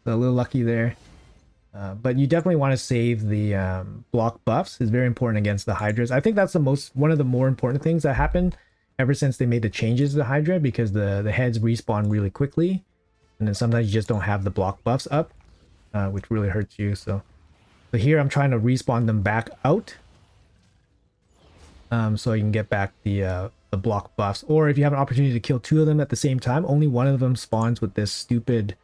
a little lucky there. But you definitely want to save the block buffs. It's very important against the Hydras. I think that's one of the more important things that happened ever since they made the changes to the Hydra, because the heads respawn really quickly, and then sometimes you just don't have the block buffs up, which really hurts you. So here I'm trying to respawn them back out, so you can get back the block buffs. Or if you have an opportunity to kill two of them at the same time, only one of them spawns with this stupid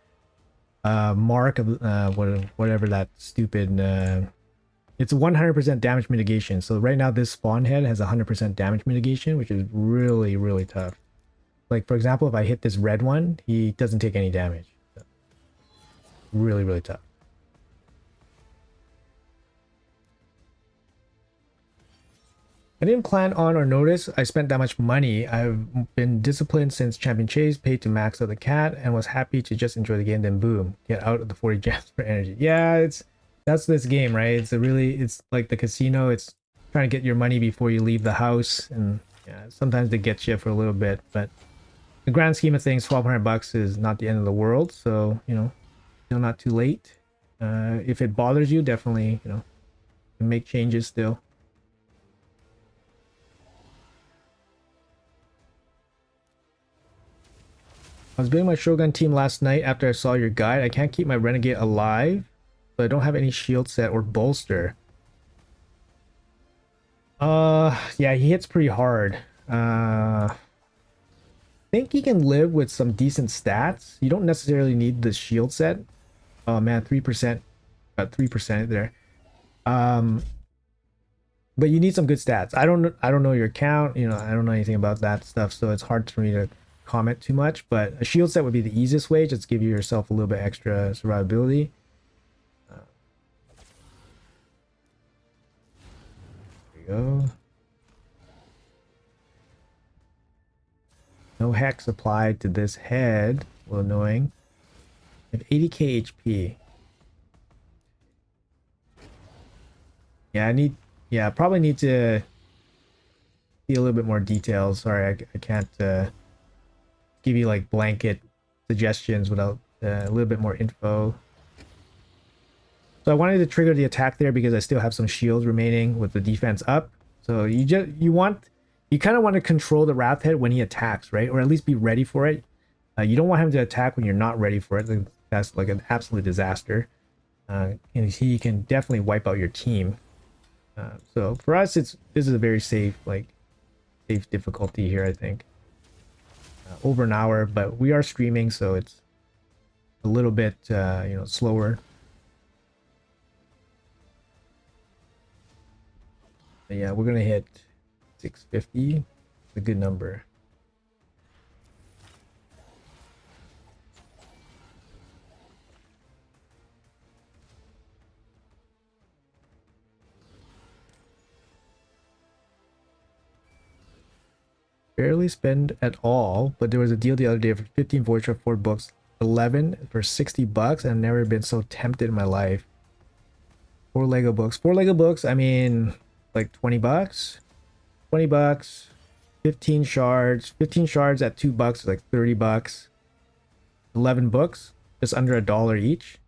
mark of whatever that stupid it's 100% damage mitigation. So right now this spawn head has 100% damage mitigation, which is really, really tough. Like, for example, if I hit this red one, he doesn't take any damage. So, really, really tough. I didn't plan on or notice I spent that much money. I've been disciplined since Champion Chase, paid to max out the cat, and was happy to just enjoy the game, then boom, get out of the 40 gems for energy. Yeah, that's this game, right? It's like the casino. It's trying to get your money before you leave the house, and yeah, sometimes they get you for a little bit, but the grand scheme of things, 1,200 bucks is not the end of the world. So, you know, still not too late. If it bothers you, definitely, you know, make changes still. I was building my Shogun team last night after I saw your guide. I can't keep my Renegade alive, but I don't have any shield set or bolster. Yeah, he hits pretty hard. I think he can live with some decent stats. You don't necessarily need the shield set. Oh man, 3%, about 3% there. But you need some good stats. I don't know your account. You know, I don't know anything about that stuff, so it's hard for me to comment too much. But a shield set would be the easiest way. Just give yourself a little bit extra survivability. There you go. No hex applied to this head. A little annoying. I have 80k HP. Yeah, probably need to see a little bit more details. Sorry, I can't give you like blanket suggestions without a little bit more info. So I wanted to trigger the attack there because I still have some shields remaining with the defense up. So you kind of want to control the Wrath Head when he attacks, right? Or at least be ready for it. You don't want him to attack when you're not ready for it. That's like an absolute disaster. And he can definitely wipe out your team. So for us, this is a very safe difficulty here, I think. Over an hour, but we are streaming, so it's a little bit slower. But yeah, we're gonna hit 650. It's a good number. Barely spend at all, but there was a deal the other day for 15 voucher, 4 books, 11 for 60 bucks, and I've never been so tempted in my life. 4 Lego books. 4 Lego books, I mean, like 20 bucks. 20 bucks. 15 shards. 15 shards at 2 bucks is like 30 bucks. 11 books, just under $1 each.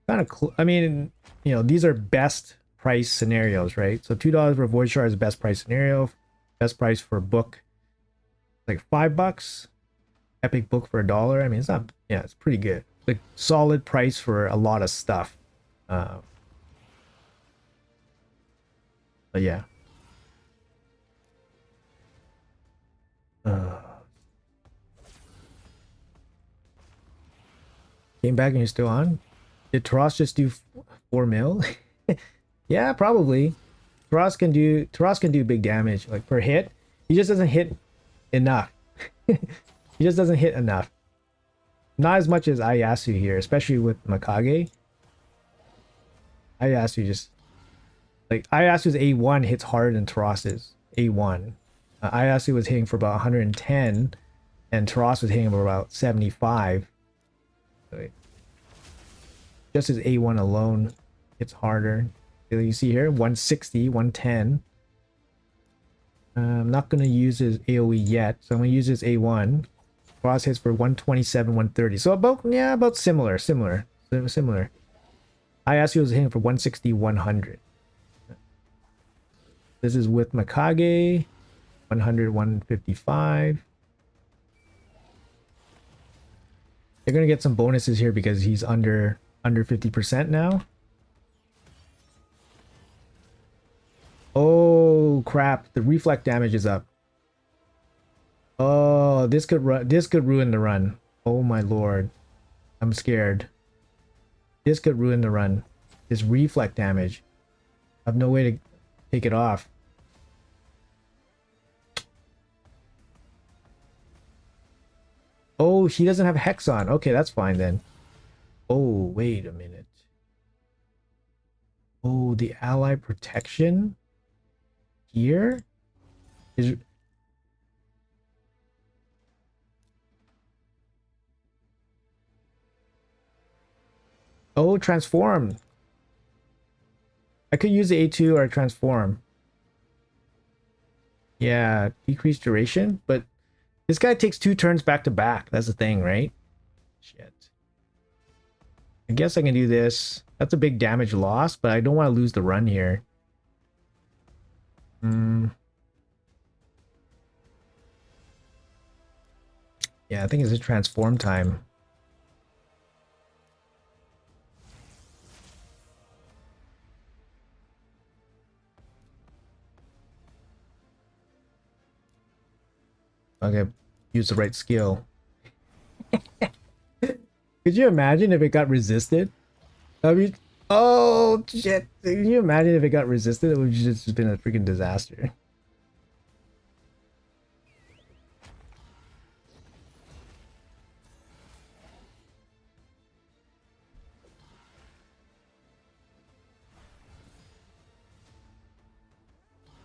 Kind of I mean, these are best price scenarios, right? So $2 for a void shard is the best price scenario. Best price for a book, like $5. Epic book for $1. I mean, it's not, yeah, it's pretty good. Like solid price for a lot of stuff. But yeah. Came back and you're still on? Did Taras just do 4 mil? Yeah, probably. Taras can do big damage, like per hit. He just doesn't hit enough. He just doesn't hit enough. Not as much as Ieyasu here, especially with Mikage. Ieyasu just like Ieyasu's A1 hits harder than Taras's A1. Ieyasu was hitting for about 110, and Taras was hitting for about 75. So just his A1 alone hits harder. You see here, 160, 110. I'm not going to use his AoE yet, so I'm going to use his A1. Cross hits for 127, 130. So about similar. Ieyasu was hitting for 160, 100. This is with Mikage, 100, 155. They're going to get some bonuses here because he's under 50% now. Oh crap, the reflect damage is up. Oh, this could ruin the run. Oh my lord. I'm scared. This could ruin the run. This reflect damage. I have no way to take it off. Oh, he doesn't have Hex on. Okay, that's fine then. Oh, wait a minute. Oh, the ally protection here is transform. I could use the A2 or transform. Yeah, decrease duration, but this guy takes 2 turns back to back. That's the thing, right? Shit. I guess I can do this. That's a big damage loss, but I don't want to lose the run here. Yeah, I think it's a transform time. Okay, use the right skill. Could you imagine if it got resisted? I mean, oh shit! Can you imagine if it got resisted? It would just been a freaking disaster.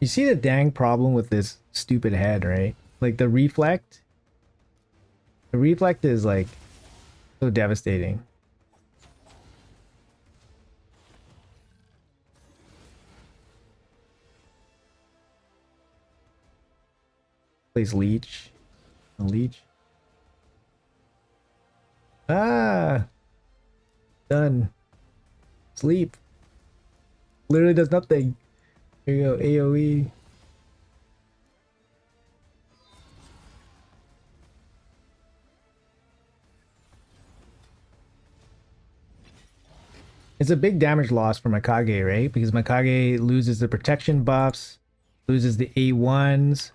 You see the dang problem with this stupid head, right? Like the reflect. The reflect is like so devastating. Plays leech. A leech. Ah, done. Sleep. Literally does nothing. Here you go, AoE. It's a big damage loss for Mikage, right? Because Mikage loses the protection buffs, loses the A1s.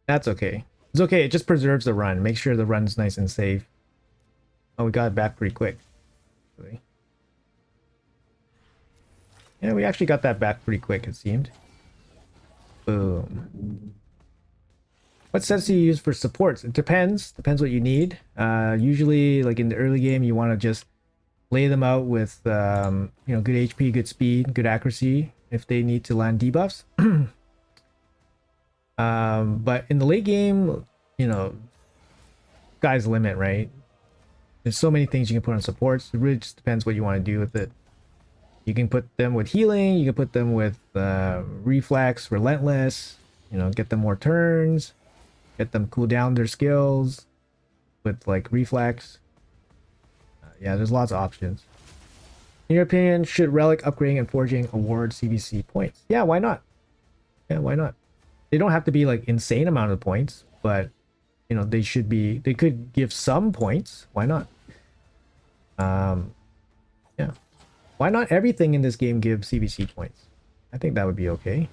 That's okay. It's okay, it just preserves the run. Make sure the run's nice and safe. Oh, we got it back pretty quick. Yeah, we actually got that back pretty quick, it seemed. Boom. What sets do you use for supports? It depends. Depends what you need. Usually, like in the early game, you want to just lay them out with, you know, good HP, good speed, good accuracy if they need to land debuffs. But in the late game, you know, sky's the limit, right? There's so many things you can put on supports. It really just depends what you want to do with it. You can put them with healing. You can put them with reflex, relentless. You know, get them more turns. Get them cool down their skills with like reflex. Yeah, there's lots of options. In your opinion, should relic upgrading and forging award CVC points? Yeah, why not? Yeah, why not? They don't have to be like insane amount of points, but you know, they should be, they could give some points. Why not? Yeah. Why not everything in this game give CVC points? I think that would be okay.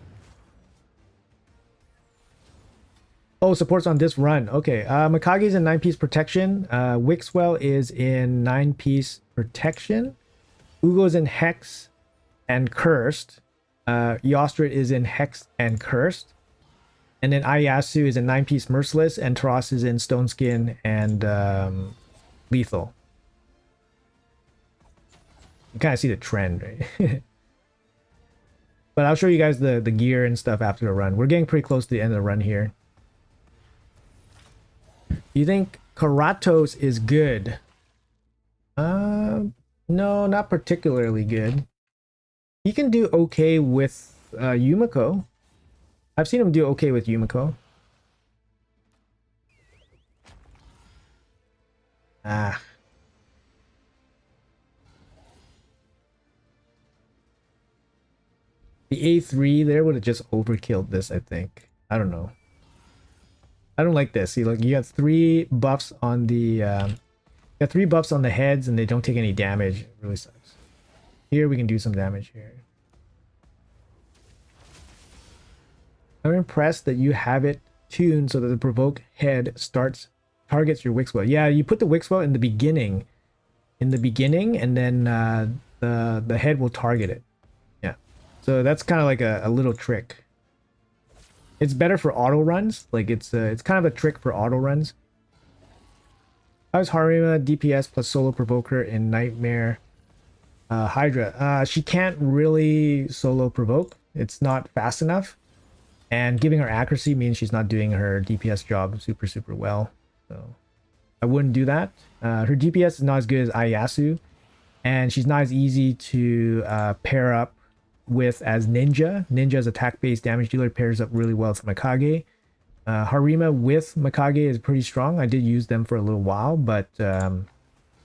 Oh, supports on this run. Okay. Mikage's in 9-piece protection. Wixwell is in 9-piece protection. Ugo's in Hex and Cursed. Yostrit is in Hex and Cursed. And then Ayasu is in 9-piece Merciless, and Taras is in Stone Skin and Lethal. You kind of see the trend, right? But I'll show you guys the gear and stuff after the run. We're getting pretty close to the end of the run here. You think Karatos is good? No, not particularly good. He can do okay with Yumiko. I've seen him do okay with Yumiko. Ah. The A3 there would have just overkilled this, I think. I don't know. I don't like this. See, like you got 3 buffs on the got 3 buffs on the heads and they don't take any damage. It really sucks. Here we can do some damage here. I'm impressed that you have it tuned so that the provoke head targets your Wixwell. Yeah, you put the Wixwell in the beginning. And then the head will target it. Yeah. So that's kind of like a little trick. It's better for auto runs. Like it's kind of a trick for auto runs. How's Harima DPS plus solo provoker in Nightmare Hydra? She can't really solo provoke. It's not fast enough. And giving her accuracy means she's not doing her DPS job super well. So I wouldn't do that. Her DPS is not as good as Ayasu. And she's not as easy to pair up with as Ninja. Ninja's attack-based damage dealer pairs up really well with Mikage. Harima with Mikage is pretty strong. I did use them for a little while, but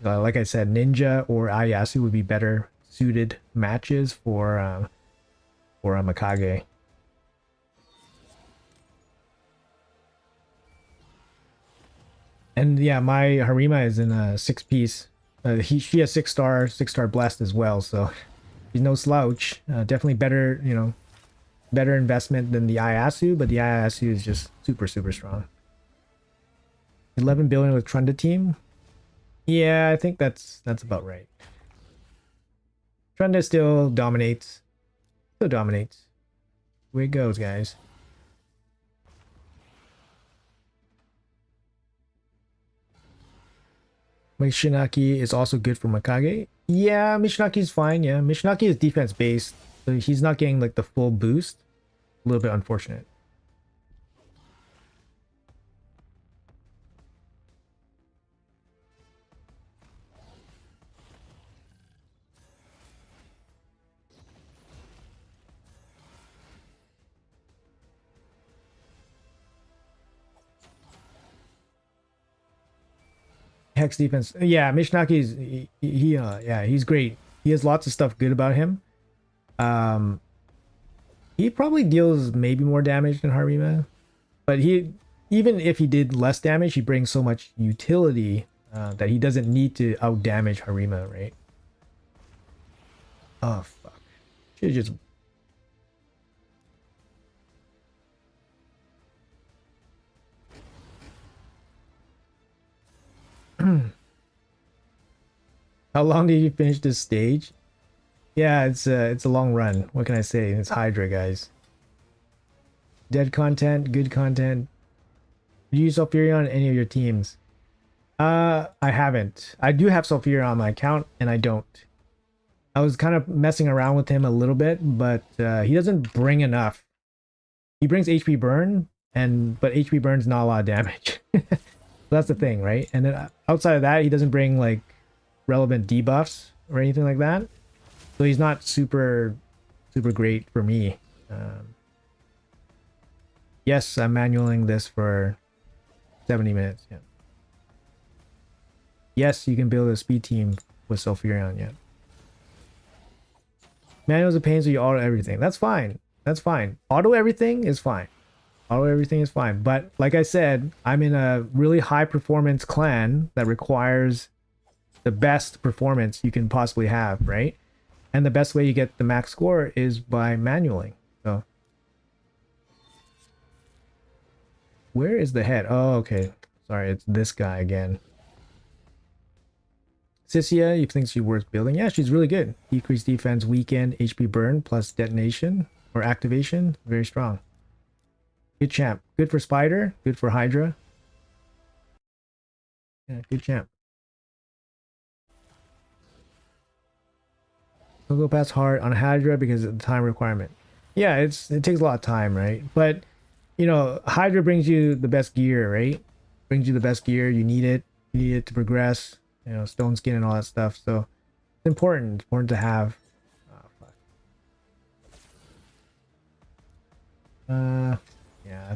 like I said, Ninja or Ayasu would be better suited matches for Mikage. And yeah, my Harima is in a 6-piece. She has 6-star blessed as well, so he's no slouch. Definitely better, you know, better investment than the Ayasu, but the Ayasu is just super strong. 11 billion with Trunda team. Yeah, I think that's about right. Trunda still dominates. Still dominates. Way it goes, guys. Mishinaki is also good for Mikage. Yeah, Mishinaki is fine. Yeah, Mishinaki is defense based, so he's not getting like the full boost. A little bit unfortunate. Hex defense. Yeah, Mishnaki is yeah, he's great. He has lots of stuff good about him. Um, he probably deals maybe more damage than Harima, but he even if he did less damage, he brings so much utility that he doesn't need to out damage Harima, right? Oh fuck! Should just how long did you finish this stage? Yeah, it's a long run. What can I say? It's Hydra, guys. Dead content, good content. Do you use Sulfuria on any of your teams? I haven't. I do have Sulfuria on my account, and I don't. I was kind of messing around with him a little bit, but he doesn't bring enough. He brings HP burn, but HP burn's not a lot of damage. That's the thing, right? And then outside of that, he doesn't bring like relevant debuffs or anything like that. So he's not super great for me. Yes, I'm manualing this for 70 minutes. Yeah. Yes, you can build a speed team with Sulfurion. Yeah. Manual's a pain, so you auto everything. That's fine. That's fine. Auto everything is fine. Auto everything is fine. But like I said, I'm in a really high performance clan that requires the best performance you can possibly have, right? And the best way you get the max score is by manualing. So where is the head? Oh, okay. Sorry, it's this guy again. Sissia, you think she's worth building? Yeah, she's really good. Decreased defense, weaken, HP burn, plus detonation or activation. Very strong. Good champ. Good for Spider. Good for Hydra. Yeah, good champ. Don't go past hard on Hydra because of the time requirement. Yeah, it takes a lot of time, right? But you know, Hydra brings you the best gear, right? Brings you the best gear. You need it. You need it to progress. You know, stone skin and all that stuff. So it's important. It's important to have. Oh, fuck. Yeah.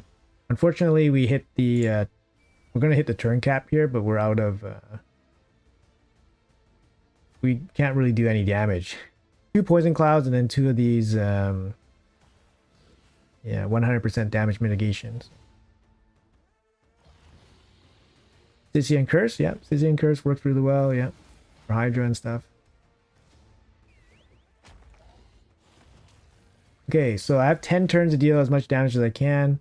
Unfortunately, we hit the. We're gonna hit the turn cap here, but we're out of. We can't really do any damage. 2 poison clouds and then 2 of these. Yeah, 100% damage mitigations. Sissy and Curse, yeah. Sissy and Curse works really well, yeah. For Hydra and stuff. Okay, so I have 10 turns to deal as much damage as I can.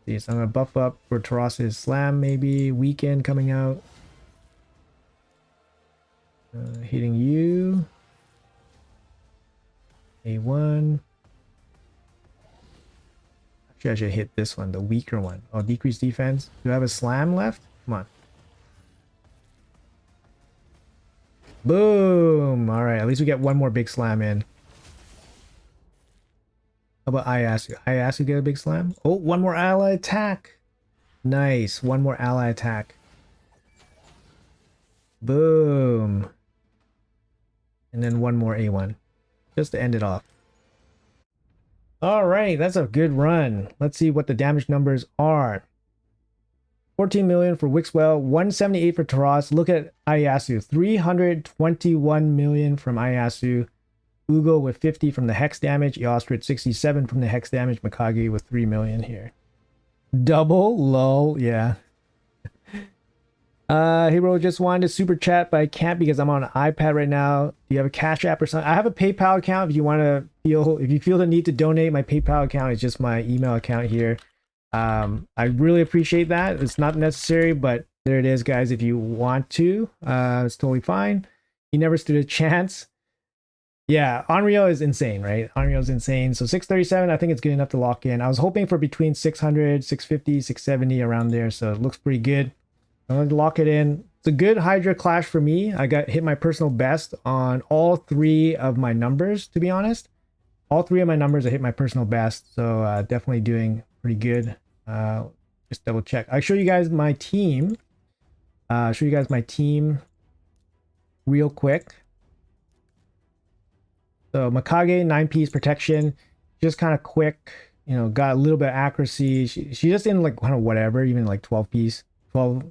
See, so I'm gonna buff up for Taras's Slam, maybe. Weekend coming out. Hitting you. A1. Actually, I should hit this one, the weaker one. Oh, decreased defense. Do I have a Slam left? Come on. Boom! Alright, at least we get one more big slam in. How about Iasu? Iasu get a big slam? Oh, one more ally attack! Nice, one more ally attack. Boom! And then one more A1. Just to end it off. Alright, that's a good run. Let's see what the damage numbers are. 14 million for Wixwell, 178 for Taras. Look at Iasu, 321 million from Iasu. Ugo with 50 from the hex damage. Eostrit 67 from the hex damage. Mikage with 3 million here. Double, lol, yeah. Hero just wanted to super chat, but I can't because I'm on an iPad right now. Do you have a Cash App or something? I have a PayPal account if you want to if you feel the need to donate. My PayPal account is just my email account here. I really appreciate that. It's not necessary, but there it is, guys. If you want to, it's totally fine. He never stood a chance. Yeah, Onryo is insane, right? Onryo is insane. So 637, I think it's good enough to lock in. I was hoping for between 600, 650, 670 around there, so it looks pretty good. I'm going to lock it in. It's a good Hydra clash for me. I hit my personal best on all 3 of my numbers, to be honest. All 3 of my numbers I hit my personal best, so definitely doing pretty good. Just double check. I'll show you guys my team. Real quick. So Mikage, 9-piece protection, just kind of quick, you know, got a little bit of accuracy. She just in like kind of whatever, even like 12 piece, 12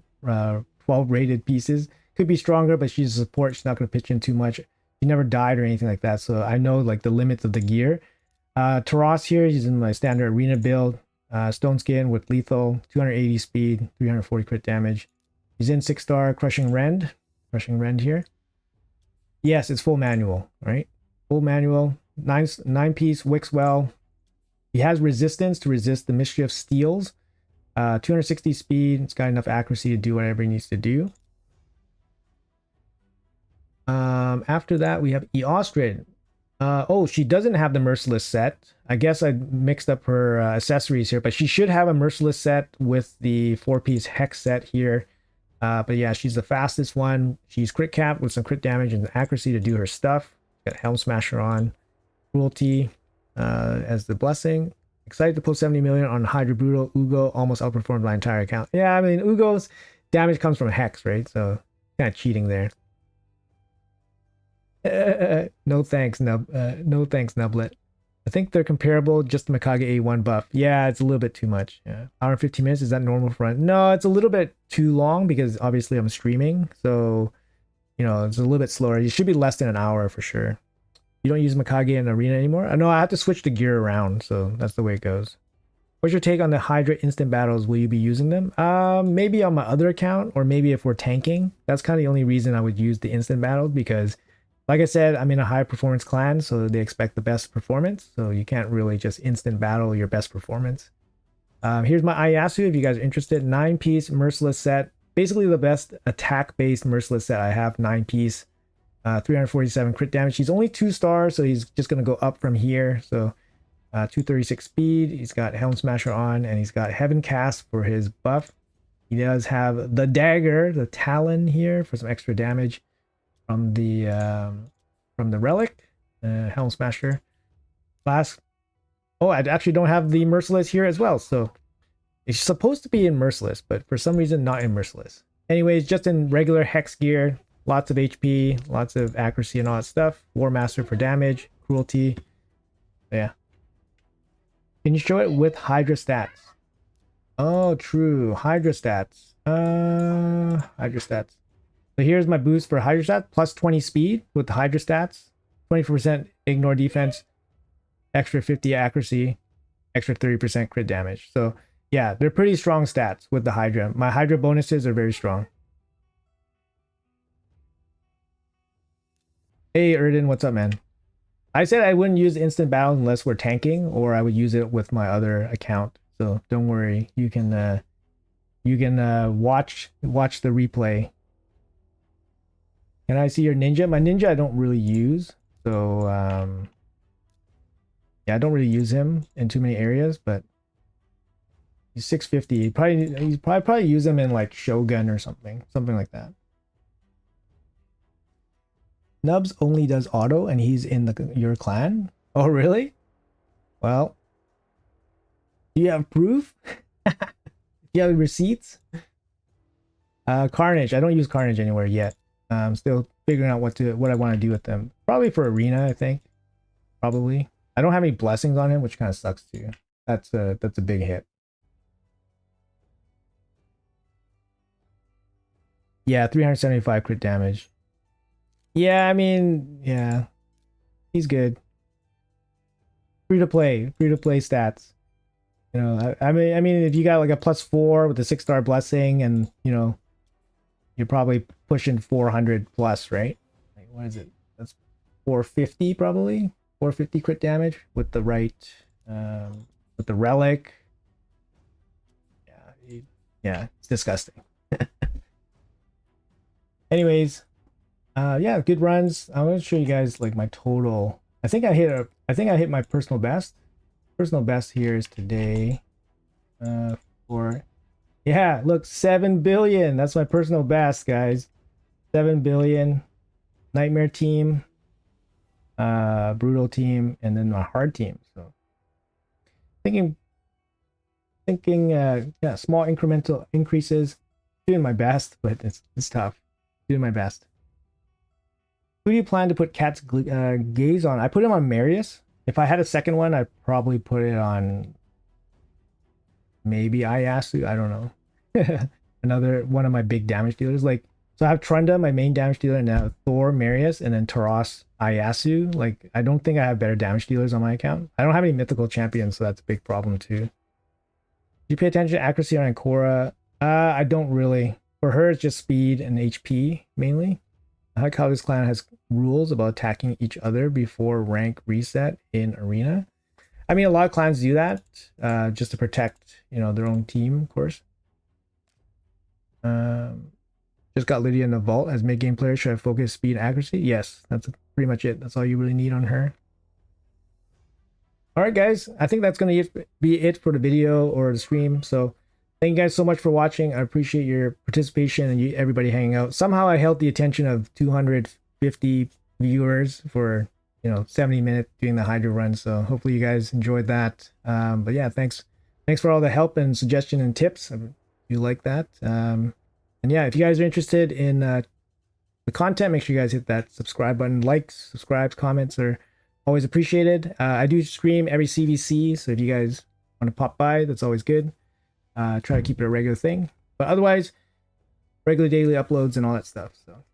12 rated pieces. Could be stronger, but she's a support. She's not going to pitch in too much. She never died or anything like that, so I know like the limits of the gear. Taras here, he's in my standard arena build. Stone skin with lethal, 280 speed, 340 crit damage. He's in 6-star crushing rend. Crushing rend here. Yes, it's full manual, right? Full manual, 9-piece, wicks well. He has resistance to resist the mischief steals. 260 speed. It's got enough accuracy to do whatever he needs to do. After that, we have Eostrid. Oh, she doesn't have the Merciless set. I guess I mixed up her accessories here, but she should have a Merciless set with the 4-piece Hex set here. But yeah, she's the fastest one. She's crit capped with some crit damage and accuracy to do her stuff. Got Helm Smasher on. Cruelty as the blessing. Excited to pull 70 million on Hydra Brutal. Ugo almost outperformed my entire account. Yeah, I mean, Ugo's damage comes from Hex, right? So kind of cheating there. No thanks, no thanks, Nublet. I think they're comparable, just the Mikage A1 buff. Yeah, it's a little bit too much. Yeah. Hour and 15 minutes, is that normal for run? No, it's a little bit too long because obviously I'm streaming. So, you know, it's a little bit slower. It should be less than an hour for sure. You don't use Mikage in arena anymore? No, I have to switch the gear around, so that's the way it goes. What's your take on the Hydra instant battles? Will you be using them? Maybe on my other account, or maybe if we're tanking. That's kind of the only reason I would use the instant battles, because like I said, I'm in a high performance clan, so they expect the best performance. So you can't really just instant battle your best performance. Here's my Ieyasu if you guys are interested. 9-piece Merciless set. Basically the best attack-based Merciless set I have. 9-piece, 347 crit damage. He's only 2 stars, so he's just going to go up from here. So 236 speed. He's got Helm Smasher on, and he's got Heaven Cast for his buff. He does have the dagger, the Talon here for some extra damage. From the relic, Helm Smasher class. Oh, I actually don't have the Merciless here as well, so it's supposed to be in Merciless, but for some reason not in Merciless. Anyways, just in regular Hex gear, lots of HP, lots of accuracy and all that stuff. War Master for damage, cruelty. Yeah. Can you show it with Hydra stats? Oh, true. Hydra stats. Hydra stats. So here's my boost for Hydra stats, plus 20 speed with the Hydra stats, 24% ignore defense, extra 50 accuracy, extra 30% crit damage. So yeah, they're pretty strong stats with the Hydra. My Hydra bonuses are very strong. Hey Erden, what's up, man? I said I wouldn't use instant battle unless we're tanking, or I would use it with my other account. So don't worry, you can watch the replay. Can I see your ninja? My ninja I don't really use. So yeah, I don't really use him in too many areas, but he's 650. He's probably use him in like Shogun or something like that. Nubs only does auto and he's in your clan? Oh really? Well, do you have proof? Do you have receipts? Carnage. I don't use Carnage anywhere yet. I'm still figuring out what I want to do with them. Probably for arena, I think. Probably. I don't have any blessings on him, which kind of sucks too. That's a big hit. Yeah, 375 crit damage. Yeah, I mean, yeah. He's good. Free to play stats. You know, I mean if you got like a +4 with a 6-star blessing, and you know, you're probably pushing 400 plus, right? Like, what is it? That's 450 probably. 450 crit damage with the right with the relic. Yeah, it's disgusting. Anyways, yeah, good runs. I'm gonna show you guys like my total. I think I hit my personal best. Personal best here is today. Yeah, look, 7 billion. That's my personal best, guys. 7 billion. Nightmare team, brutal team, and then my hard team. So thinking yeah, small incremental increases. Doing my best, but it's tough. Doing my best. Who do you plan to put Cat's gaze on? I put him on Marius. If I had a second one, I'd probably put it on maybe Ieyasu. I don't know. another one of my big damage dealers. Like, so I have Trunda, my main damage dealer, and now Thor, Marius, and then Taras, Ayasu. Like, I don't think I have better damage dealers on my account. I don't have any mythical champions, so that's a big problem too. Do you pay attention to accuracy on Ancora? I don't really. For her, it's just speed and HP mainly. I like how this clan has rules about attacking each other before rank reset in arena. I mean, a lot of clans do that just to protect, you know, their own team, of course. Just got Lydia in the vault as mid-game player. Should I focus speed accuracy? Yes, that's pretty much it. That's all you really need on her. All right, guys. I think that's going to be it for the video or the stream. So thank you guys so much for watching. I appreciate your participation and everybody hanging out. Somehow I held the attention of 250 viewers for, you know, 70 minutes doing the Hydra run. So hopefully you guys enjoyed that. But yeah, thanks for all the help and suggestion and tips. You like that. And yeah, if you guys are interested in the content, make sure you guys hit that subscribe button. Likes, subscribes, comments are always appreciated. I do stream every CVC, so if you guys want to pop by, that's always good. Try to keep it a regular thing, but otherwise regular daily uploads and all that stuff. So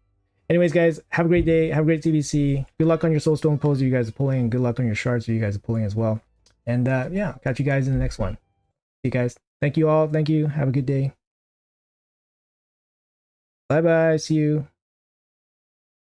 anyways, guys, have a great day, have a great CVC. Good luck on your soulstone pulls you guys are pulling, and good luck on your shards you guys are pulling as well. And yeah, catch you guys in the next one. See you guys. Thank you all. Thank you. Have a good day. Bye bye. See you.